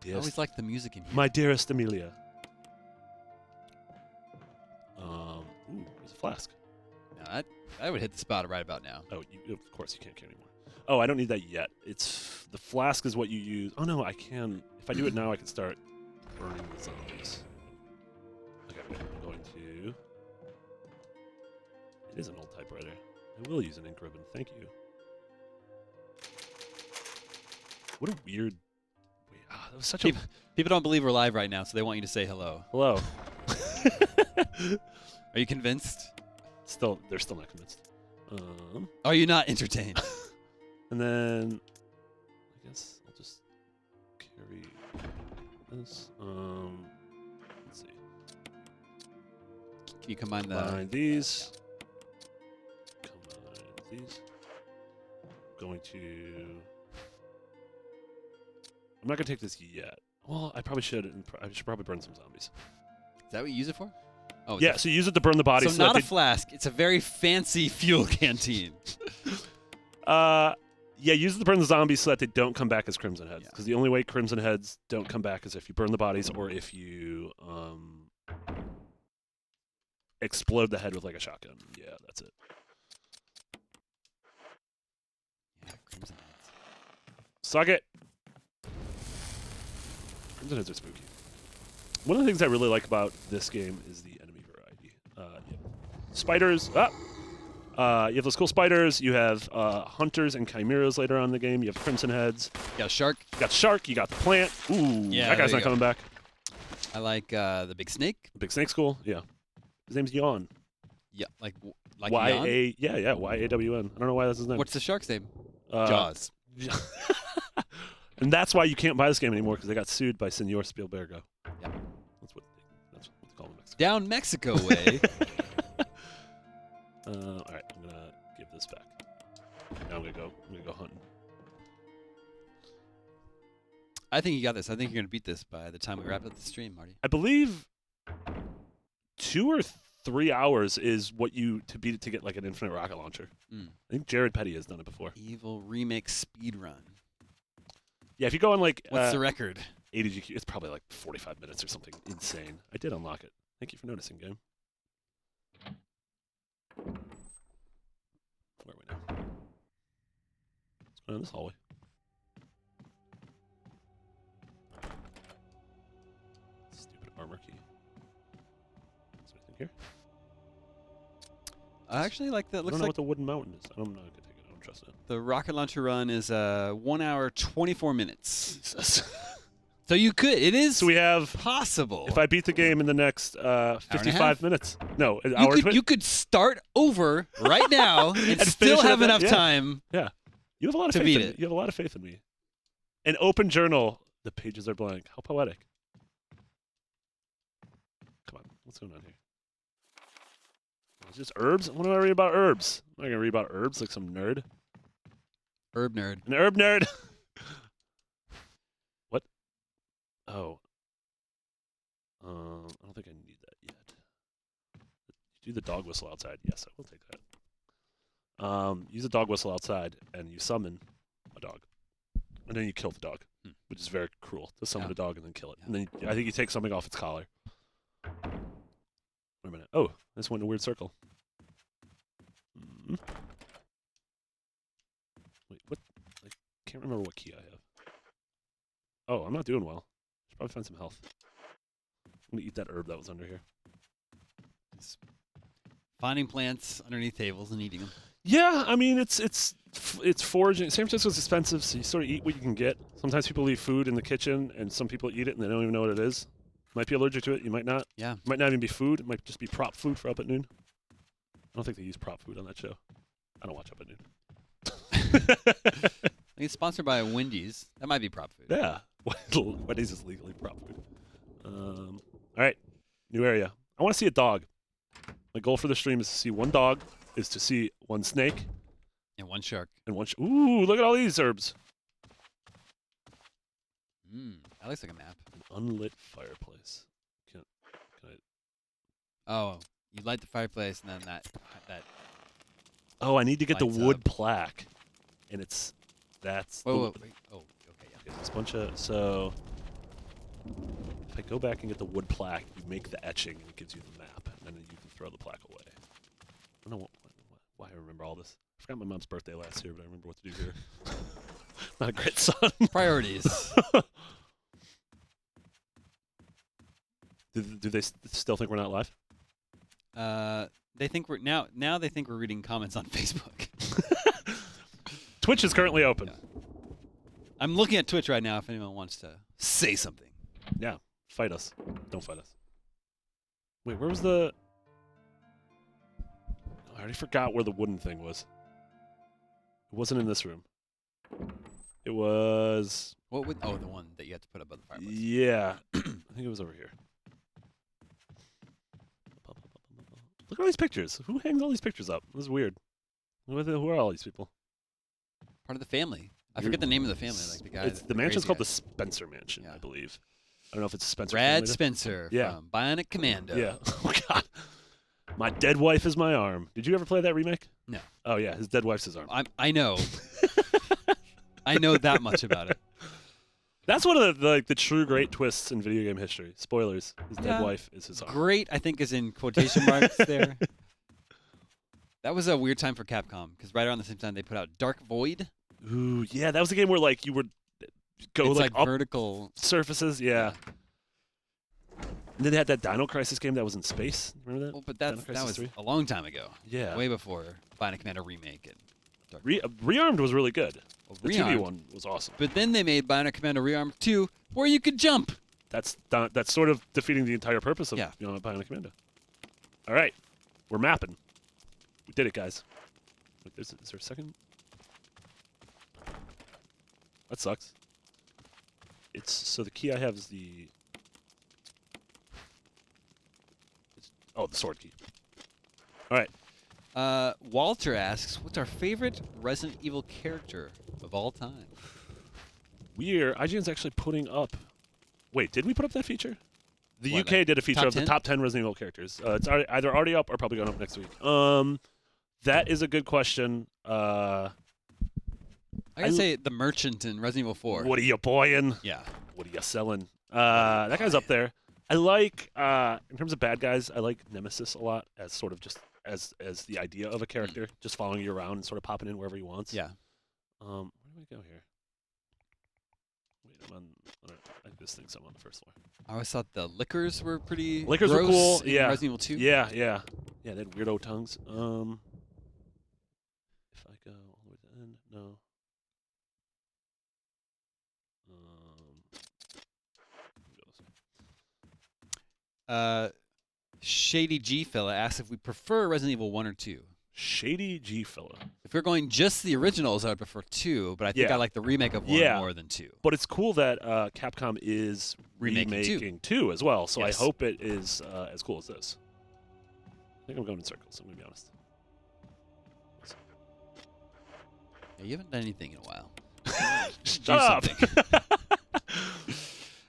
I always like the music in here.
My dearest Amelia. Ooh, there's a flask.
No, I would hit the spot right about now.
Oh, of course you can't carry anymore. Oh, I don't need that yet. The flask is what you use. Oh no, I can. If I do it now, I can start burning the zombies. Okay, I'm going to. It is an old typewriter. I will use an ink ribbon. Thank you. What a weird. That was such
People don't believe we're live right now, so they want you to say hello.
Hello.
Are you convinced?
They're still not convinced.
Are you not entertained?
And then I guess I'll just carry this. Let's see.
Can you combine
these? Combine these. Going to. I'm not gonna take this yet. Well, I probably should. I should probably burn some zombies.
Is that what you use it for? Oh,
yeah. So you use it to burn the bodies.
So not a flask. It's a very fancy fuel canteen.
Yeah, use it to burn the zombies so that they don't come back as Crimson Heads. Because the only way Crimson Heads don't come back is if you burn the bodies or if you explode the head with like a shotgun. Yeah, that's it.
Yeah, Crimson Heads.
Suck it. Crimson Heads are spooky. One of the things I really like about this game is the enemy variety. Spiders. You have those cool spiders. You have hunters and chimeras later on in the game. You have Crimson Heads.
You got a shark.
You got shark. You got the plant. Ooh,
yeah,
that guy's not coming back.
I like the big snake.
The big snake's cool. Yeah. His name's Yawn.
Yeah, like
Y-A, yeah, Y-A-W-N. I don't know why that's his name.
What's the shark's name?
Uh,
Jaws.
And that's why you can't buy this game anymore, because they got sued by Senor Spielbergo.
Yep.
That's what they call him in Mexico.
Down Mexico way.
All right, I'm gonna give this back. Now I'm gonna go hunting.
I think you got this. I think you're gonna beat this by the time we wrap up the stream, Marty.
I believe 2 or 3 hours is what you to beat it to get like an infinite rocket launcher.
Mm.
I think Jared Petty has done it before.
Evil Remake speedrun.
Yeah, if you go on like
What's the record?
80 GQ, it's probably like 45 minutes or something insane. I did unlock it. Thank you for noticing, game. Where are we now? What's going on in this hallway? Stupid armor key. Is there anything here?
I actually like that.
I
Looks
don't know
like
what the wooden mountain is. I'm not gonna take it. I don't trust it.
the rocket launcher run is 1 hour 24 minutes.
Jesus.
So you could. It is
So we have.
possible.
If I beat the game in the next
half?
55 minutes, no, an
you
hour.
could, you could start over right now and,
And
still
finish it
have
at
enough
yeah.
time.
Yeah, you have a lot of
to
faith
beat
in me.
it.
You have a lot of faith in me. An open journal. The pages are blank. How poetic. Come on, what's going on here? It's just herbs. What do I read about herbs? I'm not gonna read about herbs like some nerd.
Herb nerd.
An herb nerd. What? Oh. I don't think I need that yet. Do the dog whistle outside. Yes, I will take that. Use a dog whistle outside, and you summon a dog, and then you kill the dog, which is very cruel to summon
Yeah.
a dog and then kill it.
Yeah.
And then I think you take something off its collar. Wait a minute. Oh, this went in a weird circle. Wait, what? I can't remember what key I have. Oh, I'm not doing well. Should probably find some health. I'm gonna eat that herb that was under here.
Just finding plants underneath tables and eating them.
Yeah, I mean it's foraging. San Francisco's expensive, so you sort of eat what you can get. Sometimes people leave food in the kitchen, and some people eat it and they don't even know what it is. Might be allergic to it. You might not.
Yeah.
It might not even be food. It might just be prop food for Up at Noon. I don't think they use prop food on that show. I don't watch Up at Noon.
I think it's sponsored by Wendy's. That might be prop food.
Yeah, Wendy's is legally prop food. All right, new area. I want to see a dog. My goal for the stream is to see one dog, is to see one snake,
And one shark.
and one. Ooh, look at all these herbs.
That looks like a map.
An unlit fireplace. Can I?
Oh, you light the fireplace and then that.
Oh, I need to get the
Lights
wood
up.
plaque, and that's.
Wait. Oh, okay, yeah.
Okay, there's a bunch of so. If I go back and get the wood plaque, you make the etching, and it gives you the map, and then you can throw the plaque away. I don't know why I remember all this. I forgot my mom's birthday last year, but I remember what to do here. Not a great son.
Priorities.
Do they still think we're not live?
They think we're now they think we're reading comments on Facebook.
Twitch is currently open.
Yeah. I'm looking at Twitch right now if anyone wants to say something.
Yeah, fight us. Don't fight us. Wait, where was the... I already forgot where the wooden thing was. It wasn't in this room. It was...
What would the one that you had to put above the fireplace.
Yeah. I think it was over here. Look at all these pictures. Who hangs all these pictures up? This is weird. Who are all these people?
Part of the family. I forget the name of the family, like the guy.
The mansion's called the Spencer Mansion,
Yeah.
I believe. I don't know if it's a Spencer
Brad
family.
Spencer
Yeah.
from Bionic Commando.
Yeah. Oh, God. My dead wife is my arm. Did you ever play that remake?
No.
Oh, yeah. His dead wife's his arm.
I know. I know that much about it.
That's one of the true great twists in video game history. Spoilers. His dead
Yeah.
wife is his arm.
Great, I think, is in quotation marks there. That was a weird time for Capcom because right around the same time they put out Dark Void.
Ooh, yeah. That was a game where, like, you would go,
It's
like,
like
up
vertical.
surfaces. Yeah. And then they had that Dino Crisis game that was in space. Remember that?
Well, but
Dino
that
Crisis
was
3?
a long time ago.
Yeah.
Way before Bionic Commando Remake and Dark Void.
Rearmed was really good. The 2D
Rearmed.
one was awesome.
But then they made Bionic Commando Rearmed 2 where you could jump.
That's sort of defeating the entire purpose of
Yeah.
Bionic Commando. All right. We're mapping. We did it, guys. Wait, is there a second? That sucks. So the key I have is the. The sword key. All right.
Walter asks, "What's our favorite Resident Evil character of all time?"
IGN's actually putting up. Wait, did we put up that feature? The
What,
UK did a feature
top
of the
10?
top 10 Resident Evil characters. It's either already up or probably going up next week. That is a good question.
I gotta say the merchant in Resident Evil 4.
What are you buying?
Yeah.
What are you selling? That guy's up there. I like, in terms of bad guys, I like Nemesis a lot as sort of just as the idea of a character, just following you around and sort of popping in wherever he wants.
Yeah.
Where do I go here? Wait, I'm on. I think this thing's I'm on the first floor.
I always thought the liquors were pretty.
Liquors were
gross
cool.
in
Yeah.
Resident Evil 2.
Yeah. They had weirdo tongues. If I go all the way to the end, no.
Shady G fella asks if we prefer Resident Evil 1 or 2.
Shady G fella.
If we're going just the originals, I would prefer 2, but I think
Yeah.
I like the remake of 1 more than 2.
But it's cool that Capcom is
Remaking
remaking 2 as well, so
Yes.
I hope it is as cool as this. I think I'm going in circles, I'm going to be honest.
Yeah, you haven't done anything in a while.
Shut up!
something.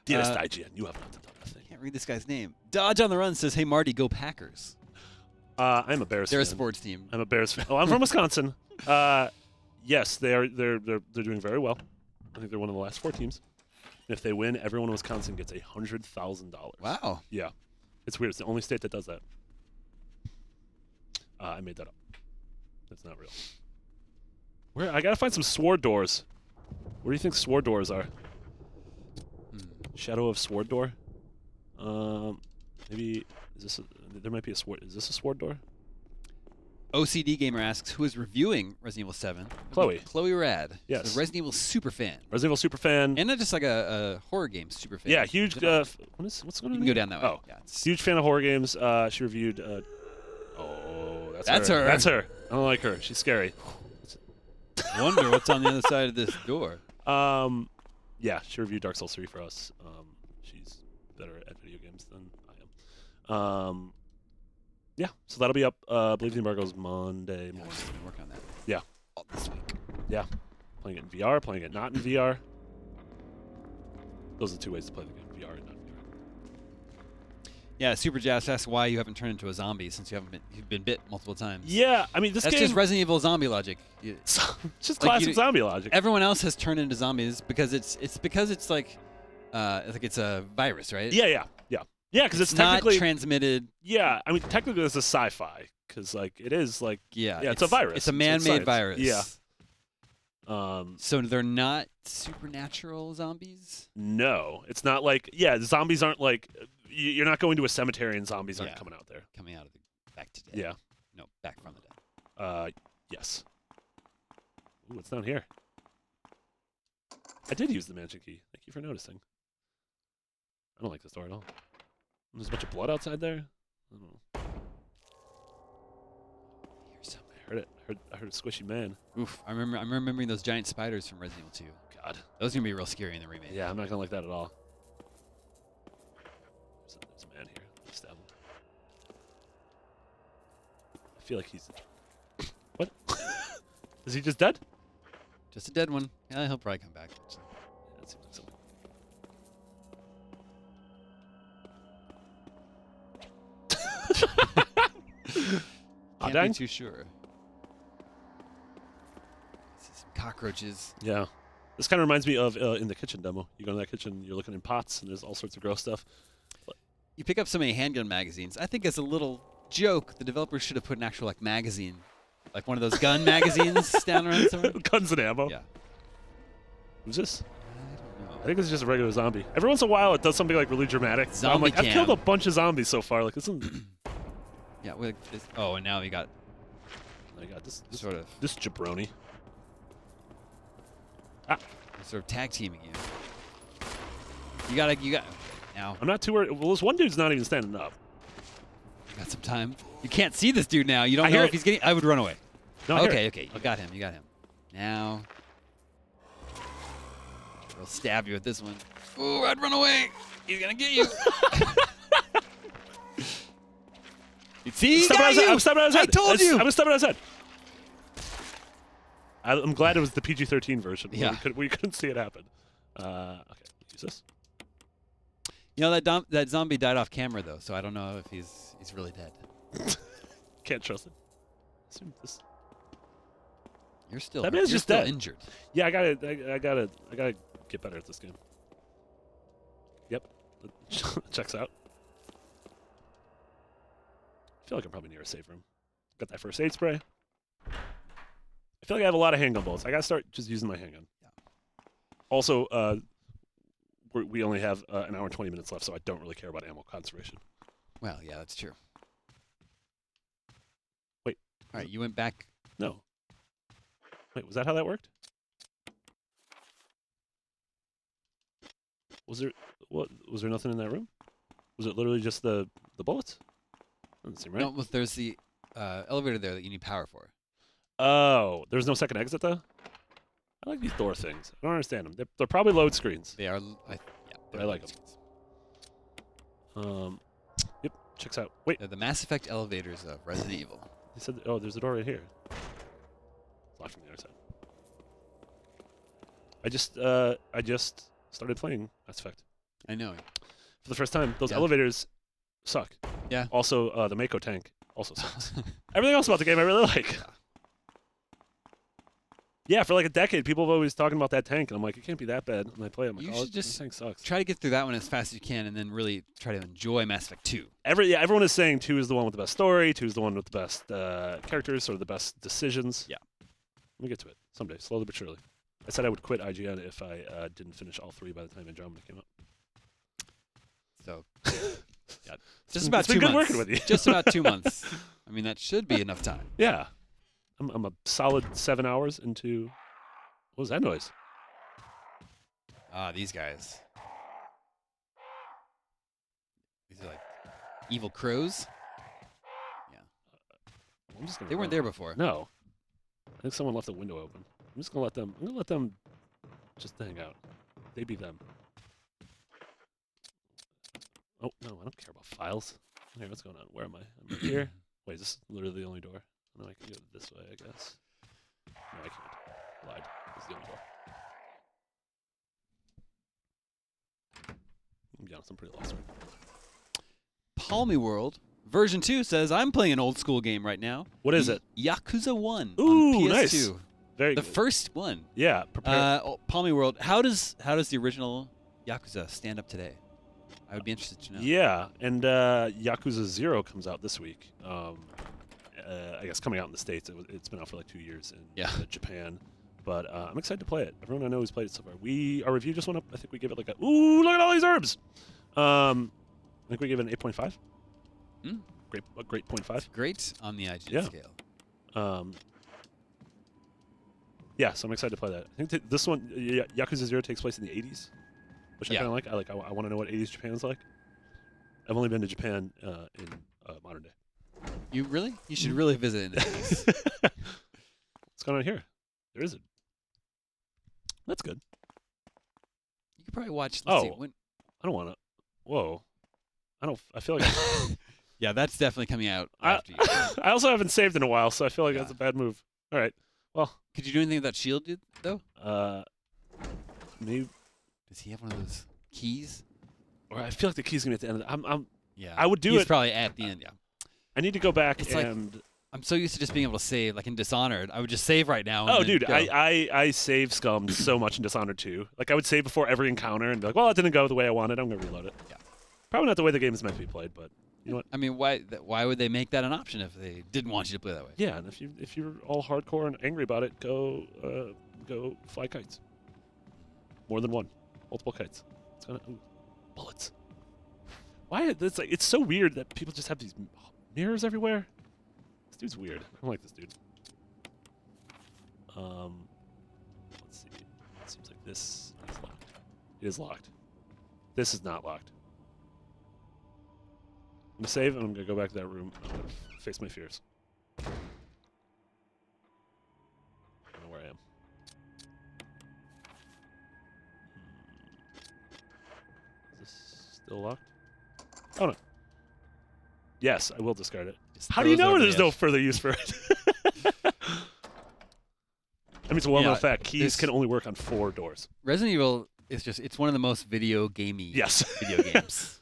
Dearest IGN, you have not done nothing.
Can't read this guy's name. Dodge on the Run says, "Hey Marty, go Packers."
I'm a Bears
They're
fan.
a sports team.
I'm a Bears fan. Oh, I'm from Wisconsin. Yes, they're doing very well. I think they're one of the last 4 teams. And if they win, everyone in Wisconsin gets $100,000.
Wow.
Yeah, it's weird. It's the only state that does that. I made that up. That's not real. Where I gotta find some sword doors. Where do you think sword doors are? Shadow of Sword Door. Maybe is this? There might be a sword. Is this a sword door?
OCD Gamer asks, "Who is reviewing Resident Evil 7?"
Chloe.
Chloe Rad.
Yes.
She's a Resident Evil super fan.
Resident Evil super fan.
And not just like a horror game super fan.
Yeah, huge. What's going on?
You can go down that way.
Oh,
Yeah, it's-
huge fan of horror games. She reviewed. That's her. That's her. I don't like her. She's scary.
Wonder what's on the other side of this door.
Yeah, she reviewed Dark Souls 3 for us. She's better at video games than I am. Yeah, so that'll be up. I believe the embargo's Monday morning.
Just gonna work on that.
Yeah.
All this week.
Yeah. Playing it in VR, playing it not in VR. Those are the 2 ways to play the game, VR and not VR.
Yeah, Super Jazz asks why you haven't turned into a zombie since you've been bit multiple times.
Yeah, I mean, this
That's
game...
just Resident Evil zombie logic.
It's just
Like,
classic zombie logic.
Everyone else has turned into zombies because it's like it's a virus, right?
Yeah, because it's
not
technically...
transmitted.
Yeah, I mean, technically it's a sci-fi, because, like, it is, like...
Yeah,
Yeah, it's a virus.
It's a
It's
man-made
science.
virus.
Yeah.
So they're not supernatural zombies?
No, it's not like... Yeah, zombies aren't, like... You're not going to a cemetery and zombies aren't coming out there.
Coming out of the back to dead.
Yeah.
No, back from the dead.
Yes. Ooh, what's down here? I did use the mansion key. Thank you for noticing. I don't like this door at all. There's a bunch of blood outside there. I don't know.
Here's something.
I heard it. I heard a squishy man.
Oof, I'm remembering those giant spiders from Resident Evil 2.
God.
Those are gonna be real scary in the remake.
Yeah, I'm not gonna like that at all. There's a man here. Let's stab him. I feel like he's... What? Is he just dead?
Just a dead one. Yeah, he'll probably come back.
Yeah, that seems like something.
Can't
dang.
be too sure. See some cockroaches.
Yeah. This kind of reminds me of in the kitchen demo. You go in that kitchen, you're looking in pots, and there's all sorts of gross stuff.
You pick up so many handgun magazines. I think as a little joke, the developers should have put an actual like magazine, like one of those gun magazines down around somewhere.
Guns and ammo.
Yeah.
Who's this?
I don't know.
I think this is just a regular zombie. Every once in a while, it does something like really dramatic. So I'm
Zombie
like, I've
cam.
killed a bunch of zombies so far. Like, this isn't...
Yeah. Oh, and now we got
I got this
sort of
this jabroni.
sort of tag teaming you. You got now.
I'm not too worried. Well, this one dude's not even standing up.
You got some time. You can't see this dude now. You don't
I
know
hear
if
it.
he's getting. I would run away.
No, I hear
Okay,
it.
okay. You got him. You got him. Now, he'll stab you with this one. Ooh, I'd run away. He's gonna get you. See, he got you.
I'm stepping on his head.
I told you.
I'm stepping on his head. I'm glad it was the PG-13 version.
Yeah.
We couldn't see it happen. Okay, use this.
You know that zombie died off camera though, so I don't know if he's really dead.
Can't trust it. Assume this.
You're still
That man's
you're
just
still
dead.
injured.
Yeah, I gotta get better at this game. Yep, checks out. I feel like I'm probably near a safe room. Got that first aid spray. I feel like I have a lot of handgun bullets. I gotta start just using my handgun.
Yeah.
Also, we only have an hour and 20 minutes left, so I don't really care about ammo conservation.
Well, yeah, that's true.
Wait.
All right, you went back.
No. Wait, was that how that worked? Was there nothing in that room? Was it literally just the bullets? Doesn't seem right.
No, well, there's the elevator there that you need power for.
Oh, there's no second exit though? I like these door things. I don't understand them. They're probably load screens.
They are. Yeah,
But I like them. Yep, checks out. Wait,
They're the Mass Effect elevators of Resident Evil.
they said, oh, there's a door right here. It's locked from the other side. I just started playing Mass Effect
I know.
for the first time. Those
Yeah.
elevators suck.
Yeah.
Also, the Mako tank also sucks. Everything else about the game I really like. Yeah, for like a decade, people have always talking about that tank, and I'm like, it can't be that bad. And I play it, I'm like,
You
oh,
should
this
just
tank sucks.
Try to get through that one as fast as you can, and then really try to enjoy Mass Effect 2.
Everyone is saying 2 is the one with the best story, 2 is the one with the best characters, or the best decisions.
Yeah.
Let me get to it someday, slowly but surely. I said I would quit IGN if I didn't finish all 3 by the time Andromeda came out.
So, yeah, just
been-
about
it's been
2
good
months.
working with you.
Just about 2 months. I mean, that should be enough time.
Yeah. I'm a solid 7 hours into... What was that noise?
Ah, these guys. These are like evil crows.
I'm just gonna
They weren't
run.
there before.
No. I think someone left the window open. I'm just gonna let them just hang out. They be them. Oh no, I don't care about files. Here, what's going on? Where am I? I'm right here. Wait, is this literally the only door? No, I can go this way, I guess. No, I can't. Lied. This is the only door. To be honest, I'm pretty lost.
Palmy World version 2 says I'm playing an old school game right now.
What is it?
Yakuza 1
Ooh,
on PS2.
nice. Very
The
good.
first one.
Yeah, prepare.
Palmy World. How does the original Yakuza stand up today? I would be interested to know.
Yeah, and Yakuza 0 comes out this week. I guess coming out in the States. It's been out for like 2 years in Japan. But I'm excited to play it. Everyone I know who's played it so far. Our review just went up. I think we gave it like a, ooh, look at all these herbs. I think we gave it an 8.5. A great 0.5.
Great on the IGN scale.
Yeah, so I'm excited to play that. I think this one, Yakuza 0 takes place in the 80s, which I kind of like. I want to know what 80s Japan's like. I've only been to Japan in modern day.
You really? You should really visit in the 80s.
What's going on here? There is it. That's good.
You could probably watch. Let's see, when,
I don't want to. Whoa. I feel like.
yeah, that's definitely coming out after you.
I also haven't saved in a while, so I feel like that's a bad move. All right. Well.
Could you do anything that Shield did though?
Maybe.
Does he have one of those keys?
Or I feel like the key's gonna be at the end.
Yeah.
I would do
He's
it.
probably at the end. Yeah.
I need to go back
It's
and.
like, I'm so used to just being able to save, like in Dishonored. I would just save right now. And
Oh,
then
dude,
go.
I save scummed so much in Dishonored 2. Like, I would save before every encounter and be like, well, it didn't go the way I wanted. I'm going to reload it.
Yeah.
Probably not the way the game is meant to be played, but you know what?
I mean, why would they make that an option if they didn't want you to play that way?
Yeah, and if you're all hardcore and angry about it, go fly kites. More than one. Multiple kites. It's gonna bullets. Why? It's so weird that people just have these mirrors everywhere. This dude's weird. I don't like this dude. Let's see. It seems like this is locked. It is locked. This is not locked. I'm gonna save, and I'm gonna go back to that room. I'm gonna face my fears. I don't know where I am. Is this still locked? Oh no. Yes, I will discard it.
Just
How do you
throws
know
over the
there's no
edge.
further use for it? I mean, it's a well-known
Yeah,
fact. Keys
this-
can only work on 4 doors.
Resident Evil is it's one of the most video gamey
Yes.
video games.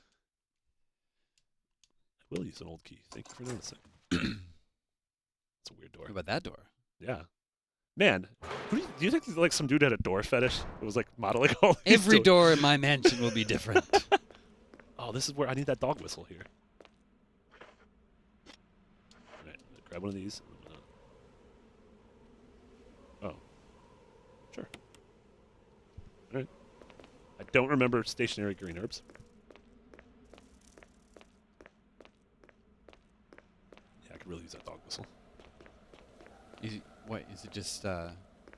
I will use an old key. Thank you for noticing. It's a weird door.
What about that door?
Yeah. Man, do you think like some dude had a door fetish? It was like modeling all these
Every
doors.
door in my mansion will be different.
Oh, this is where I need that dog whistle here. All right, grab one of these. Oh. Sure. All right. I don't remember stationary green herbs. Yeah, I could really use that dog whistle.
What is it? Just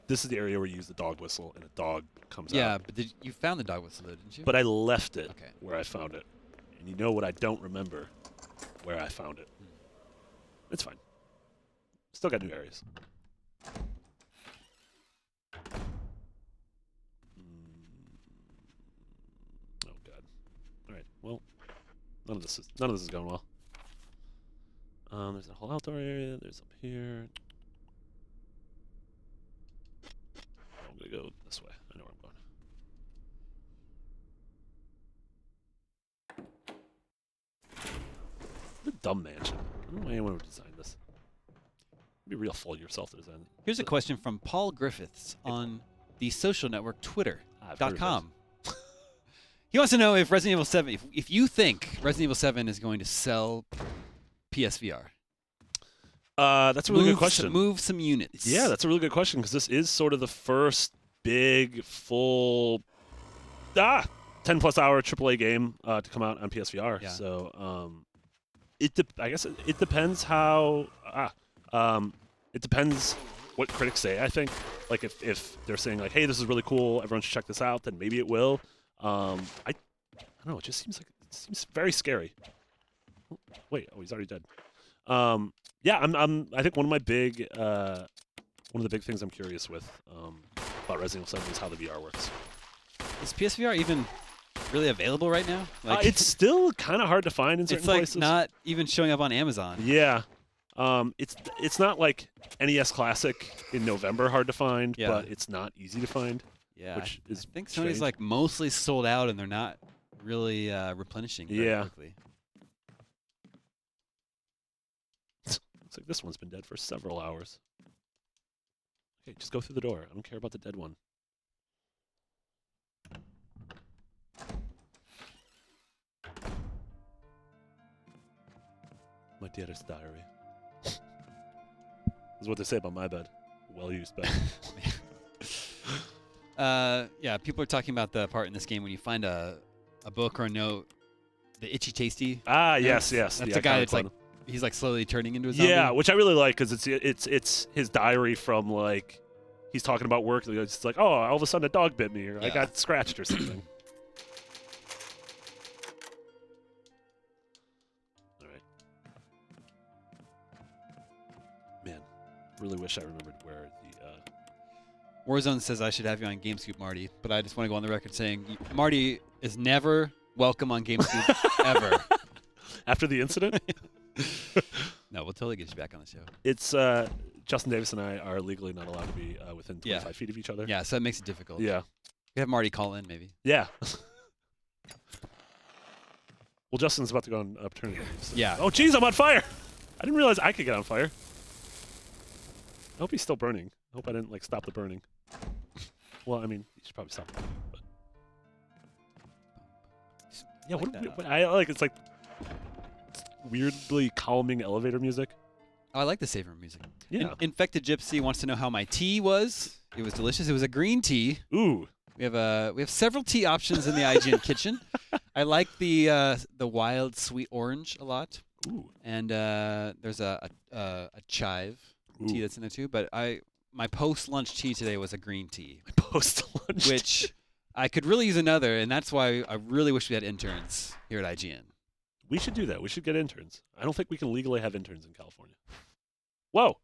This is the area where you use the dog whistle and a dog comes
yeah,
out.
but you found the dog whistle though, didn't you?
But I left it
Okay.
where I found it. And you know what I don't remember? Where I found it. It's fine. Still got new areas. Oh god. Alright, well, none of this is going well. There's a whole outdoor area, there's up here. I'm gonna go this way. I know where I'm going. What a dumb mansion. I don't know why anyone would design this. Be real full of yourself to design it.
Here's a question from Paul Griffiths on the social network
I've heard of
Twitter.com. He wants to know if Resident Evil 7, if you think Resident Evil 7 is going to sell PSVR.
That's a really good question.
Move some units.
Yeah, that's a really good question because this is sort of the first big, full, 10-plus hour AAA game to come out on PSVR.
Yeah.
So, I guess it depends how. It depends what critics say. I think, like if they're saying like, "Hey, this is really cool. Everyone should check this out," then maybe it will. I don't know. It just seems very scary. Oh, wait. Oh, he's already dead. Yeah, I think one of the big things I'm curious with about Resident Evil 7 is how the VR works.
Is PSVR even really available right now? Like,
It's still kind of hard to find in certain
it's like
places.
not even showing up on Amazon.
Yeah. It's not like NES Classic in November hard to find,
Yeah.
but it's not easy to find.
Yeah,
Which is
I think Sony's
strange.
like mostly sold out, and they're not really replenishing very
Yeah.
quickly.
Looks like this one's been dead for several hours. Okay, just go through the door. I don't care about the dead one. My dearest diary. This is what they say about my bed. Well-used bed.
Yeah, people are talking about the part in this game when you find a book or a note, the itchy tasty.
Yes.
That's
the
the guy
iconic
that's like
one.
he's like slowly turning into a zombie.
Yeah, which I really like because it's his diary from like he's talking about work. It's like, oh, all of a sudden a dog bit me, or I
Yeah.
got scratched or something. All right, man, really wish I remembered where the.
Warzone says I should have you on GameScoop, Marty, but I just want to go on the record saying Marty is never welcome on GameScoop ever.
After the incident,
No, we'll totally get you back on the show.
it's Justin Davis and I are legally not allowed to be within 25 feet of each other.
Yeah, so that makes it difficult.
Yeah.
We have Marty call in, maybe.
Yeah. Well, Justin's about to go on paternity leave. So.
Yeah.
Oh, geez, I'm on fire. I didn't realize I could get on fire. I hope he's still burning. I hope I didn't like stop the burning. Well, I mean, you should probably stop the burning. But. Yeah, what I like. It's like weirdly calming elevator music.
Oh, I like the save room music.
Yeah.
Infected Gypsy wants to know how my tea was. It was delicious. It was a green tea.
Ooh.
We have several tea options in the IGN kitchen. I like the wild sweet orange a lot.
Ooh.
And there's a chive tea
Ooh.
that's in there too. But my post lunch tea today was a green tea,
Post lunch.
which I could really use another, and that's why I really wish we had interns here at IGN.
We should do that. We should get interns. I don't think we can legally have interns in California. Whoa.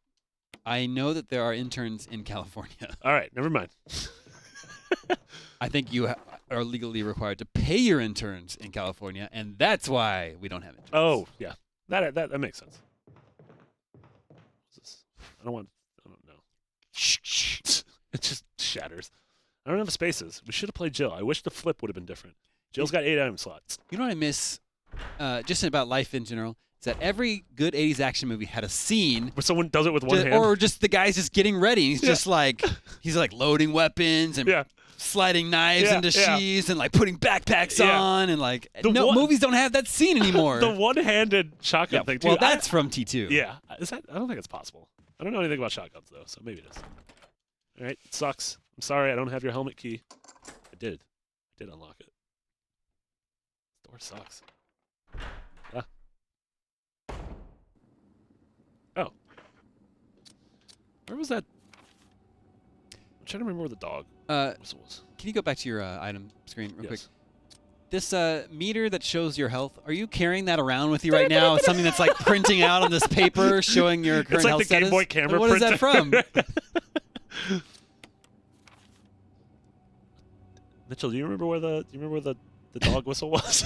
I know that there are interns in California.
All right, never mind.
I think you are legally required to pay your interns in California, and that's why we don't have interns.
Oh, yeah. That makes sense. What's this? I don't know. It just shatters. I don't have spaces. We should have played Jill. I wish the flip would have been different. Jill's got 8 item slots.
You know what I miss just about life in general? Is that every good 80s action movie had a scene
Where someone does it with one hand.
or just the guy's just getting ready. He's just like loading weapons and
Yeah.
sliding knives
Yeah,
into
yeah.
sheaths and like putting backpacks
Yeah.
on and like
one-
movies don't have that scene anymore.
The one-handed shotgun thing, too.
well, that's from T2.
Yeah. I don't think it's possible. I don't know anything about shotguns, though, so maybe it is. All right, it sucks. I'm sorry I don't have your helmet key. I did unlock it. This door sucks. Ah. Oh. Where was that? I'm trying to remember where the dog whistle was.
Can you go back to your item screen real quick?
Yes.
This meter that shows your health, are you carrying that around with you right now? Something that's like printing out on this paper showing your current
It's like
health
the Game
status?
Boy camera
What is that
printer.
from?
Mitchell, do you remember where the dog whistle was?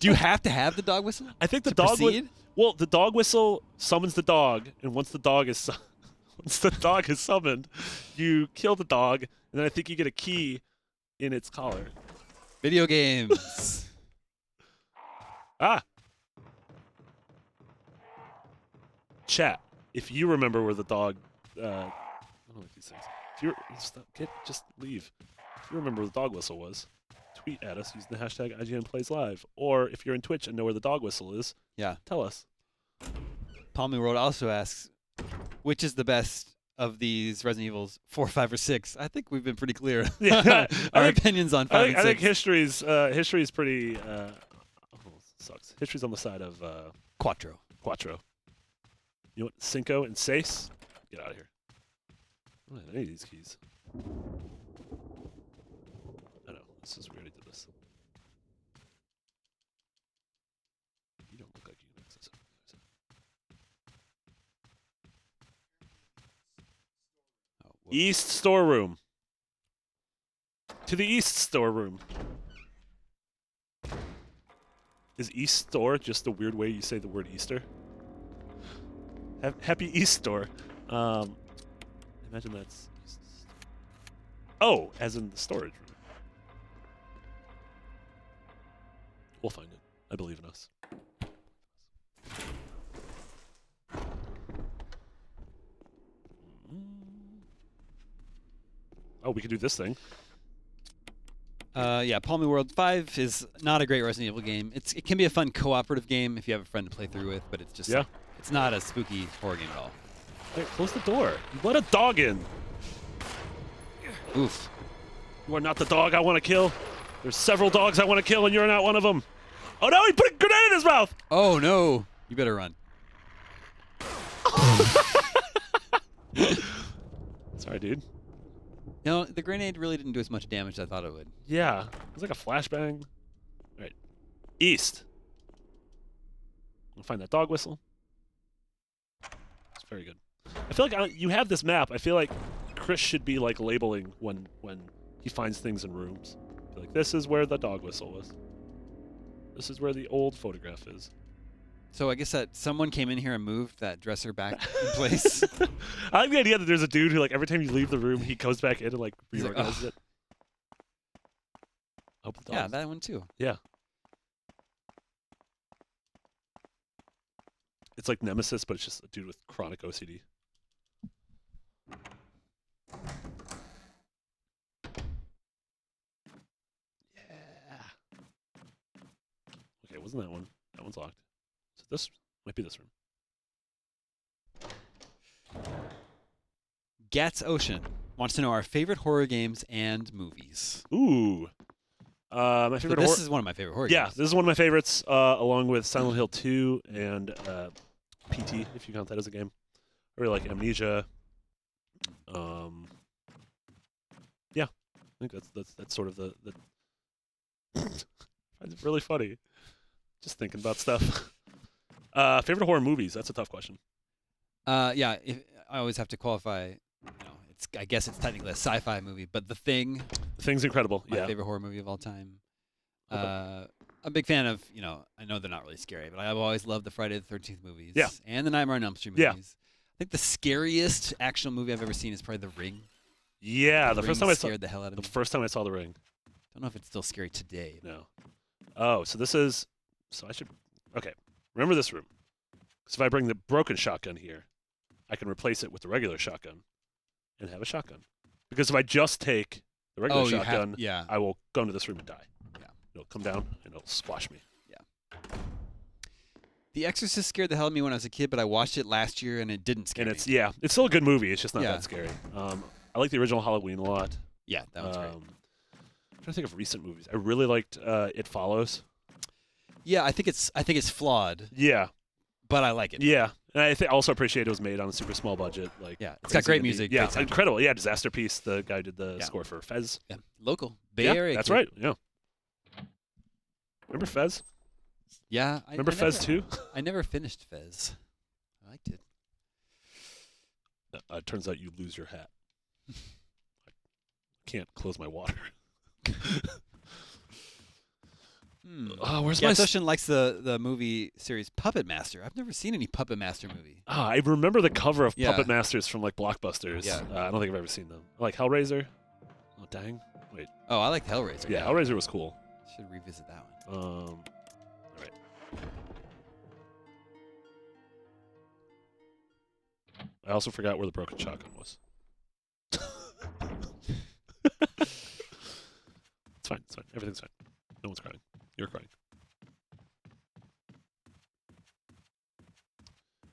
Do you have to have the dog whistle?
I think the
to
dog
proceed?
well, the dog whistle summons the dog, and once the dog is summoned, you kill the dog, and then I think you get a key in its collar.
Video games.
Ah. Chat, if you remember where the dog I don't like these things. If you just leave. If you remember where the dog whistle was, tweet at us using the hashtag IGN Plays Live. Or if you're in Twitch and know where the dog whistle is,
Yeah.
tell us.
Palmy World also asks, which is the best of these Resident Evils, 4, 5, or 6? I think we've been pretty clear.
Yeah,
Our
I think-
opinions on 5 and 6.
I think history's pretty sucks. History's on the side of
Quattro.
You know what? Cinco and Seis? Get out of here. I don't have any of these keys. I know. This is weird. I did this. You don't look like you can access it.
Oh, whoops.
East storeroom. To the east storeroom. Is East store just the weird way you say the word Easter? Happy East store. Imagine that's. Oh, as in the storage room. We'll find it. I believe in us. Oh, we could do this thing.
Yeah, Palmy World 5 is not a great Resident Evil game. It can be a fun cooperative game if you have a friend to play through with, but it's just
Yeah.
it's not a spooky horror game at all.
Hey, close the door. You let a dog in.
Oof.
You are not the dog I want to kill. There's several dogs I want to kill, and you're not one of them. Oh no, he put a grenade in his mouth!
Oh no! You better run.
Sorry, dude.
No, the grenade really didn't do as much damage as I thought it would.
Yeah, it was like a flashbang. All right, east. We'll find that dog whistle. It's very good. I feel like you have this map. I feel like Chris should be like labeling when he finds things in rooms. I feel like this is where the dog whistle was. This is where the old photograph is.
So I guess that someone came in here and moved that dresser back in place.
I like the idea that there's a dude who, like, every time you leave the room, he goes back in and, like,
He's like,
reorganizes
"Ugh."
it. Hope the
Yeah,
dogs-
that one too.
Yeah. It's like Nemesis, but it's just a dude with chronic OCD. Yeah. Okay, wasn't that one? That one's locked. So this might be this room.
Gats Ocean wants to know our favorite horror games and movies.
Ooh. My
So
favorite
this
horror.
is one of my favorite horror
Yeah,
games.
this is one of my favorites, along with Silent Hill 2 and PT, if you count that as a game. I really like Amnesia. Yeah, I think that's sort of the. I find it really funny. Just thinking about stuff. Favorite horror movies? That's a tough question.
Yeah, I always have to qualify. I guess it's technically a sci-fi movie, but The Thing,
The Thing's incredible.
my
Yeah.
favorite horror movie of all time. I'm a big fan of, I know they're not really scary, but I've always loved the Friday the 13th movies.
Yeah.
And the Nightmare on Elm Street
Yeah.
movies. I think the scariest actual movie I've ever seen is probably The Ring.
Yeah. The first time I saw
scared the hell out of
the
me.
first time I saw The Ring.
Don't know if it's still scary today.
No. Oh, so this is. So I should. Okay. Remember this room. Because if I bring the broken shotgun here, I can replace it with the regular shotgun, and have a shotgun. Because if I just take the regular
you have-
shotgun,
yeah.
I will go into this room and die.
Yeah.
It'll come down and it'll squash me.
The Exorcist scared the hell out of me when I was a kid, but I watched it last year and it didn't scare
And
me.
it's still a good movie. It's just not
Yeah.
that scary. I like the original Halloween a lot.
Yeah, that one's great.
I'm trying to think of recent movies. I really liked It Follows.
Yeah, I think it's flawed,
Yeah,
but I like it.
yeah. And I also appreciate it was made on a super small budget. Like
Yeah, it's got
crazy
great
indie.
music,
Yeah,
great soundtrack.
incredible. Yeah, Disaster Piece. The guy who did the
Yeah.
score for Fez.
Yeah, local Bay
Yeah,
Area.
that's
kid.
right. Yeah. Remember Fez?
Yeah,
Remember Fez 2?
I never finished Fez. I liked it.
It turns out you lose your hat. I can't close my water. Oh, where's my?
Ocean likes the movie series Puppet Master. I've never seen any Puppet Master movie.
I remember the cover of
Yeah.
Puppet Masters from like Blockbusters.
Yeah.
I don't think I've ever seen them. I like Hellraiser. Oh dang! Wait.
Oh, I like Hellraiser.
Yeah, Hellraiser was cool.
Should revisit that one.
All right. I also forgot where the broken shotgun was. It's fine. It's fine. Everything's fine. No one's crying. You're crying.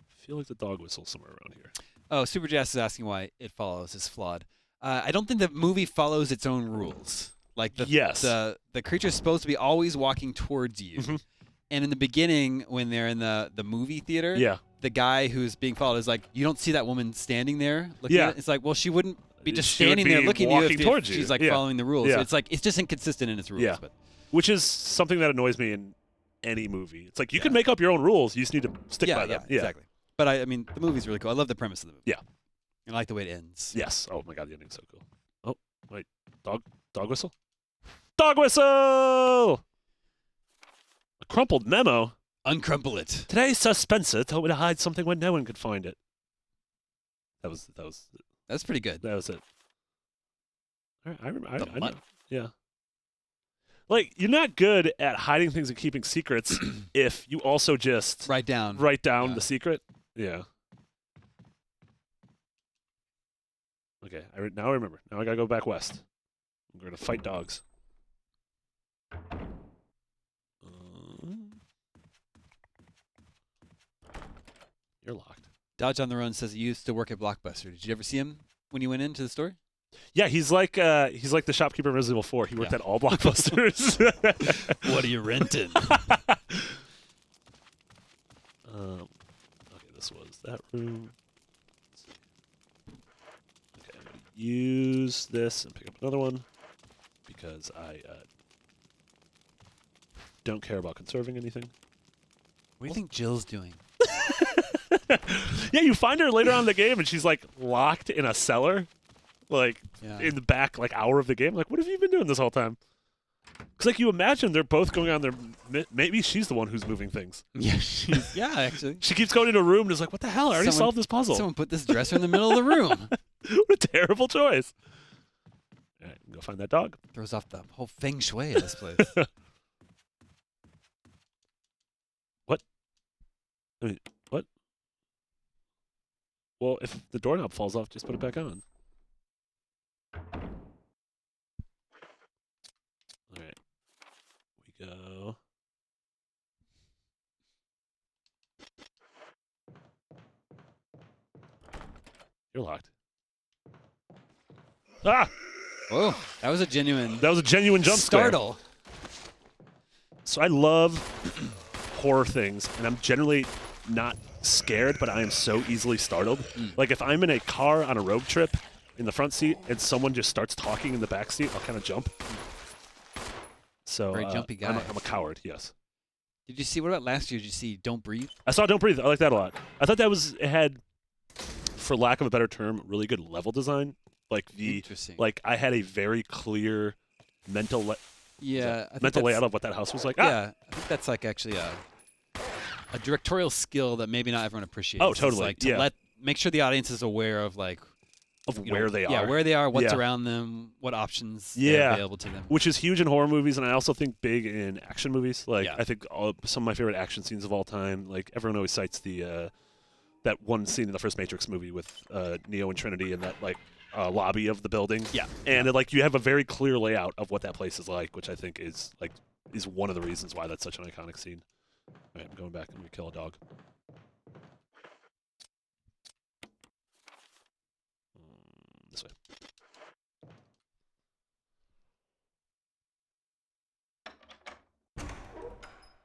I feel like the dog whistle's somewhere around here.
Oh, Super Jazz is asking why It Follows is flawed. I don't think the movie follows its own rules. Like the creature's supposed to be always walking towards you.
Mhm.
And in the beginning, when they're in the movie theater,
Yeah.
the guy who's being followed is like, you don't see that woman standing there looking
Yeah.
at it. It's like, well, she wouldn't be just
She would
standing there
be
looking at you
walking
if
towards you.
she's like
Yeah.
following the rules.
Yeah.
It's just inconsistent in its rules.
Yeah.
But
Which is something that annoys me in any movie. It's like you can make up your own rules. You just need to stick by them. Yeah,
exactly. But I mean, the movie's really cool. I love the premise of the movie.
Yeah.
And I like the way it ends.
Yes. Oh my god, the ending's so cool. Oh wait, dog whistle. Dog whistle. A crumpled memo.
Uncrumple it.
Today's suspenser told me to hide something when no one could find it. That was
That's pretty good.
it. All right, I remember.
The
I know.
mutt.
Yeah. Like you're not good at hiding things and keeping secrets if you also just
Write down.
write down
Yeah.
the secret. Yeah. Okay, now I remember. Now I gotta go back west. I'm gonna fight dogs. You're locked.
Dodge on the Run says he used to work at Blockbuster. Did you ever see him when you went into the store?
Yeah, he's like the shopkeeper in Resident Evil 4. He worked
Yeah.
at all Blockbusters.
What are you renting?
Okay, this was that room. Let's see. Okay, I'm gonna use this and pick up another one because I don't care about conserving anything.
What do you think Jill's doing?
Yeah, you find her later on in the game, and she's like locked in a cellar, like
Yeah.
in the back like hour of the game. Like, what have you been doing this whole time? Because like you imagine they're both going on their. Maybe she's the one who's moving things.
Yeah, yeah, actually.
She keeps going into a room and is like, "What the hell? I already
Someone-
solved this puzzle."
Someone put this dresser in the middle of the room.
What a terrible choice. All right, go find that dog.
Throws off the whole feng shui of this place.
What? I mean, what? Well, if the doorknob falls off, just put it back on. All right. We go. You're locked. Ah!
Whoa, that was a genuine
That was a genuine jump scare.
startle.
So I love horror things, and I'm generally not scared, but I am so easily startled. Like if I'm in a car on a road trip in the front seat and someone just starts talking in the back seat, I'll kind of jump. So
Very jumpy
I'm
guy.
a coward, yes.
Did you see, what about last year? Did you see Don't Breathe?
I saw Don't Breathe. I like that a lot. I thought it had, for lack of a better term, really good level design. Like
Interesting.
like I had a very clear mental
I think
mental
that's-
layout of what that house was like.
Yeah, I think that's like actually a directorial skill that maybe not everyone appreciates.
Oh,
It's
totally,
like to
yeah.
make sure the audience is aware of like
Of
you
where
know,
they are.
Yeah, where they are, what's
Yeah.
around them, what options
Yeah.
are available to them.
Which is huge in horror movies, and I also think big in action movies. Like
Yeah.
I think some of my favorite action scenes of all time. Like everyone always cites the that one scene in the first Matrix movie with Neo and Trinity in that like lobby of the building.
Yeah.
And like you have a very clear layout of what that place is like, which I think is one of the reasons why that's such an iconic scene. All right, I'm going back. I'm gonna kill a dog. This way.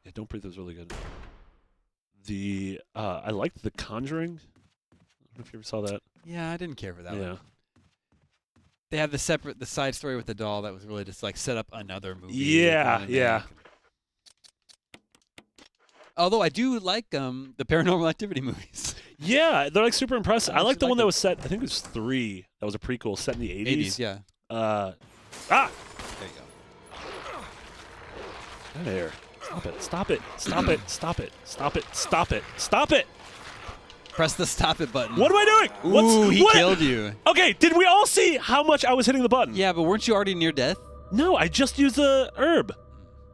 Yeah, Don't Breathe was really good. I liked The Conjuring. I don't know if you ever saw that.
Yeah, I didn't care for that
Yeah.
one. They have the side story with the doll that was really just like set up another movie.
Yeah,
kinda
yeah.
make. Although I do like the Paranormal Activity movies.
Yeah, they're like super impressive. I
actually
like the
like
one that
them.
was set, I think it was 3. That was a prequel set in the 80s.
80s, yeah.
Ah!
There you go.
Out of here. Stop it. Stop it. Stop it. Stop it. Stop it. Stop it. Stop it.
Press the stop it button.
What am I doing?
Ooh, he
what?
killed you.
Okay, did we all see how much I was hitting the button?
Yeah, but weren't you already near death?
No, I just used the herb.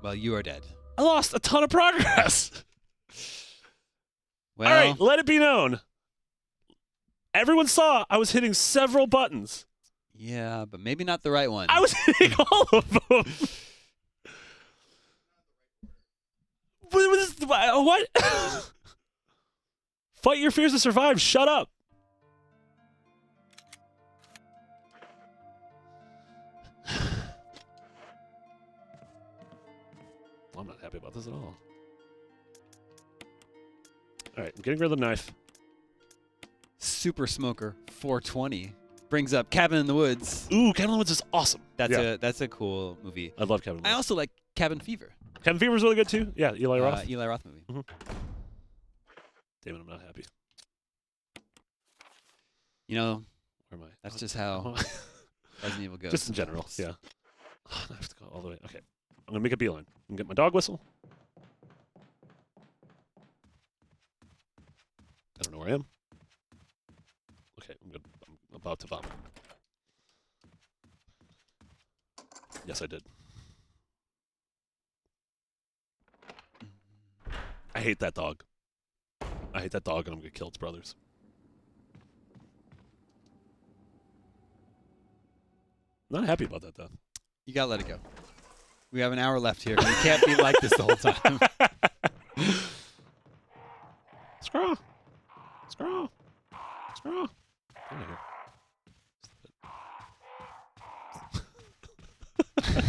Well, you are dead.
I lost a ton of progress.
Well,
All right, let it be known. Everyone saw I was hitting several buttons.
yeah, but maybe not the right one.
I was hitting all of them. What? Fight your fears to survive. Shut up. I'm not happy about this at all. All right, I'm getting rid of the knife.
Super Smoker 420 brings up Cabin in the Woods.
Ooh, Cabin in the Woods is awesome.
That's a cool movie.
I love Cabin in the
I
Woods.
also like Cabin Fever.
Cabin Fever is really good too. Yeah, Eli Roth.
Eli Roth movie.
Damn it, I'm not happy.
You know,
Where am I?
that's just how Resident Evil goes.
Just in general,
sometimes.
yeah. I have to go all the way. Okay, I'm gonna make a beeline. I'm gonna get my dog whistle. I don't know where I am. Okay, I'm about to vomit. Yes, I did. I hate that dog. I hate that dog, and I'm gonna kill its brothers. Not happy about that, though.
You gotta let it go. We have an hour left here. You can't be like this the whole time.
Scraw! Scraw! Scraw! Get out of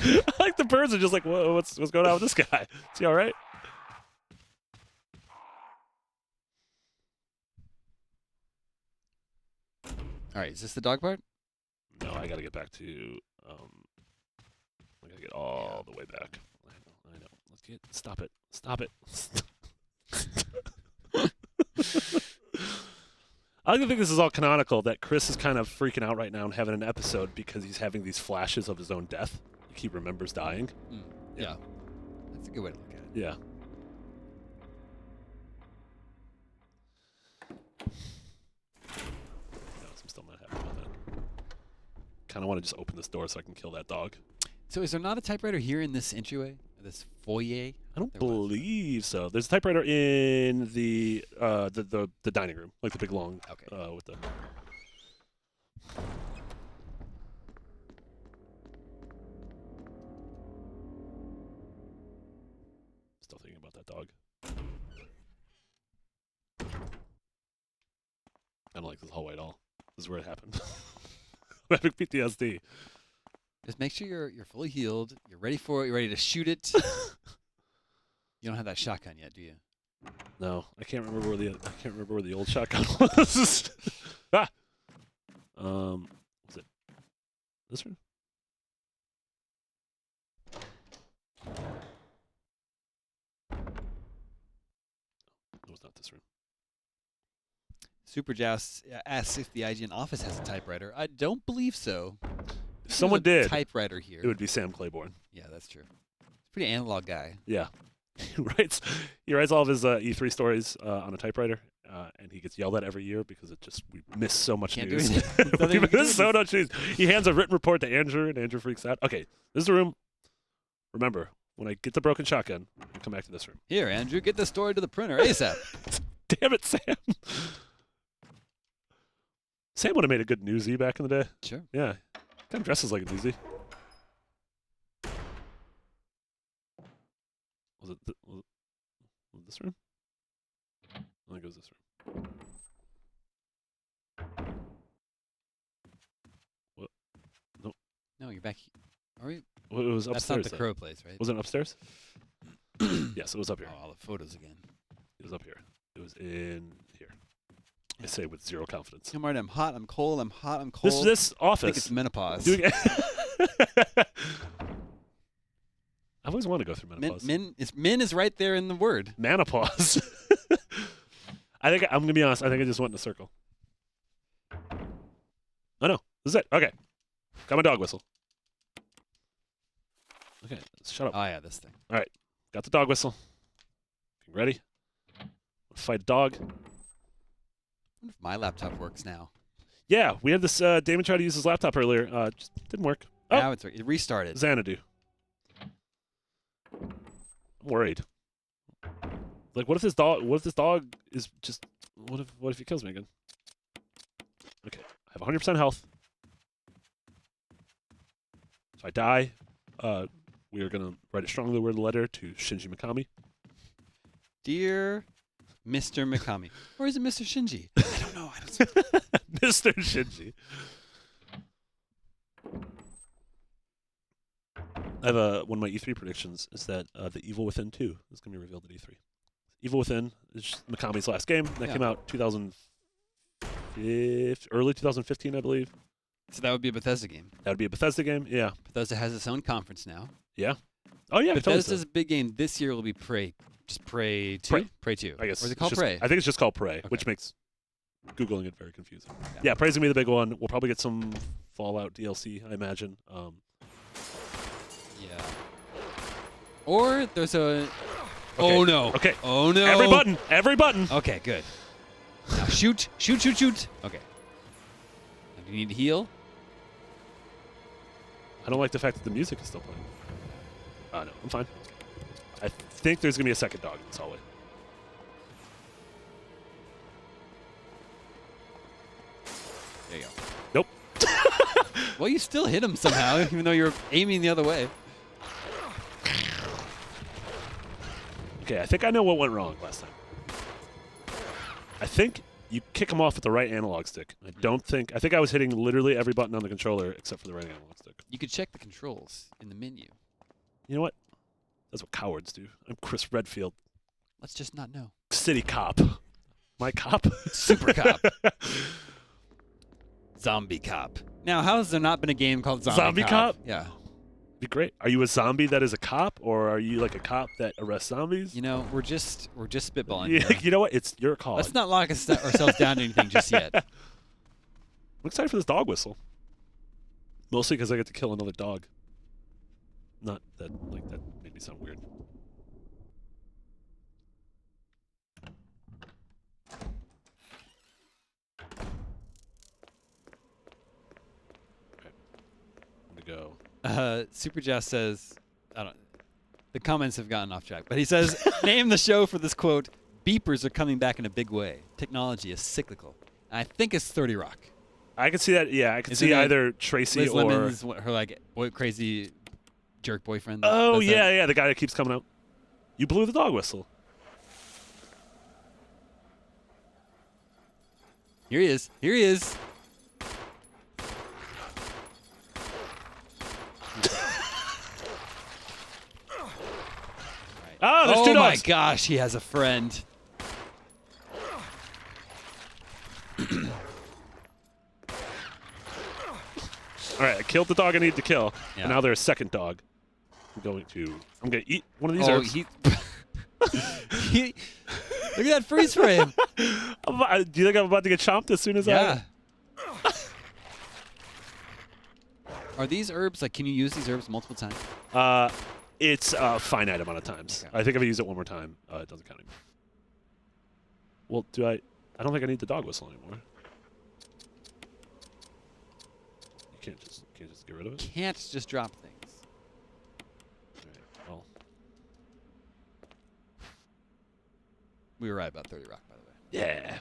here. I like the birds are just like, whoa, what's going on with this guy? Is he all right?
All right, is this the dog part?
No, I gotta get back to. I gotta get all the way back. I know. Let's get. Stop it. Stop it. I don't think this is all canonical. That Chris is kind of freaking out right now and having an episode because he's having these flashes of his own death. Like he remembers dying.
Yeah. That's a good way to look at it.
Yeah. No, I'm still not happy about that. Kind of want to just open this door so I can kill that dog.
So is there not a typewriter here in this entryway? This foyer?
I don't
There was.
believe so. There's a typewriter in the dining room, like the big long.
Okay.
With the. Still thinking about that dog. I don't like this hallway at all. This is where it happened. I'm having PTSD.
Just make sure you're fully healed. You're ready for it. You're ready to shoot it. You don't have that shotgun yet, do you?
No, I can't remember where the old shotgun was. Ah! Was it this one?
Super Joust asks if the IGN office has a typewriter. I don't believe so.
If someone did,
Typewriter here.
it would be Sam Claiborne.
Yeah, that's true. Pretty analog guy.
Yeah. He writes all of his E3 stories on a typewriter, and he gets yelled at every year because we miss so much
Can't do
news.
anything. Nothing
we
you can do
miss
with
so
this.
much news. He hands a written report to Andrew, and Andrew freaks out. Okay, this is the room. Remember, when I get the broken shotgun, I'll come back to this room.
Here, Andrew, get this story to the printer ASAP.
Damn it, Sam. Sam would have made a good newsie back in the day.
Sure.
Yeah. Kind of dresses like a newsie. Was it this room? I think it was this room. What? No.
No, you're back. Are we?
Well, it was
That's
upstairs.
not the
though.
crow place, right?
Was it upstairs? Yes, it was up here.
Oh, all the photos again.
It was up here. It was in here. I say with zero confidence.
Come on, I'm hot, I'm cold, I'm hot, I'm cold.
This
I think
office.
it's menopause.
Doing I've always wanted to go through menopause.
Min is right there in the word.
Menopause. I think I'm gonna be honest. I think I just went in a circle. Oh no, this is it. Okay, got my dog whistle. Okay, shut up.
Oh yeah, this thing.
All right, got the dog whistle. You ready? Fight a dog.
I wonder if my laptop works now.
Yeah, we had this. Damon tried to use his laptop earlier. Just didn't work. Oh,
Now it restarted.
Xanadu. I'm worried. Like, what if this dog? What if this dog is just? What if he kills me again? Okay, I have 100% health. If I die, we are gonna write a strongly worded letter to Shinji Mikami.
Dear Mr. Mikami. Or is it Mr. Shinji? I don't know. I don't
Mr. Shinji. I have one of my E3 predictions is that the Evil Within 2 is going to be revealed at E3. Evil Within is Mikami's last game. That came out early 2015, I believe.
So that would be a Bethesda game.
That would be a Bethesda game, yeah.
Bethesda has its own conference now.
Yeah. Oh, yeah.
Bethesda's big game this year will be Prey. Just Prey 2? Prey 2.
I guess.
Or is it called
just,
Prey?
I think it's just called Prey,
Okay.
which makes Googling it very confusing. Yeah, Prey's going to be the big one. We'll probably get some Fallout DLC, I imagine.
Yeah. Or there's a...
Okay.
Oh, no.
Okay.
Oh, no.
Every button. Every button.
Okay, good. Now shoot. Shoot, shoot, shoot. Okay. Now, do you need to heal?
I don't like the fact that the music is still playing. No, I'm fine. I think there's going to be a second dog in this hallway.
There you go.
Nope.
Well, you still hit him somehow, even though you're aiming the other way.
Okay, I think I know what went wrong last time. I think you kick him off with the right analog stick. I think I was hitting literally every button on the controller except for the right analog stick.
You could check the controls in the menu.
You know what? That's what cowards do. I'm Chris Redfield,
Let's just not know.
city cop. My cop?
Super Cop. Zombie Cop. Now, how has there not been a game called
Zombie Cop?
Yeah.
Be great. Are you a zombie that is a cop, or are you like a cop that arrests zombies?
You know, we're just spitballing here.
You know what? It's your call.
Let's not lock ourselves down to anything just yet.
I'm excited for this dog whistle. Mostly because I get to kill another dog. Not that, like, that made me sound weird. Okay. I'm gonna go.
Super Jazz says, the comments have gotten off track, but he says, name the show for this quote, beepers are coming back in a big way. Technology is cyclical. I think it's 30 Rock.
I can see that. Yeah, I can
Isn't
see
it
either Tracy
Liz
or.
Lemon's her like crazy jerk boyfriend.
Oh
does
yeah,
that.
yeah, the guy that keeps coming out. You blew the dog whistle.
Here he is. Here he is.
Oh, there's two
my
dogs.
gosh, he has a friend.
All right, I killed the dog I needed to kill,
Yeah.
and now there's a second dog. I'm going to eat one of these
Oh,
herbs.
he look at that freeze frame.
Do you think I'm about to get chomped as soon as
Yeah. Are these herbs, like, can you use these herbs multiple times?
It's a finite amount of times.
Okay.
I think if I use it one more time, it doesn't count anymore. Well, I don't think I need the dog whistle anymore. You can't just get rid of it?
Can't just drop things.
Alright, well.
We were right about 30 Rock, by the way.
Yeah.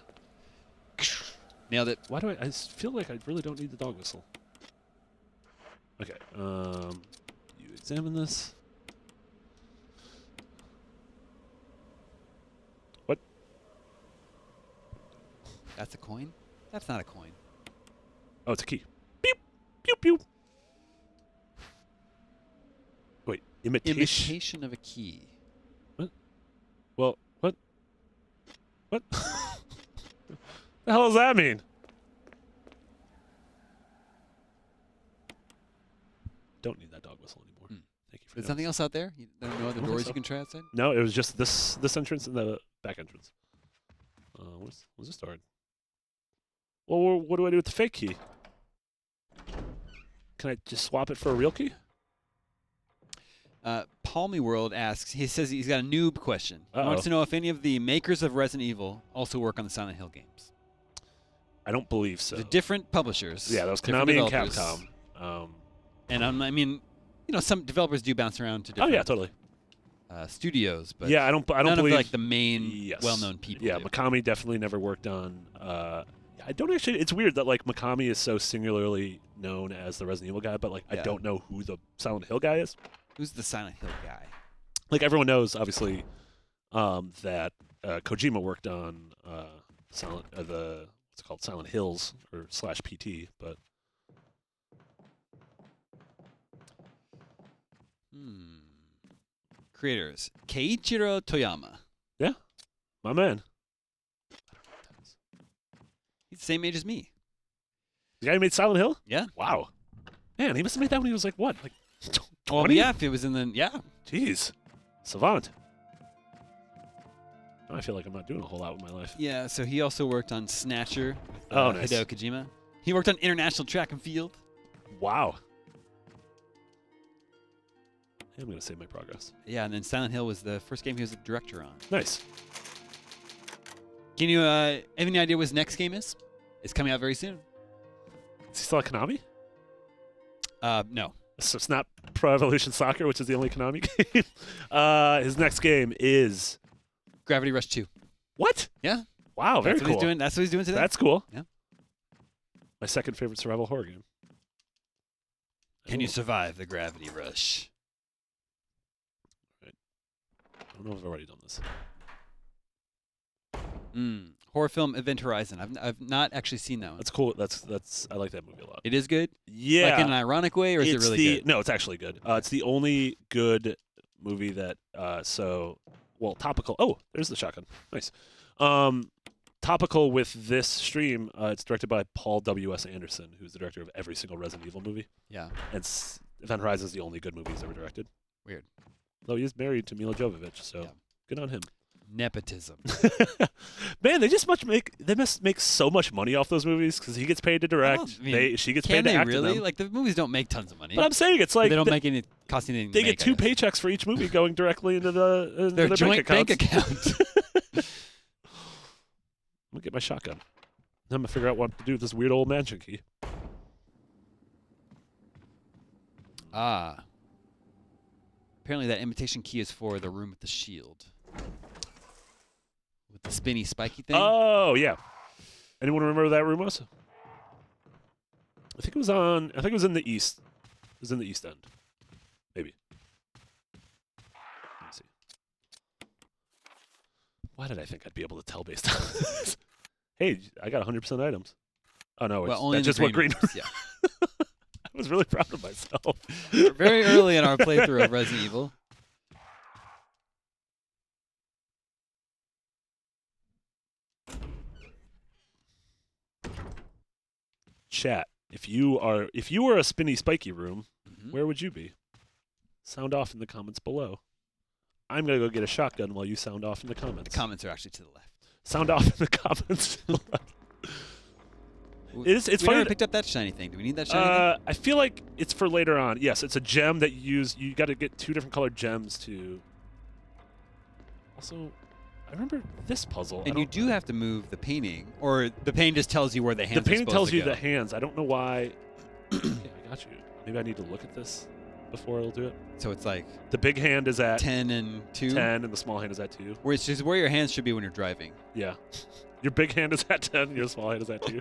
Nailed it.
Why do I feel like I really don't need the dog whistle. Okay, you examine this. What?
That's a coin? That's not a coin.
Oh, it's a key. Beep, pew, pew. Wait,
Imitation of a key.
Well, what? What? The hell does that mean? Don't need that dog whistle anymore. Thank you for
Is something else out there? There are no other
think
doors
so.
you can try outside?
No, it was just this entrance and the back entrance. What's this door? Well, what do I do with the fake key? Can I just swap it for a real key?
Palmy World asks, he says he's got a noob question. He
Uh-oh.
wants to know if any of the makers of Resident Evil also work on the Silent Hill games.
I don't believe so.
They're different publishers.
Yeah, that was
different
Konami and
developers.
Capcom.
And I mean, some developers do bounce around to different
Oh yeah, totally.
studios, but
Yeah, I don't
none
believe
of like the main
Yes.
well-known people.
Yeah,
do.
Mikami definitely never worked on. I don't actually. It's weird that like Mikami is so singularly known as the Resident Evil guy, but like I
Yeah.
don't know who the Silent Hill guy is.
Who's the Silent Hill guy?
Like everyone knows, obviously, that Kojima worked on what's it called, Silent Hills or /PT, but
Creators: Keiichiro Toyama.
yeah, my man.
He's the same age as me.
The guy who made Silent Hill.
Yeah.
Wow, man, he must have made that when he was like what, like 20?
Well, yeah, if it was in the
Jeez, savant. I feel like I'm not doing a whole lot with my life.
Yeah, so he also worked on Snatcher with
Oh, nice.
Hideo Kojima. He worked on International Track and Field.
Wow. I'm gonna save my progress.
Yeah, and then Silent Hill was the first game he was a director on.
Nice.
Can you have any idea what his next game is? It's coming out very soon.
Is he still at Konami?
No.
So it's not Pro Evolution Soccer, which is the only Konami game. His next game is
Gravity Rush 2.
what?
Yeah.
Wow, very
That's what
cool.
he's doing. That's what he's doing today.
That's cool.
Yeah.
My second favorite survival horror game.
Can you
Ooh.
survive the Gravity Rush?
I don't know if I've already done this.
Horror film Event Horizon. I've not actually seen that one.
That's cool. That's I like that movie a lot.
It is good?
Yeah.
Like in an ironic way, or is it
It's
really good?
No, it's actually good. It's the only good movie that topical. Oh, there's the shotgun. Nice. Topical with this stream. It's directed by Paul W.S. Anderson, who's the director of every single Resident Evil movie.
Yeah.
And Event Horizon is the only good movie he's ever directed.
Weird.
Though he is married to Mila Jovovich, so
Yeah.
good on him.
Nepotism.
Man, they must make so much money off those movies because he gets paid to direct.
I mean,
She gets
Can
paid to
they
act in
really?
them.
Like, the movies don't make tons of money.
But I'm saying it's like
they don't make any cost anything.
they
to
get
make, I
two
guess.
paychecks for each movie going directly into
Their
their
joint
bank
bank
accounts.
account.
I'm gonna get my shotgun. Then I'm gonna figure out what to do with this weird old mansion key.
Apparently that imitation key is for the room with the shield. With the spinny, spiky thing.
Oh yeah. Anyone remember that room was? I think it was in the east. It was in the east end. Maybe. Let me see. Why did I think I'd be able to tell based on this? Hey, I got 100% items. Oh no,
well, only in
that's
the
just what green.
rooms, yeah.
I was really proud of myself.
Very early in our playthrough of Resident Evil.
Chat. If you were a spinny spiky room,
Mhm.
where would you be? Sound off in the comments below. I'm gonna go get a shotgun while you sound off in the
The
comments.
comments are actually to the left.
Sound off in the comments. It's
we
funny.
never picked up that shiny thing. Do we need that shiny thing?
I feel like it's for later on. Yes, it's a gem that you use. You got to get 2 different colored gems to. Also, I remember this puzzle.
And you do have to move the painting, or the painting just tells you where the hands.
The painting
are
tells
supposed to
you
go.
the hands. I don't know why. Okay, I got you. Maybe I need to look at this before it'll do it.
So it's like
The big hand is at
10 and 2.
10, and the small hand is at 2.
Which is where your hands should be when you're driving.
Yeah. Your big hand is at 10, your small hand is at 2.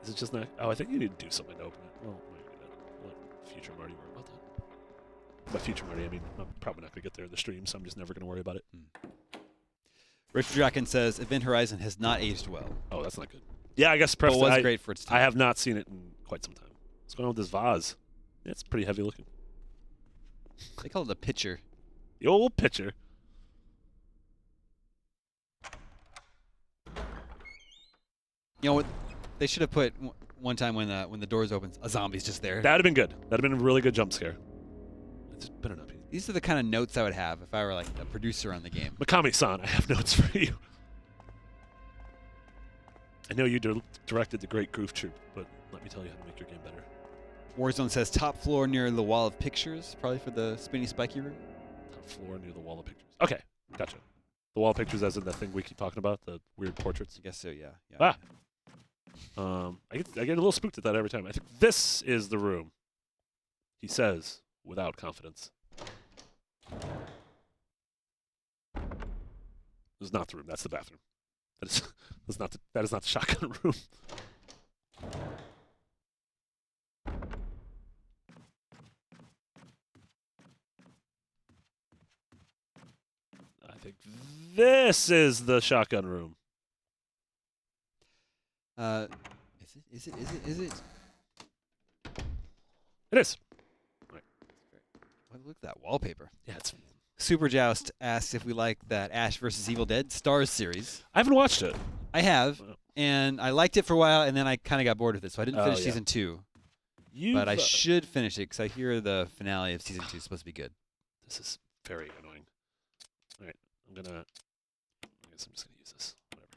Is it just not? Oh, I think you need to do something to open it. Well, maybe that. Let future Marty worry about that. By future Marty, I mean, I'm probably not going to get there in the stream, so I'm just never going to worry about it.
Richard Draken says Event Horizon has not aged well.
Oh, that's not good. Yeah, I guess
But
perhaps
it was great for its time.
I have not seen it in quite some time. What's going on with this vase? Yeah, it's pretty heavy looking.
They call it a pitcher.
The old pitcher.
You know what? They should have put one time when the doors open, a zombie's just there.
That would have been good. That would have been a really good jump scare. It's better not be.
These are the kind of notes I would have if I were like a producer on the game.
Mikami-san, I have notes for you. I know you directed the Great Goof Troop, but let me tell you how to make your game better.
Warzone says top floor near the wall of pictures, probably for the spinny spiky room.
Top floor near the wall of pictures. Okay, gotcha. The wall of pictures as in that thing we keep talking about, the weird portraits.
I guess so, yeah.
Ah. I get a little spooked at that every time. I think this is the room. He says, without confidence. This is not the room. That's the bathroom. That is not the shotgun room. I think this is the shotgun room.
Is it?
It is.
Well, look at that wallpaper.
Yeah, it's.
Super Joust asks if we like that Ash vs. Evil Dead Stars series.
I haven't watched it.
I have, and I liked it for a while, and then I kind of got bored with it, so I didn't finish season 2. But I should finish it because I hear the finale of season 2 is supposed to be good.
This is very annoying. All right, I guess I'm just gonna use this. Whatever.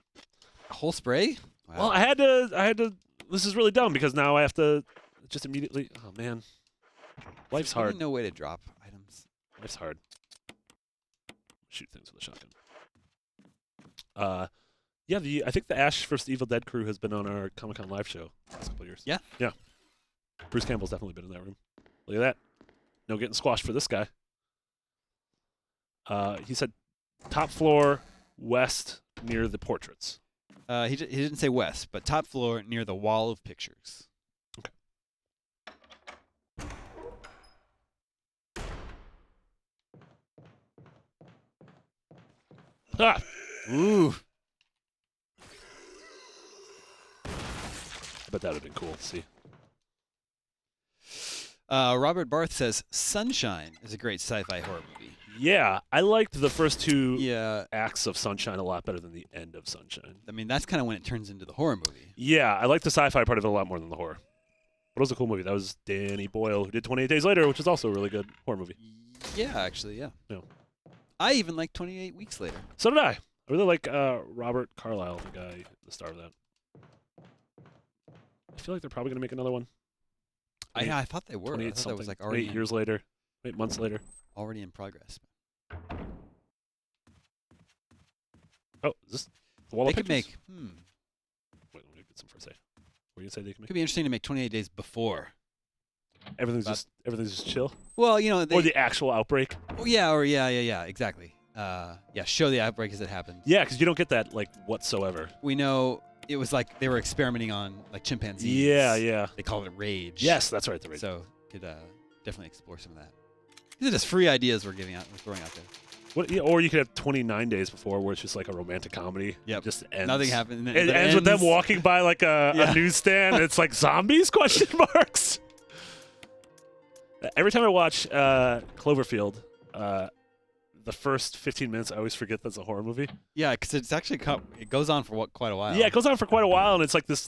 A whole spray? Wow.
Well, I had to. This is really dumb because now I have to just immediately. Oh man, life's hard.
No way to drop items.
Life's hard. Shoot things with a shotgun. Yeah, I think the Ash vs. Evil Dead crew has been on our Comic-Con live show the last couple of years.
Yeah?
Yeah. Bruce Campbell's definitely been in that room. Look at that. No getting squashed for this guy. He said top floor, west, near the portraits.
He didn't say west, but top floor near the wall of pictures.
Okay. Ah!
Ooh.
I bet that would have been cool to see.
Robert Barth says Sunshine is a great sci-fi horror movie.
Yeah, I liked the first 2
Yeah.
acts of Sunshine a lot better than the end of Sunshine.
I mean, that's kind of when it turns into the horror movie.
Yeah, I like the sci-fi part of it a lot more than the horror. But it was a cool movie. That was Danny Boyle, who did 28 Days Later, which is also a really good horror movie.
Yeah, actually, yeah.
Yeah.
I even like 28 Weeks Later.
So did I. I really like Robert Carlyle, the guy, the star of that. I feel like they're probably going to make another one.
I thought they were. I thought that was like already
8 years later, 8 months later.
already in progress.
Oh, is this the wall
They
of
could
pictures?
make.
Wait, let me get some first say. What are you gonna say they can make?
Could be interesting to make 28 Days Before.
Everything's just chill.
Well, you know,
Or the actual outbreak.
yeah, exactly. Show the outbreak as it happened.
Yeah, because you don't get that like whatsoever.
We know it was like they were experimenting on like chimpanzees.
Yeah.
They call it rage.
Yes, that's right. The rage.
So could definitely explore some of that. These are just free ideas we're throwing out there.
What, yeah, or you could have 29 Days Before, where it's just like a romantic comedy.
Yep.
Just ends.
Nothing happened.
It ends with them walking by like a newsstand. And it's like zombies? Question marks. Every time I watch Cloverfield, the first 15 minutes, I always forget that's a horror movie.
Yeah, because it's actually it goes on for quite a while.
Yeah, it goes on for quite a while, and it's like this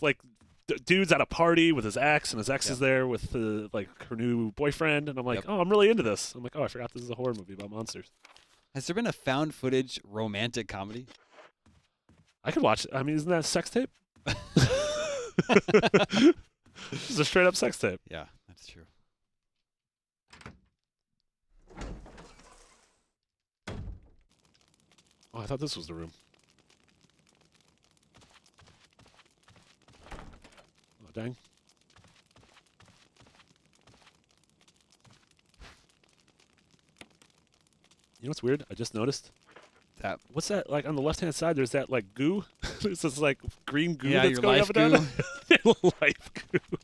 dude's at a party with his ex, and his ex is there with her new boyfriend, and I'm like, oh, I'm really into this. I'm like, oh, I forgot this is a horror movie about monsters.
Has there been a found footage romantic comedy?
I could watch it. I mean, isn't that a sex tape? It's a straight up sex tape.
Yeah, that's true.
Oh, I thought this was the room. Oh, dang. You know what's weird? I just noticed. What's that, like, on the left-hand side? There's that, like, goo. There's this, like, green goo that's
your
going
life
up and down. Life goo.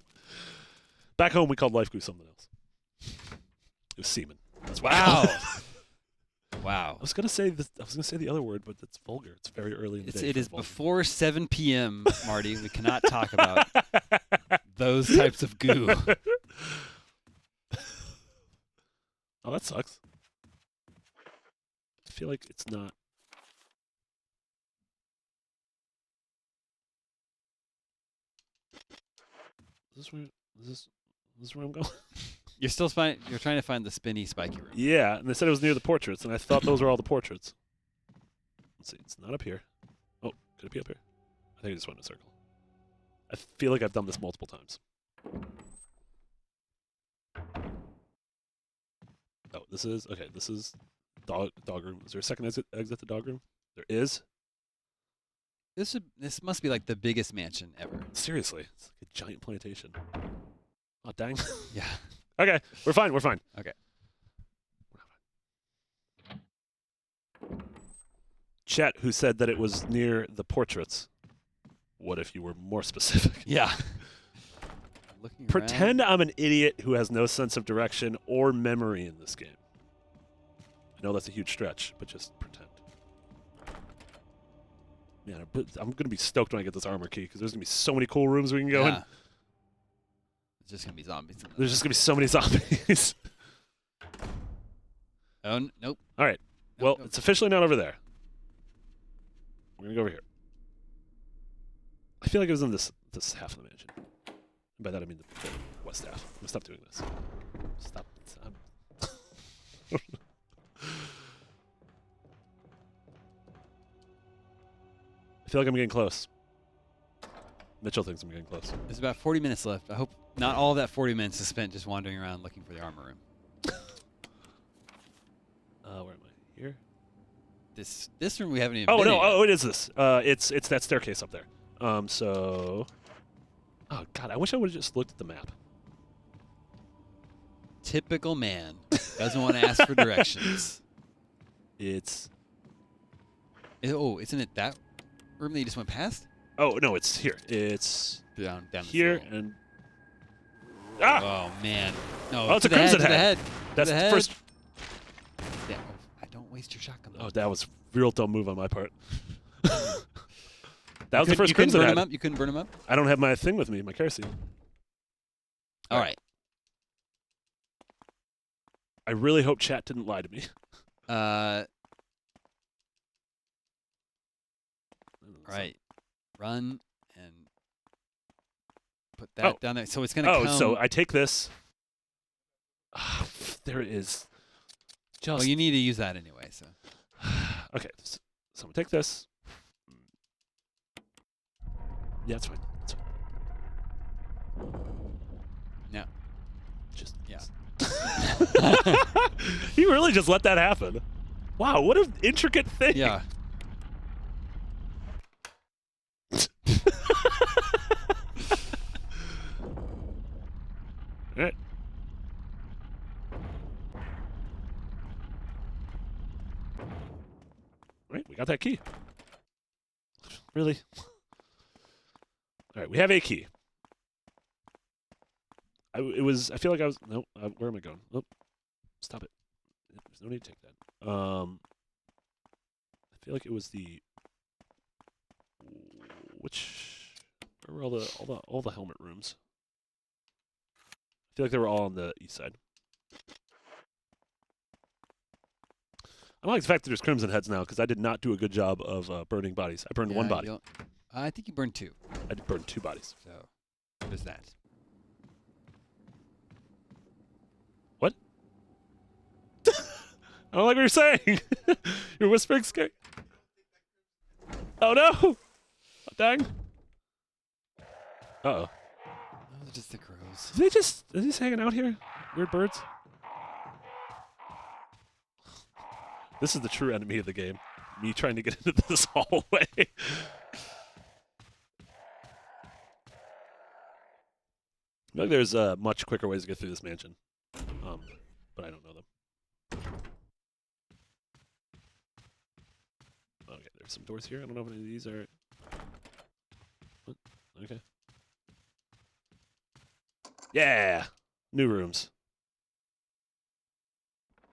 Back home, we called life goo something else. It was semen. That's what
Wow. Wow.
I was gonna say this. I was gonna say the other word, but it's vulgar. It's very early in the day.
It is
vulgar.
before 7 p.m., Marty. We cannot talk about those types of goo.
Oh, that sucks. I feel like it's not. Is this where I'm going?
You're trying to find the spinny, spiky room.
Yeah, and they said it was near the portraits, and I thought those were all the portraits. Let's see, it's not up here. Oh, could it be up here? I think I just went in a circle. I feel like I've done this multiple times. Oh, this is okay. This is dog room. Is there a second exit to dog room? There is.
This must be like the biggest mansion ever.
Seriously, it's like a giant plantation. Oh dang.
Yeah.
Okay, we're fine. We're fine.
Okay.
Chet, who said that it was near the portraits. What if you were more specific?
Yeah. Looking
Pretend
around.
I'm an idiot who has no sense of direction or memory in this game. I know that's a huge stretch, but just pretend. Yeah, I'm going to be stoked when I get this armor key, because there's going to be so many cool rooms we can go in.
It's just going to be zombies.
There's just going to be so many zombies.
Oh, nope.
All right. Well, it's officially not over there. We're going to go over here. I feel like it was in this half of the mansion. And by that, I mean the west half. I'm going to stop doing this. Stop. I feel like I'm getting close. Mitchell thinks I'm getting close.
There's about 40 minutes left. I hope not all of that 40 minutes is spent just wandering around looking for the armor room.
Where am I? Here?
This room we haven't even
Oh,
been
no.
in yet.
Oh, it is this. It's that staircase up there. So... Oh, God. I wish I would have just looked at the map.
Typical man. Doesn't want to ask for directions.
It's...
Oh, isn't it that room that you just went past?
Oh, no, it's here. It's
Down
here
the
and... Ah!
Oh, man. No,
Oh, it's
to
a
the
crimson
head. To the
head.
head.
That's
to the
the
head.
first...
Yeah, I don't waste your shotgun.
Oh, that was a real dumb move on my part. That was the first
You couldn't
crimson
burn
head.
him up? You couldn't burn him up?
I don't have my thing with me, my kerosene.
All right.
I really hope chat didn't lie to me.
All right. Run and put that down there. So it's going to come.
Oh, so I take this. There it is. Just...
Well, you need to use that anyway. So.
Okay, so I'm going to take this. Yeah, it's fine. It's fine.
No.
Just...
Yeah.
You really just let that happen. Wow, what an intricate thing.
Yeah.
All right. Right, we got that key. Really? All right, we have a key. I feel like I was, no, where am I going? Oh, stop it. There's no need to take that. I feel like it was where were all the helmet rooms? I feel like they were all on the east side. I don't like the fact that there's crimson heads now, because I did not do a good job of burning bodies. I burned one body.
I think you burned 2.
I did burn 2 bodies.
So there's that.
What? I don't like what you're saying. You're whispering scary. Oh no! dang. Uh-oh.
Those are just the crows.
Are they just hanging out here? Weird birds? This is the true enemy of the game. Me trying to get into this hallway. I feel like there's much quicker ways to get through this mansion. But I don't know them. Okay, there's some doors here. I don't know if any of these are... What? Okay. Yeah! New rooms.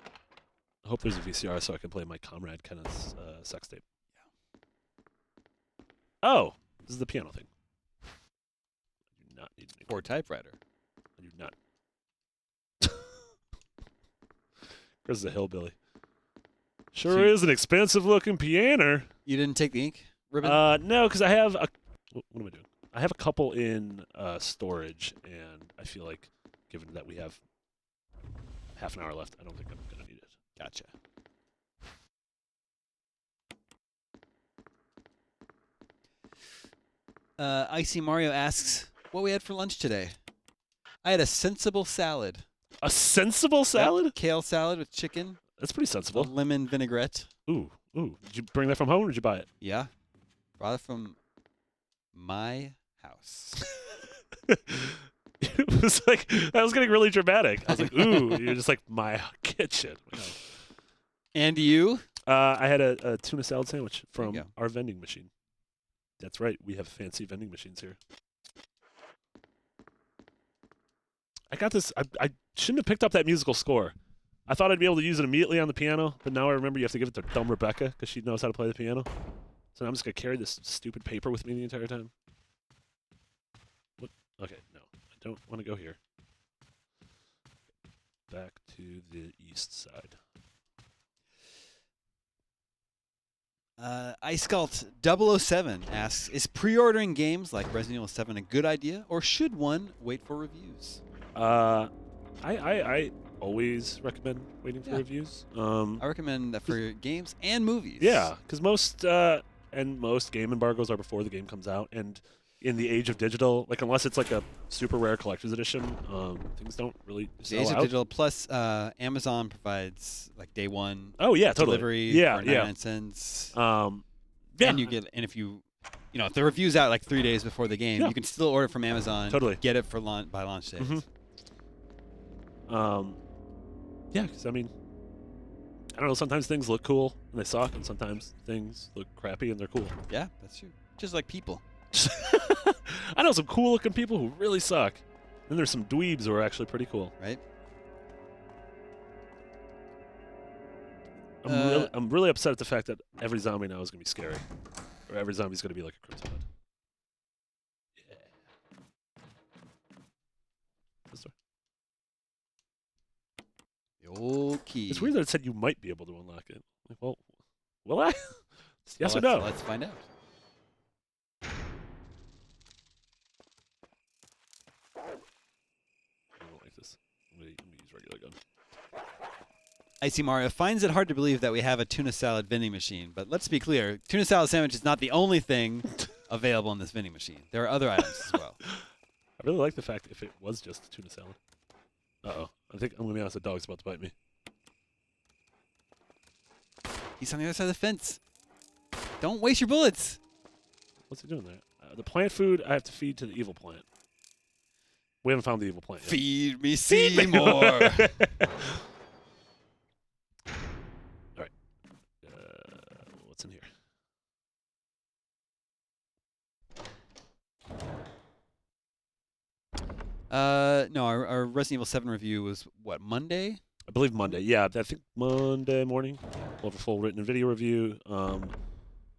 I hope there's a VCR so I can play my comrade Kenneth's sex tape. Yeah. Oh! This is the piano thing. I do not need to
Or typewriter.
I do not. Chris is a hillbilly. Sure is an expensive-looking piano.
You didn't take the ink ribbon?
No, because I have a... What am I doing? I have a couple in storage, and I feel like, given that we have half an hour left, I don't think I'm going to need it.
Gotcha. Icy Mario asks what we had for lunch today. I had a sensible salad.
A sensible salad?
Yep, kale salad with chicken.
That's pretty
A
sensible.
lemon vinaigrette.
Ooh. Did you bring that from home, or did you buy it?
Yeah. Brought it from my house.
It was like, that was getting really dramatic. I was like, ooh, you're just like, my kitchen.
And you?
I had a tuna salad sandwich
There you
from
go.
our vending machine. That's right. We have fancy vending machines here. I got this. I shouldn't have picked up that musical score. I thought I'd be able to use it immediately on the piano, but now I remember you have to give it to dumb Rebecca because she knows how to play the piano. So now I'm just going to carry this stupid paper with me the entire time. What? Okay, no. I don't want to go here. Back to the east side.
Icecult 007 asks, is pre-ordering games like Resident Evil 7 a good idea, or should one wait for reviews?
I always recommend waiting for reviews.
I recommend that for games and movies.
Yeah, because most game embargoes are before the game comes out, and in the age of digital, like unless it's like a super rare collector's edition, things don't really
The
sell
age of
out.
digital, plus Amazon provides like day one
Oh yeah, totally.
delivery
Yeah,
for
yeah.
99 cents.
Yeah.
And you get, and if you know, if the review's out like 3 days before the game,
Yeah.
you can still order from Amazon.
Totally.
Get it for by launch days.
Mhm. Yeah, because I mean, I don't know. Sometimes things look cool and they suck, and sometimes things look crappy and they're cool.
Yeah, that's true. Just like people.
I know some cool-looking people who really suck. Then there's some dweebs who are actually pretty cool.
Right?
I'm really upset at the fact that every zombie now is going to be scary. Or every zombie's going to be like a Crimson Head. Yeah. This door.
The old key.
It's weird that it said you might be able to unlock it. Like, well, will I? Yes or
Well,
no?
Let's find out.
I don't like this. I'm going to use regular gun.
Icy Mario finds it hard to believe that we have a tuna salad vending machine, but let's be clear, tuna salad sandwich is not the only thing available in this vending machine. There are other items as well.
I really like the fact if it was just a tuna salad. Uh-oh. I think I'm going to be honest, the dog's about to bite me.
He's on the other side of the fence. Don't waste your bullets.
What's he doing there? The plant food I have to feed to the evil plant. We haven't found the evil plant yet.
Feed me Seymour.
What's in here?
No, our Resident Evil 7 review was, what, Monday?
I believe Monday. Yeah, I think Monday morning. We'll have a full written video review, and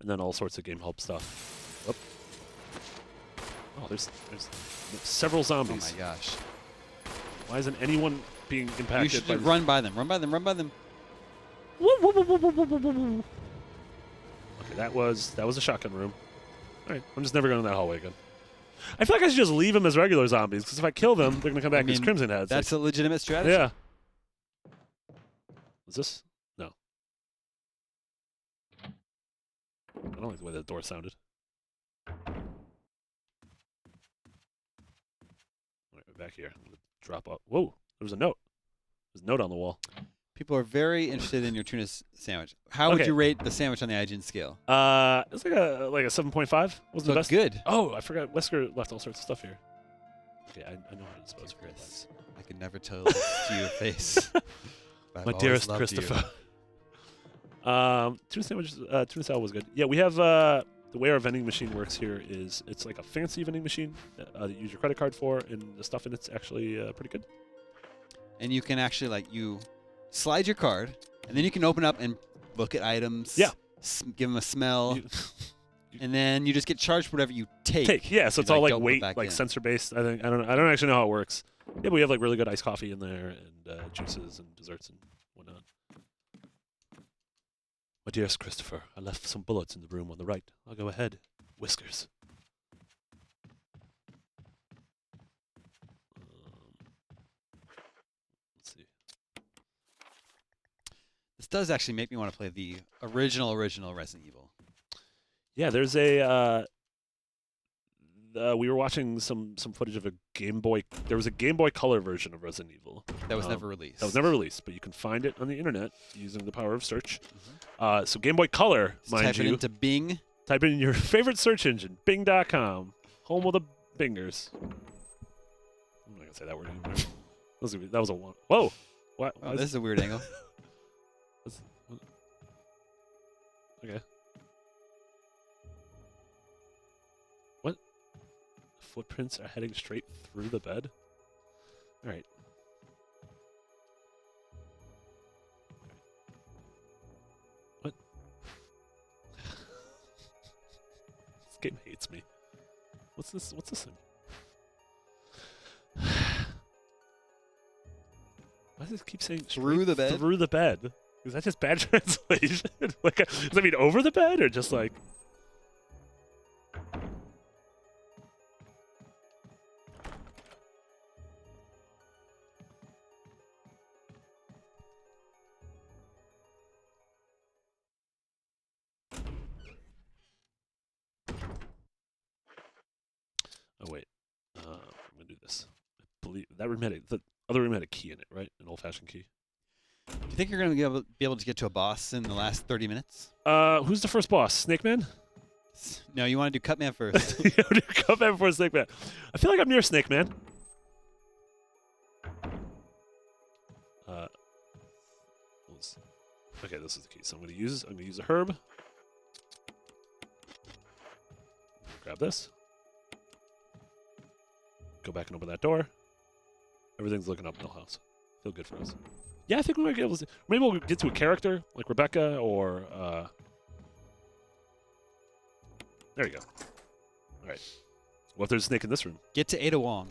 then all sorts of game help stuff. Oh, there's several
Oh
zombies.
my gosh.
Why isn't anyone being impacted?
You should
by
run by them. Run by them. Run by them.
Okay, that was a shotgun room. All right, I'm just never going in that hallway again. I feel like I should just leave them as regular zombies, because if I kill them, they're going to come back as Crimson Heads.
That's a legitimate strategy.
Yeah. Is this? No. I don't like the way that door sounded. back here. I'm gonna drop up. Whoa, there was a note. There's a note on the wall.
People are very interested in your tuna sandwich. How would
Okay.
you rate the sandwich on the IGN scale?
It's like a 7.5. Wasn't the
So
best.
good.
Oh, I forgot. Wesker left all sorts of stuff here. Okay, I know how to dispose of
Chris, I could never tell this to your face. but I've
My
always
dearest
loved you.
Christopher. Tuna sandwiches, tuna salad was good. Yeah, we have the way our vending machine works here is it's like a fancy vending machine that you use your credit card for, and the stuff in it's actually pretty good.
And you can actually you slide your card, and then you can open up and look at items.
Yeah.
Give them a smell,
You-
and then you just get charged whatever you take.
Yeah, so
You,
it's all like
don't put
weight,
back
like
in.
sensor based. I think I don't actually know how it works. Yeah, but we have like really good iced coffee in there and juices and desserts and whatnot. My dearest Christopher, I left some bullets in the room on the right. I'll go ahead. Whiskers. Let's see.
This does actually make me want to play the original Resident Evil.
Yeah, there's a. We were watching some footage of a Game Boy. There was a Game Boy Color version of Resident Evil
That was never released.
that was never released, but you can find it on the internet using the power of search. So Game Boy Color,
Just
mind
type
you.
it into Bing.
Type in your favorite search engine, Bing.com, home of the Bingers. I'm not gonna say that word anymore. That was a one. Whoa! What?
Oh, this is a weird angle.
Okay. What? Footprints are heading straight through the bed? Alright. What? This game hates me. What's this? What's this thing? Why does it keep saying
Through the
straight
bed?
Through the bed. Is that just bad translation? Does that mean over the bed or just like? Oh wait, I'm gonna do this. I believe that room the other room had a key in it, right? An old-fashioned key.
Do you think you're going to be able to get to a boss in the last 30 minutes?
Who's the first boss? Snake Man?
No, you want to do Cutman first.
Come back before Snake Man. I feel like I'm near Snake Man. Okay, this is the key. So I'm gonna use a herb. Grab this. Go back and open that door. Everything's looking up in the house. Feel good for us. Yeah, I think we might be able to. Maybe we'll get to a character like Rebecca or. There you go. All right. What if there's a snake in this room?
Get to Ada Wong.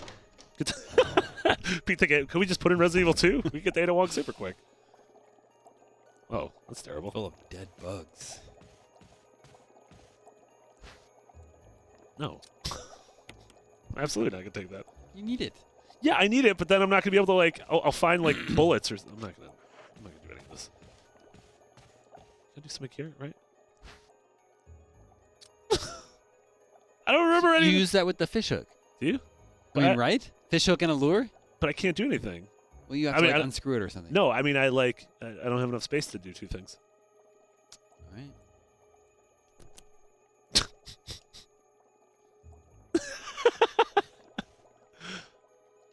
Pete, can we just put in Resident Evil 2? We can get the Ada Wong super quick. Oh, that's terrible.
Full of dead bugs.
No. Absolutely, I can take that.
You need it.
Yeah, I need it, but then I'm not gonna be able to like. I'll find like bullets or. I'm not gonna do any of this. Can I do something here, right? I don't remember
You
any.
use that with the fishhook.
Do you?
I mean, right? Fishhook and a lure?
But I can't do anything.
Well, you have
I
to
mean,
like,
I-
unscrew it or something.
No, I mean I don't have enough space to do two things.
All right.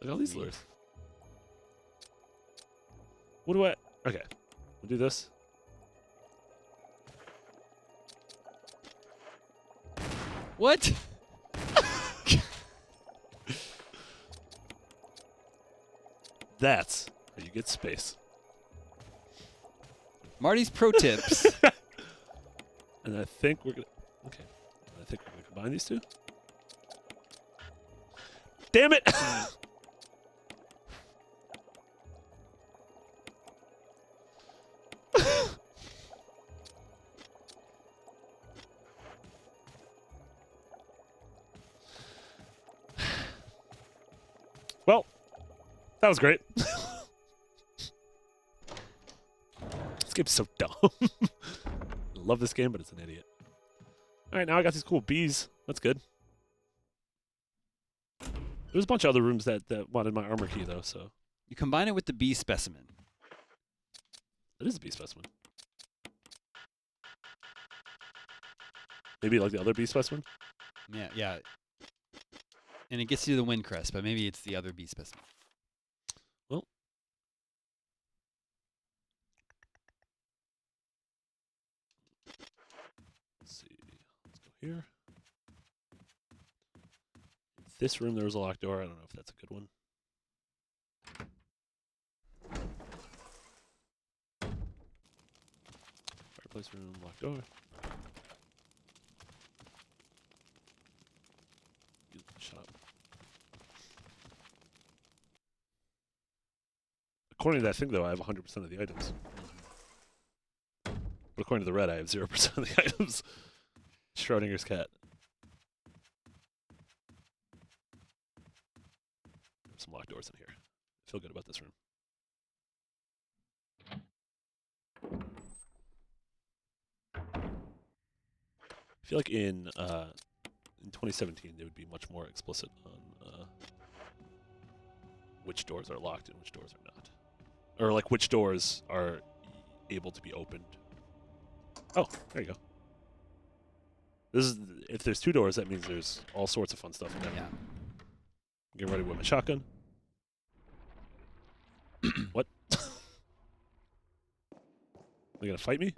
Look at all these lures. What do I? Okay, we'll do this.
What?
That's how you get space.
Marty's pro tips.
And I think we're gonna. Okay. I think we're gonna combine these two. Damn it! Well, that was great. This game's so dumb. I love this game, but it's an idiot. All right, now I got these cool bees. That's good. There's a bunch of other rooms that wanted my armor key though, so
You combine it with the B specimen.
it is a B specimen. Maybe like the other B specimen.
Yeah, yeah. And it gets you the wind crest, but maybe it's the other B specimen.
Well, let's see. Let's go here. This room, there was a locked door. I don't know if that's a good one. Fireplace room, locked door. Shut up. According to that thing, though, I have 100% of the items. But according to the red, I have 0% of the items. Schrodinger's cat. There's some locked doors in here. I feel good about this room. I feel like in 2017 they would be much more explicit on which doors are locked and which doors are not, or like which doors are able to be opened. Oh, there you go. This is if there's 2 doors, that means there's all sorts of fun stuff in there.
Yeah.
Get ready with my shotgun. What? Are you gonna fight me?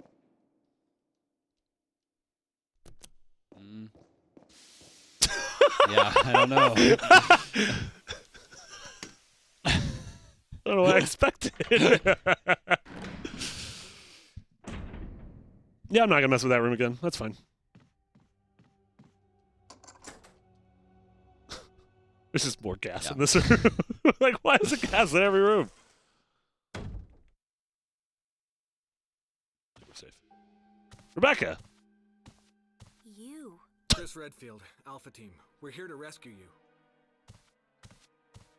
Yeah, I don't know.
I don't know what I expected. Yeah, I'm not gonna mess with that room again. That's fine. There's just more gas in this room. Like, why is there gas in every room? We're safe. Rebecca!
You.
Chris Redfield, Alpha Team. We're here to rescue you.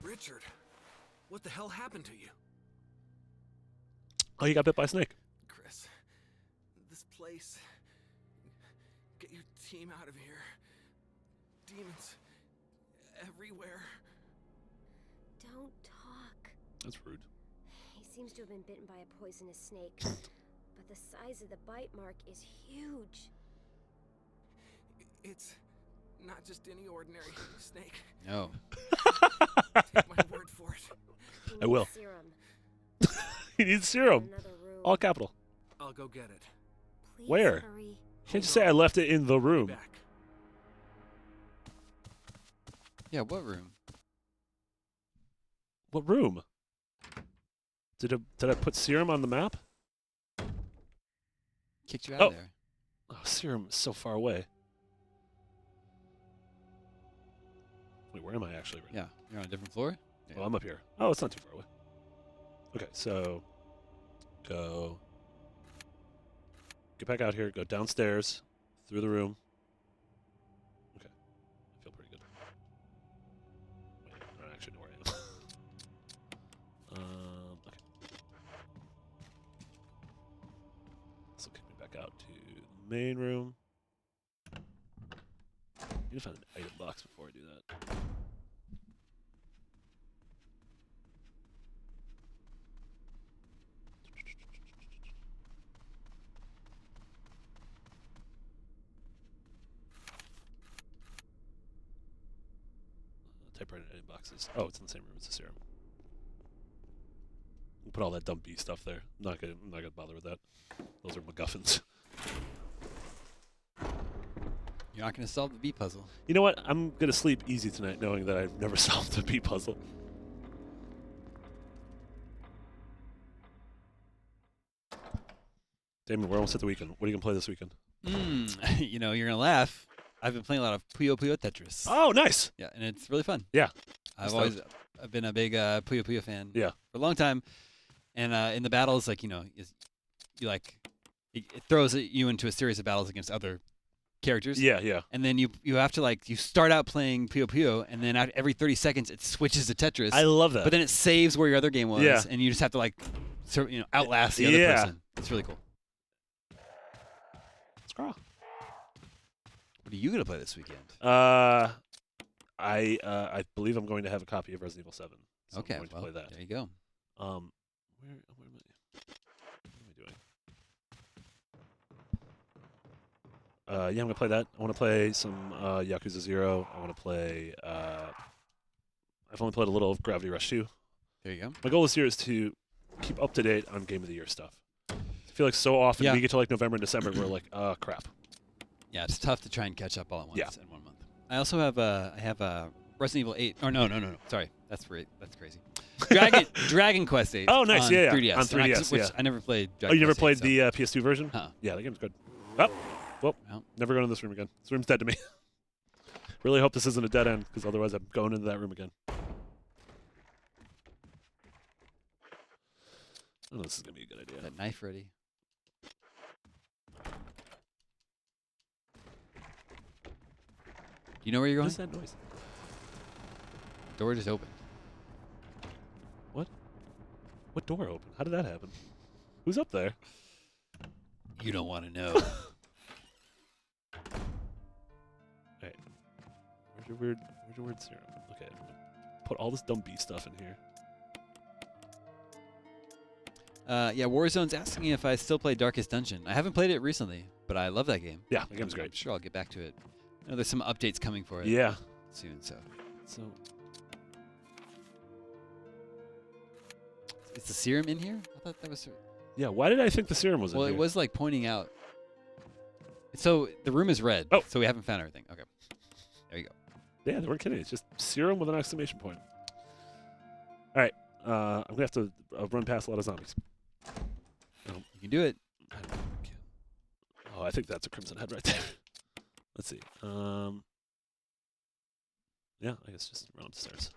Richard, what the hell happened to you?
Oh, you got bit by a snake.
Chris, this place. Get your team out of here. Demons everywhere.
Don't talk.
That's rude.
He seems to have been bitten by a poisonous snake, but the size of the bite mark is huge.
It's not just any ordinary snake.
No.
Take my word for it.
He
I will.
needs serum.
He needs serum.
Another room.
All capital.
I'll go get it.
Please
Where?
hurry.
Can't you say I left it in the room?
Back.
Yeah, what room?
What room? Did I put serum on the map?
Kicked you out of there.
Oh, serum is so far away. Wait, where am I actually right
Yeah, you're on a different floor?
now? Oh, I'm up here. Oh, it's not too far away. Okay, so go. Get back out here. Go downstairs, through the room. Okay, I feel pretty good. Wait, I don't actually know where I am. Okay. This will kick me back out to the main room. I need to find an item box before I do that. Typewriter item boxes. Oh, it's in the same room as the serum. We'll put all that dumb bee stuff there. I'm not gonna bother with that. Those are MacGuffins.
You're not going to solve the B puzzle.
You know what? I'm gonna sleep easy tonight, knowing that I've never solved a bee puzzle. Damon, we're almost at the weekend. What are you gonna play this weekend?
You know, you're going to laugh. I've been playing a lot of Puyo Puyo Tetris.
Oh, nice.
Yeah, and it's really fun.
Yeah.
I've
Stoked.
been a big Puyo Puyo fan.
Yeah.
For a long time, and in the battles, like you like, it throws you into a series of battles against other characters.
Yeah, yeah.
And then you have to you start out playing Puyo Puyo, and then every 30 seconds it switches to Tetris.
I love that.
But then it saves where your other game was,
Yeah.
and you just have to outlast the other
Yeah.
person. It's really cool.
Scrawl.
What are you gonna play this weekend?
I believe I'm going to have a copy of Resident Evil 7. So
Okay,
I'm going to
well,
play that.
there you go.
What am I doing? Yeah, I'm gonna play that. I want to play some Yakuza 0. I want to play. I've only played a little of Gravity Rush 2.
There you go.
My goal this year is to keep up to date on Game of the Year stuff. I feel like so often
Yeah.
we get to like November and December, and we're like, crap.
Yeah, it's tough to try and catch up all at once
Yeah.
in 1 month. I also have Resident Evil 8. Or no. Sorry, that's crazy. Dragon Quest 8.
Oh, nice.
On
Yeah,
3DS.
on 3DS.
Which
Yeah.
I never played.
Oh, you never played
Quest 8,
the PS2 version?
Huh.
Yeah, that game's good. Oh, well,
Well.
never going in this room again. This room's dead to me. Really hope this isn't a dead end, because otherwise I'm going into that room again. Oh, this is going to be a good idea.
That knife ready. You know where you're
What
going?
is that noise?
Door just opened.
What door opened? How did that happen? Who's up there?
You don't want to know.
Where's your weird serum? Okay, I'm gonna put all this dumb bee stuff in here.
Yeah, Warzone's asking if I still play Darkest Dungeon. I haven't played it recently, but I love that game.
Yeah, the game's
I'm
great.
sure I'll get back to it. I know there's some updates coming for it
Yeah.
soon, so. Is the serum in here? I thought that was...
Yeah, why did I think the serum was in
Well,
here?
it was like pointing out... So the room is red,
Oh.
so we haven't found everything. Okay. There you go.
Yeah, they weren't kidding. It's just serum with an exclamation point. All right, I'm going to have to run past a lot of zombies.
You can do it.
Oh, I think that's a Crimson Head right there. Let's see. Yeah, I guess just run upstairs.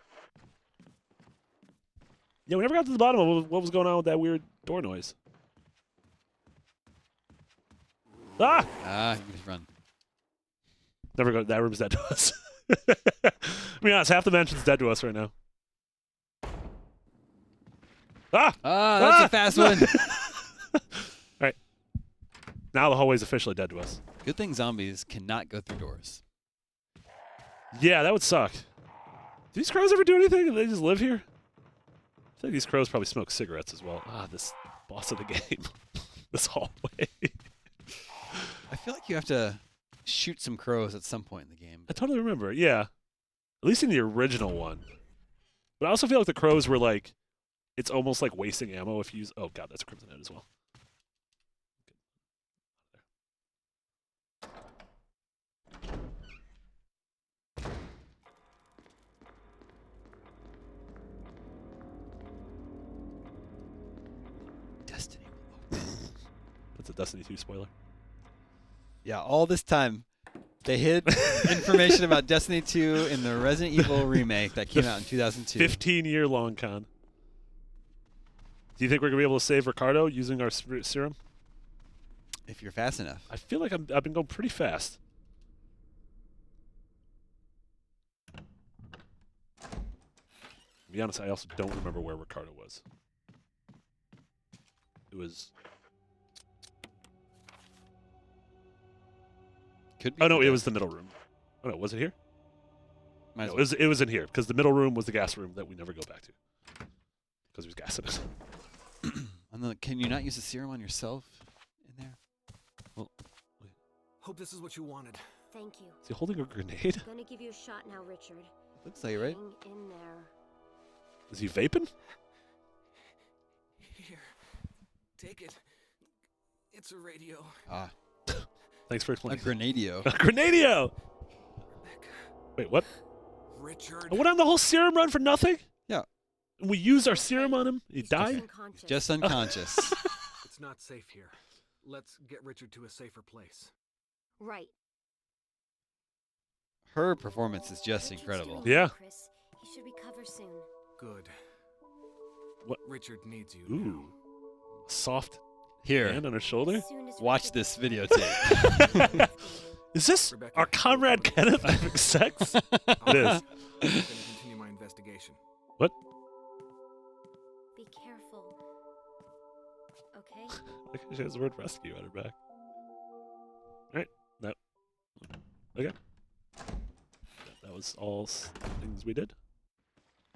Yeah, we never got to the bottom of what was going on with that weird door noise. Ah!
Ah, you can just run.
Never go. That room's dead to us. I mean, honest, half the mansion's dead to us right now. Ah!
Ah, that's a fast one.
All right. Now the hallway's officially dead to us.
Good thing zombies cannot go through doors.
Yeah, that would suck. Do these crows ever do anything? They just live here? I feel like these crows probably smoke cigarettes as well. Ah, this boss of the game. This hallway.
I feel like you have to shoot some crows at some point in the game.
I totally remember. Yeah. At least in the original one. But I also feel like the crows were like, it's almost like wasting ammo if you use... Oh, God, that's a Crimson Head as well.
Destiny.
That's a Destiny 2 spoiler.
Yeah, all this time, they hid information about Destiny 2 in the Resident Evil remake that came out in 2002.
15-year long con. Do you think we're going to be able to save Ricardo using our serum?
If you're fast enough.
I feel like I've been going pretty fast. To be honest, I also don't remember where Ricardo was. It was...
Could be.
Oh, no, it was the middle room. Oh, no, was it here?
Might as
No,
well.
it was in here, because the middle room was the gas room that we never go back to. Because there's gas in it.
And then, can you not use the serum on yourself in there?
Well, wait.
Hope this is what you wanted.
Thank you.
Is he holding a grenade?
I'm gonna give you a shot now, Richard.
Looks like it, right?
Hang in there.
Is he vaping?
Here, take it. It's a radio.
Ah,
Thanks for
a
explaining.
Grenadio.
Grenadio!
Rebecca.
Wait, what?
Richard.
I went on the whole serum run for nothing?
Yeah.
And we used our serum on him? He
He's
died?
unconscious.
Just unconscious.
It's not safe here. Let's get Richard to a safer place.
Right.
Her performance is just
Richard's
incredible.
doing
Yeah.
well, Chris. He should recover soon.
Good.
What?
Richard needs you.
Ooh. Soft
Here,
hand on her shoulder?
As soon as
watch
Richard
this
gets
videotape.
Is this
Rebecca,
our comrade Kenneth having sex? It is.
I'm going to continue my investigation.
What?
Be careful. Okay?
Like she has the word rescue on her back. Alright. That. Okay. That was was all things we did.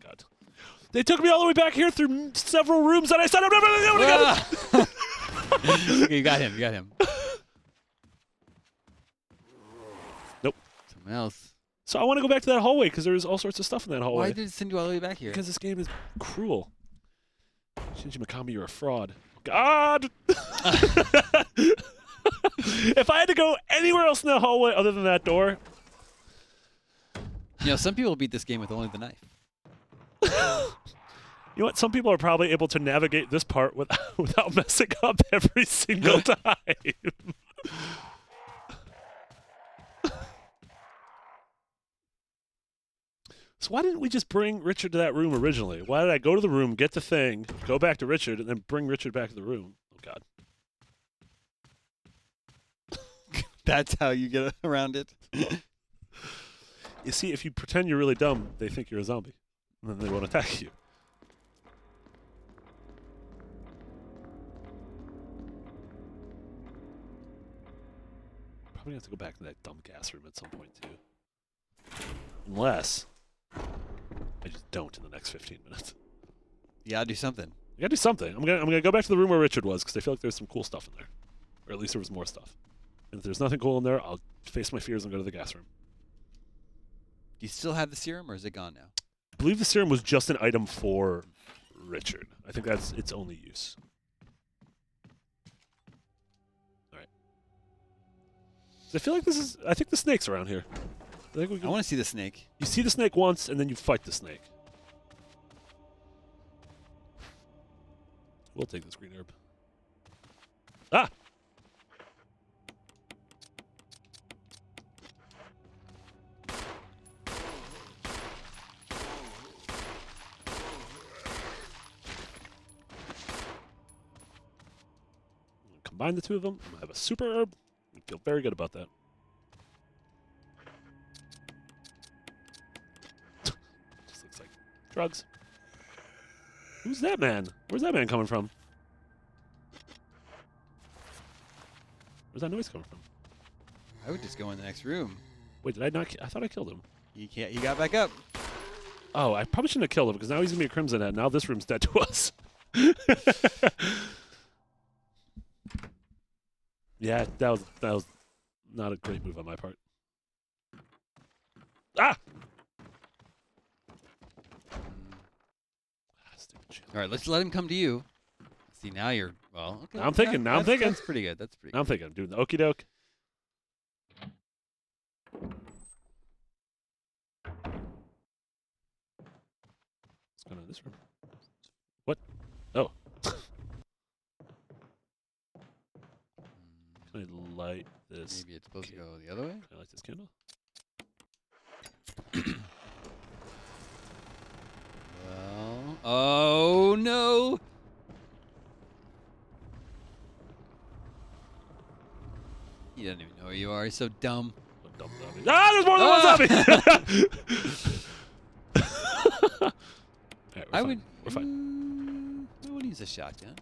God. They took me all the way back here through several rooms that I said I'm never going to go again!
Okay, you got him. You got him.
Nope.
Someone else.
So I want to go back to that hallway because there's all sorts of stuff in that hallway.
Why did it send you all the way back here?
Because this game is cruel. Shinji Mikami, you're a fraud. God! If I had to go anywhere else in that hallway other than that door...
You know, some people beat this game with only the knife.
You know what? Some people are probably able to navigate this part without messing up every single time. So why didn't we just bring Richard to that room originally? Why did I go to the room, get the thing, go back to Richard, and then bring Richard back to the room? Oh, God.
That's how you get around it.
You see, if you pretend you're really dumb, they think you're a zombie. And then they won't attack you. Probably have to go back to that dumb gas room at some point, too. Unless I just don't in the next 15 minutes.
You gotta do something.
I gotta do something. I'm gonna go back to the room where Richard was because I feel like there's some cool stuff in there, or at least there was more stuff. And if there's nothing cool in there, I'll face my fears and go to the gas room.
Do you still have the serum, or is it gone now?
I believe the serum was just an item for Richard. I think that's its only use. All right. I feel like this is. I think the snake's around here. I
want to see the snake.
You see the snake once, and then you fight the snake. We'll take this green herb. Ah! Combine the two of them. I'm going to have a super herb. I feel very good about that. Just looks like drugs. Who's that man? Where's that man coming from? Where's that noise coming from?
I would just go in the next room.
Wait, did I not? I thought I killed him.
He can't. He got back up.
Oh, I probably shouldn't have killed him because now he's gonna be a Crimson Head. Now this room's dead to us. Yeah, that was not a great move on my part. Ah!
All right, let's let him come to you. See, now you're well. Okay,
Now I'm thinking. Now I'm thinking.
That's pretty good. That's pretty.
Now I'm thinking. I'm doing the okie doke. What's going on in this room? What? Oh. Can I light this?
Maybe it's supposed to go the other way.
Can I light this candle?
Well, oh no! He doesn't even know where you are. He's so dumb.
Dumb zombie. Ah, there's more than one zombie! Alright,
I would.
We're fine.
I would use a shotgun.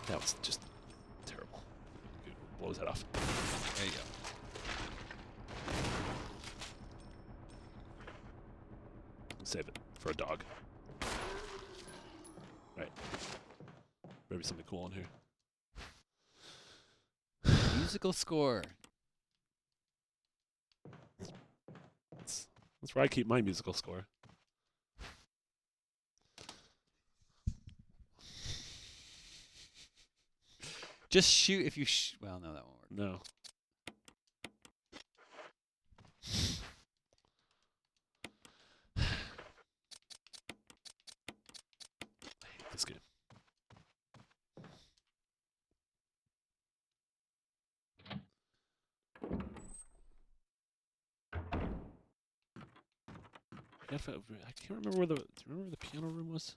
That was just terrible. Dude, blow his head off.
There you go.
Save it for a dog. Right. Maybe something cool in here.
Musical score.
That's where I keep my musical score.
Just shoot if you well, no, that won't work.
No. I hate this game. I can't remember where the. Do you remember where the piano room was?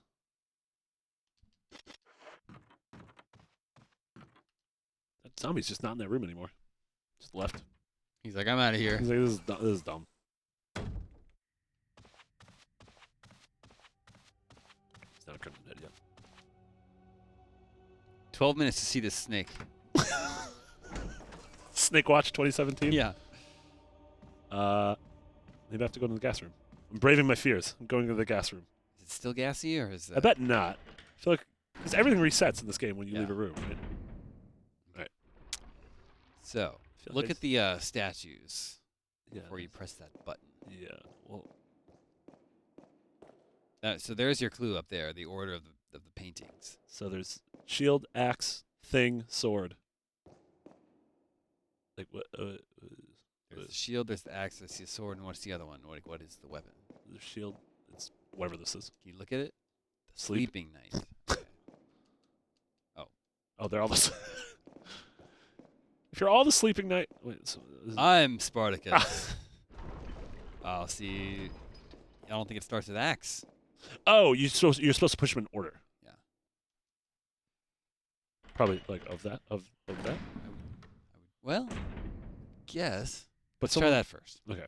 That zombie's just not in that room anymore. Just left.
He's like, I'm out of here.
He's like, this is dumb. He's not a Crimson Head yet.
12 minutes to see this snake.
Snake Watch 2017.
Yeah.
Maybe I have to go to the gas room. I'm braving my fears. I'm going to the gas room.
Is it still gassy or is it?
I bet not. I feel like because everything resets in this game when you leave a room, right? All right.
So
Feel
look
like
at the statues
Yeah.
before you press that button.
Yeah. Well.
So there's your clue up there, the order of the paintings.
So there's shield, axe, thing, sword. Like what?
There's the shield, there's the axe, there's the sword, and what's the other one? What is the weapon?
The shield. It's whatever this is.
Can you look at it? The
Sleep.
sleeping knight. Okay.
Oh, they're all the. If you're all the sleeping knight. Wait. So
I'm Spartacus. Oh, see. I don't think it starts with axe.
oh, you're supposed to push them in order.
Yeah.
Probably like of that.
Well, guess.
But
Let's try that first.
Okay.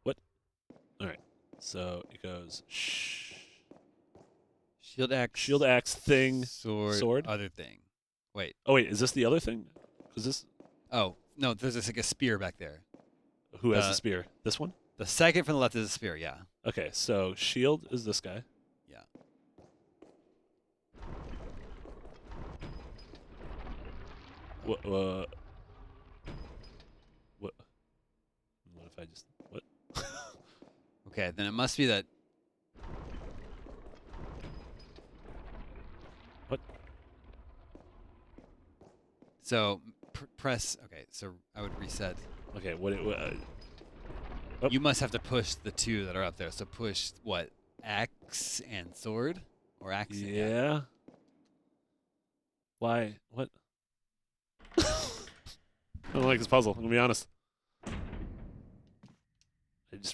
What? All right. So it goes
Shield axe.
shield, axe, thing,
Sword. Other thing. Wait.
Oh wait, is this the other thing? Is this
Oh, no, there's just like a spear back there.
who has the spear? This one?
The second from the left is a spear, yeah.
Okay, so shield is this guy.
Yeah.
What? What if I just what?
Okay, then it must be that.
What?
So press. Okay, so I would reset.
Okay, what? Oh.
You must have to push the two that are up there. So push what? Axe and sword, or axe? and-
Yeah. Why? What? I don't like this puzzle. I'm gonna be honest.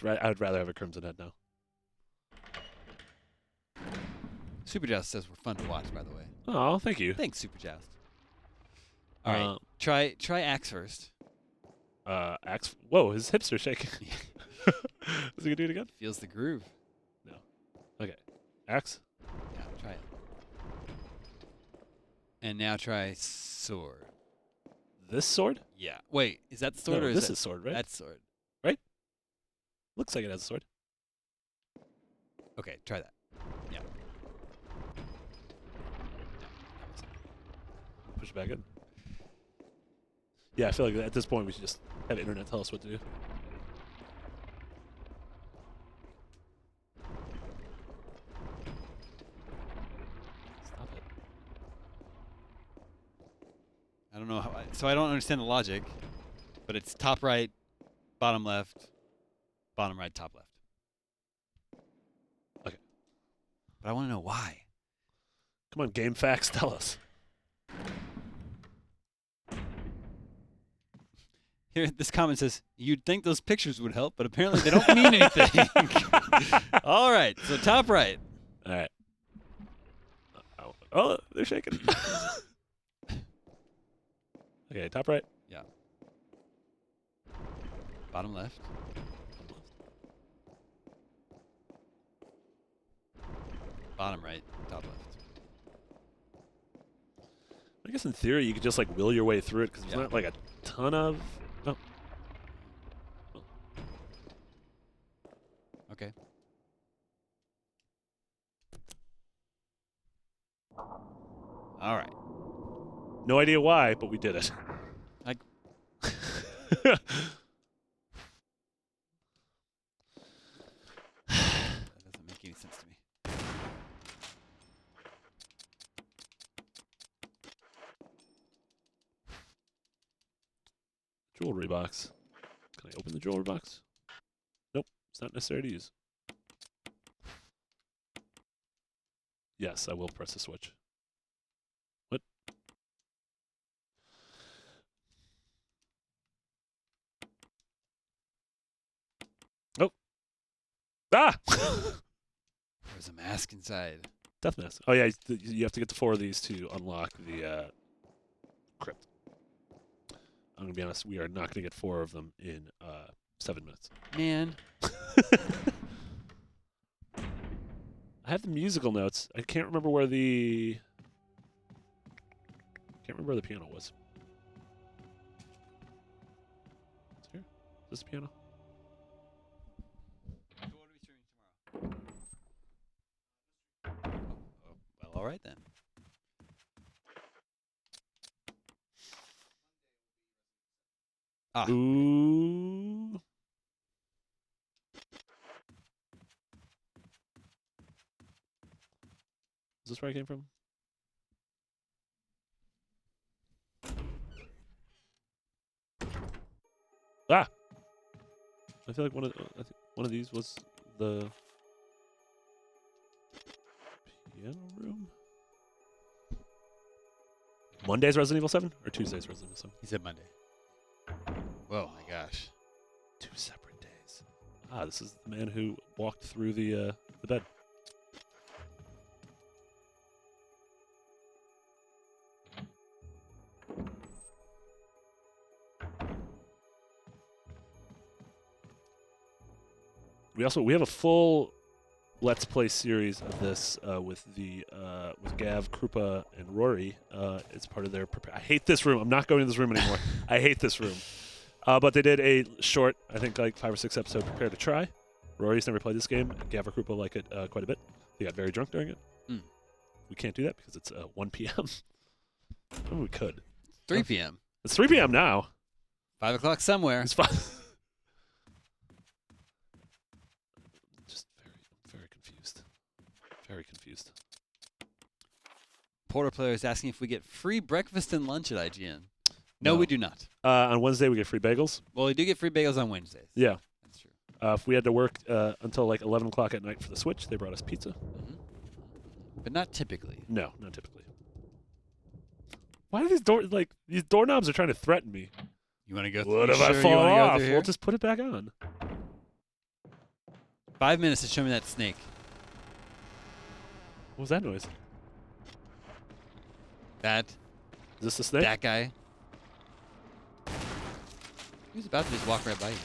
I would rather have a Crimson Head now.
Super Joust says we're fun to watch, by the way.
Oh, thank you.
Thanks, Super Joust. All right, try axe first.
Axe. Whoa, his hips are shaking. Is he gonna do it again?
Feels the groove.
No. Okay. Axe.
Yeah, try it. And now try sword.
This sword?
Yeah. Wait, is that the sword
No,
or is
this
that
is sword, right?
That's sword.
Looks like it has a sword.
Okay, try that. Yeah.
Push it back in. Yeah, I feel like at this point we should just have the internet tell us what to do. Stop it.
I don't know how. So I don't understand the logic, but it's top right, bottom left, bottom right, top left.
Okay.
But I want to know why.
Come on, Game Facts, tell us.
Here, this comment says, you'd think those pictures would help, but apparently they don't mean anything. All right, so top right.
All right. Oh, they're shaking. Okay, top right.
Yeah. Bottom left. Bottom right, top left.
I guess in theory you could just like will your way through it because there's
Yeah.
not like a ton of. Oh.
Okay. All right.
No idea why, but we did it.
I- That doesn't make any sense to me.
Jewelry box. Can I open the jewelry box? Nope, it's not necessary to use. Yes, I will press the switch. What? Oh. Ah!
There's a mask inside.
Death mask. Oh yeah, you have to get to 4 of these to unlock the crypt. I'm gonna be honest, we are not gonna get 4 of them in 7 minutes.
Man.
I have the musical notes. I can't remember where the piano was. Is here? Is this the piano?
So what are we streaming tomorrow? Well, all right then. Ah.
Ooh. Is this where I came from? Ah! I feel like one of these was the piano room. Monday's Resident Evil 7 or Tuesday's Resident Evil 7?
He said Monday. Whoa, my gosh.
2 separate days. Ah, this is the man who walked through the bed. We have a full Let's Play series of this with Gav, Krupa, and Rory. It's part of their. I hate this room. I'm not going to this room anymore. I hate this room. But they did a short, I think like 5 or 6 episode Prepare to Try. Rory's never played this game. Gav or Krupa like it quite a bit. They got very drunk during it.
Mm.
We can't do that because it's 1 p.m. I mean, we could.
3 p.m.
It's 3 p.m. now.
5 o'clock somewhere.
It's fine. Just very confused. Very confused.
Porter player is asking if we get free breakfast and lunch at IGN. No, we do not.
On Wednesday, we get free bagels.
Well, we do get free bagels on Wednesdays.
Yeah.
That's true.
If we had to work until like 11 o'clock at night for the Switch, they brought us pizza.
Mm-hmm. But not typically.
No, not typically. Why are these these doorknobs are trying to threaten me?
You want to go?
What if I fall off? We'll just put it back on.
5 minutes to show me that snake.
What was that noise?
That.
Is this the snake?
That guy. He was about to just walk right by you.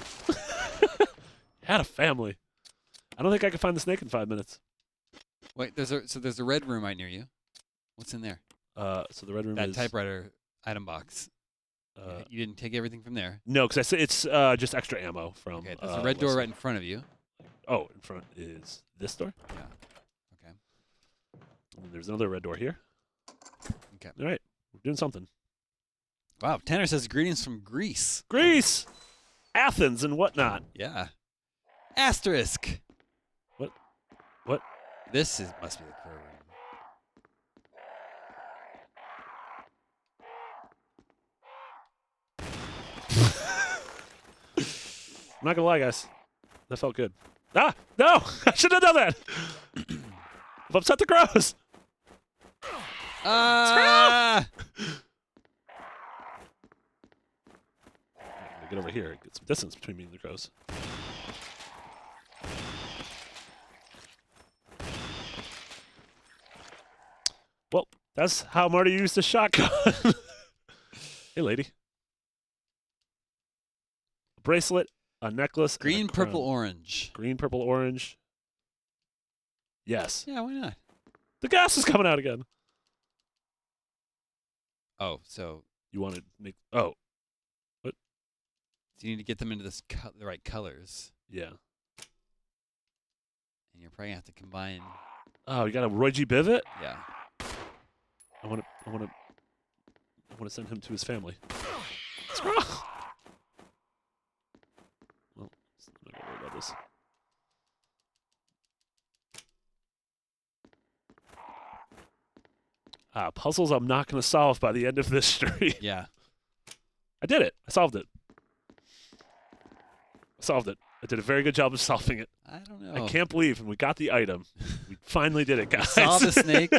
Had a family. I don't think I can find the snake in 5 minutes.
Wait, there's a red room right near you. What's in there?
So the red room
that
is
typewriter item box. You didn't take everything from there.
No, because it's just extra ammo from.
Okay, there's a red door right in front of you.
Oh, in front is this door?
Yeah. Okay.
And there's another red door here.
Okay.
All right, we're doing something.
Wow, Tanner says greetings from Greece.
Greece, Athens, and whatnot.
Yeah. Asterisk.
What?
This must be the crow room.
I'm not gonna lie, guys. That felt good. Ah, no! I should have done that. I've upset the crows.
Ah!
Get over here. Get some distance between me and the crows. Well, that's how Marty used a shotgun. Hey, lady. A bracelet, a necklace,
Green,
and a
purple,
crown.
orange.
Green, purple, orange. Yes.
Yeah, why not?
The gas is coming out again.
Oh, so
You want to make... Oh. What?
you need to get them into the right colors,
Yeah.
and you're probably gonna have to combine.
Oh, you got a Roy G. Bivet?
Yeah.
I want to send him to his family. Well, I'm not gonna worry about this. Puzzles I'm not going to solve by the end of this stream.
Yeah.
I did it. I solved it. I did a very good job of solving it.
I don't know.
I can't believe, and we got the item. We finally did it, guys.
Saw the snake.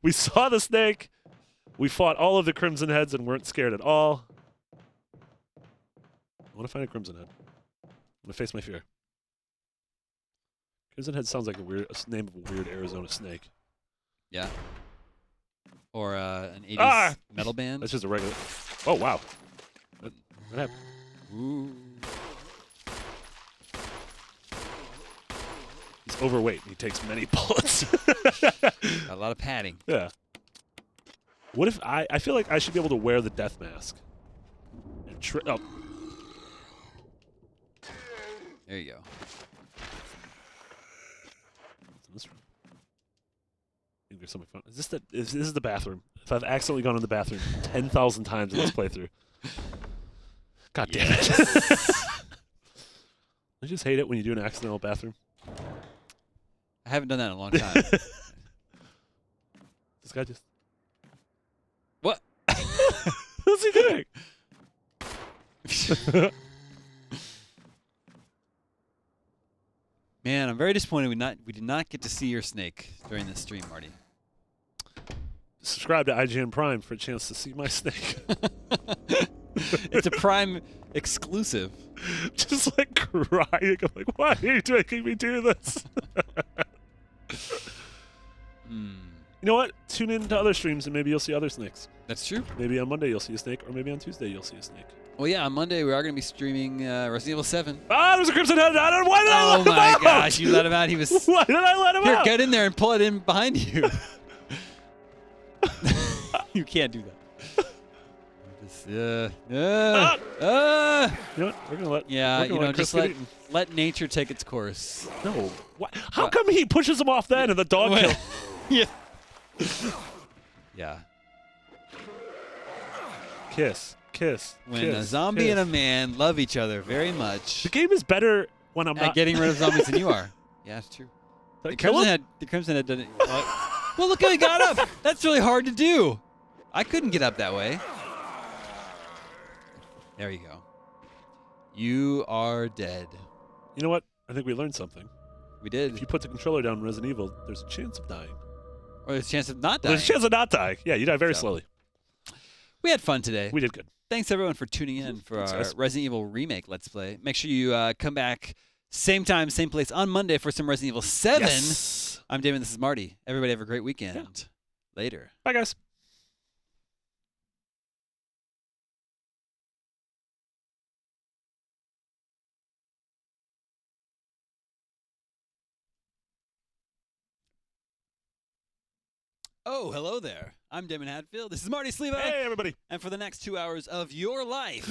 We saw the snake. We fought all of the Crimson Heads and weren't scared at all. I want to find a Crimson Head. I'm going to face my fear. Crimson Head sounds like a name of a weird Arizona snake.
Yeah. Or an 80s metal band.
That's just a regular... Oh, wow. What happened?
Ooh.
He's He's overweight. He takes many bullets.
A lot of padding.
Yeah. What if I feel like I should be able to wear the death mask. And oh.
There you go.
What's in this room? I think there's something fun. Is this the bathroom? If I've accidentally gone in the bathroom 10,000 times in this playthrough. God damn it. I just hate it when you do an accidental bathroom.
I haven't done that in a long time.
This guy just...
What?
What's he doing?
Man, I'm very disappointed we did not get to see your snake during this stream, Marty.
Subscribe to IGN Prime for a chance to see my snake.
It's a Prime exclusive.
Just like crying. I'm like, why are you making me do this? You know what? Tune in to other streams and maybe you'll see other snakes.
That's true.
Maybe on Monday you'll see a snake, or maybe on Tuesday you'll see a snake.
Well, yeah, on Monday we are going to be streaming Resident Evil 7.
Ah, there's a Crimson Head! Why did I let him out?
Oh my gosh, you let him out. He was...
Why did I let him
Here,
out?
get in there and pull it in behind you. You can't do that. Just,
You know what? We're gonna let.
yeah,
we're gonna
you know,
let Chris
just
get eaten.
let nature take its course.
No. How come he pushes him off then and the dog kills?
Yeah. Yeah.
Kiss.
When
kiss,
a zombie
kiss.
and a man love each other very much
The game is better when I'm
at
not
getting rid of zombies than you are. Yeah, it's true.
Did I
The
kill
Crimson
him?
Head didn't. Well, look how he got up. That's really hard to do. I couldn't get up that way. There you go. You are dead.
You know what? I think we learned something.
We did.
If you put the controller down in Resident Evil, there's a chance of dying.
Or there's a chance of not dying.
There's a chance of not dying. Yeah, you die very slowly.
We had fun today.
We did good.
Thanks everyone for tuning in for
Thanks,
our
guys.
Resident Evil Remake Let's Play. Make sure you come back same time, same place on Monday for some Resident Evil 7.
Yes.
I'm Daemon, this is Marty. Everybody have a great weekend.
Yeah.
Later.
Bye, guys.
Oh, hello there. I'm Daemon Hadfield. This is Marty Sleva.
Hey, everybody.
And for the next 2 hours of your life,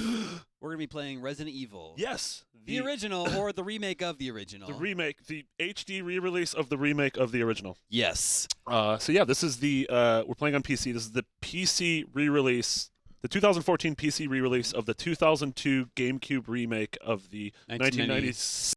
we're going to be playing Resident Evil.
Yes.
The original or the remake of the original.
The remake, the HD re-release of the remake of the original.
Yes.
So yeah, this is the we're playing on PC. This is the PC re-release, the 2014 PC re-release of the 2002 GameCube remake of the 1996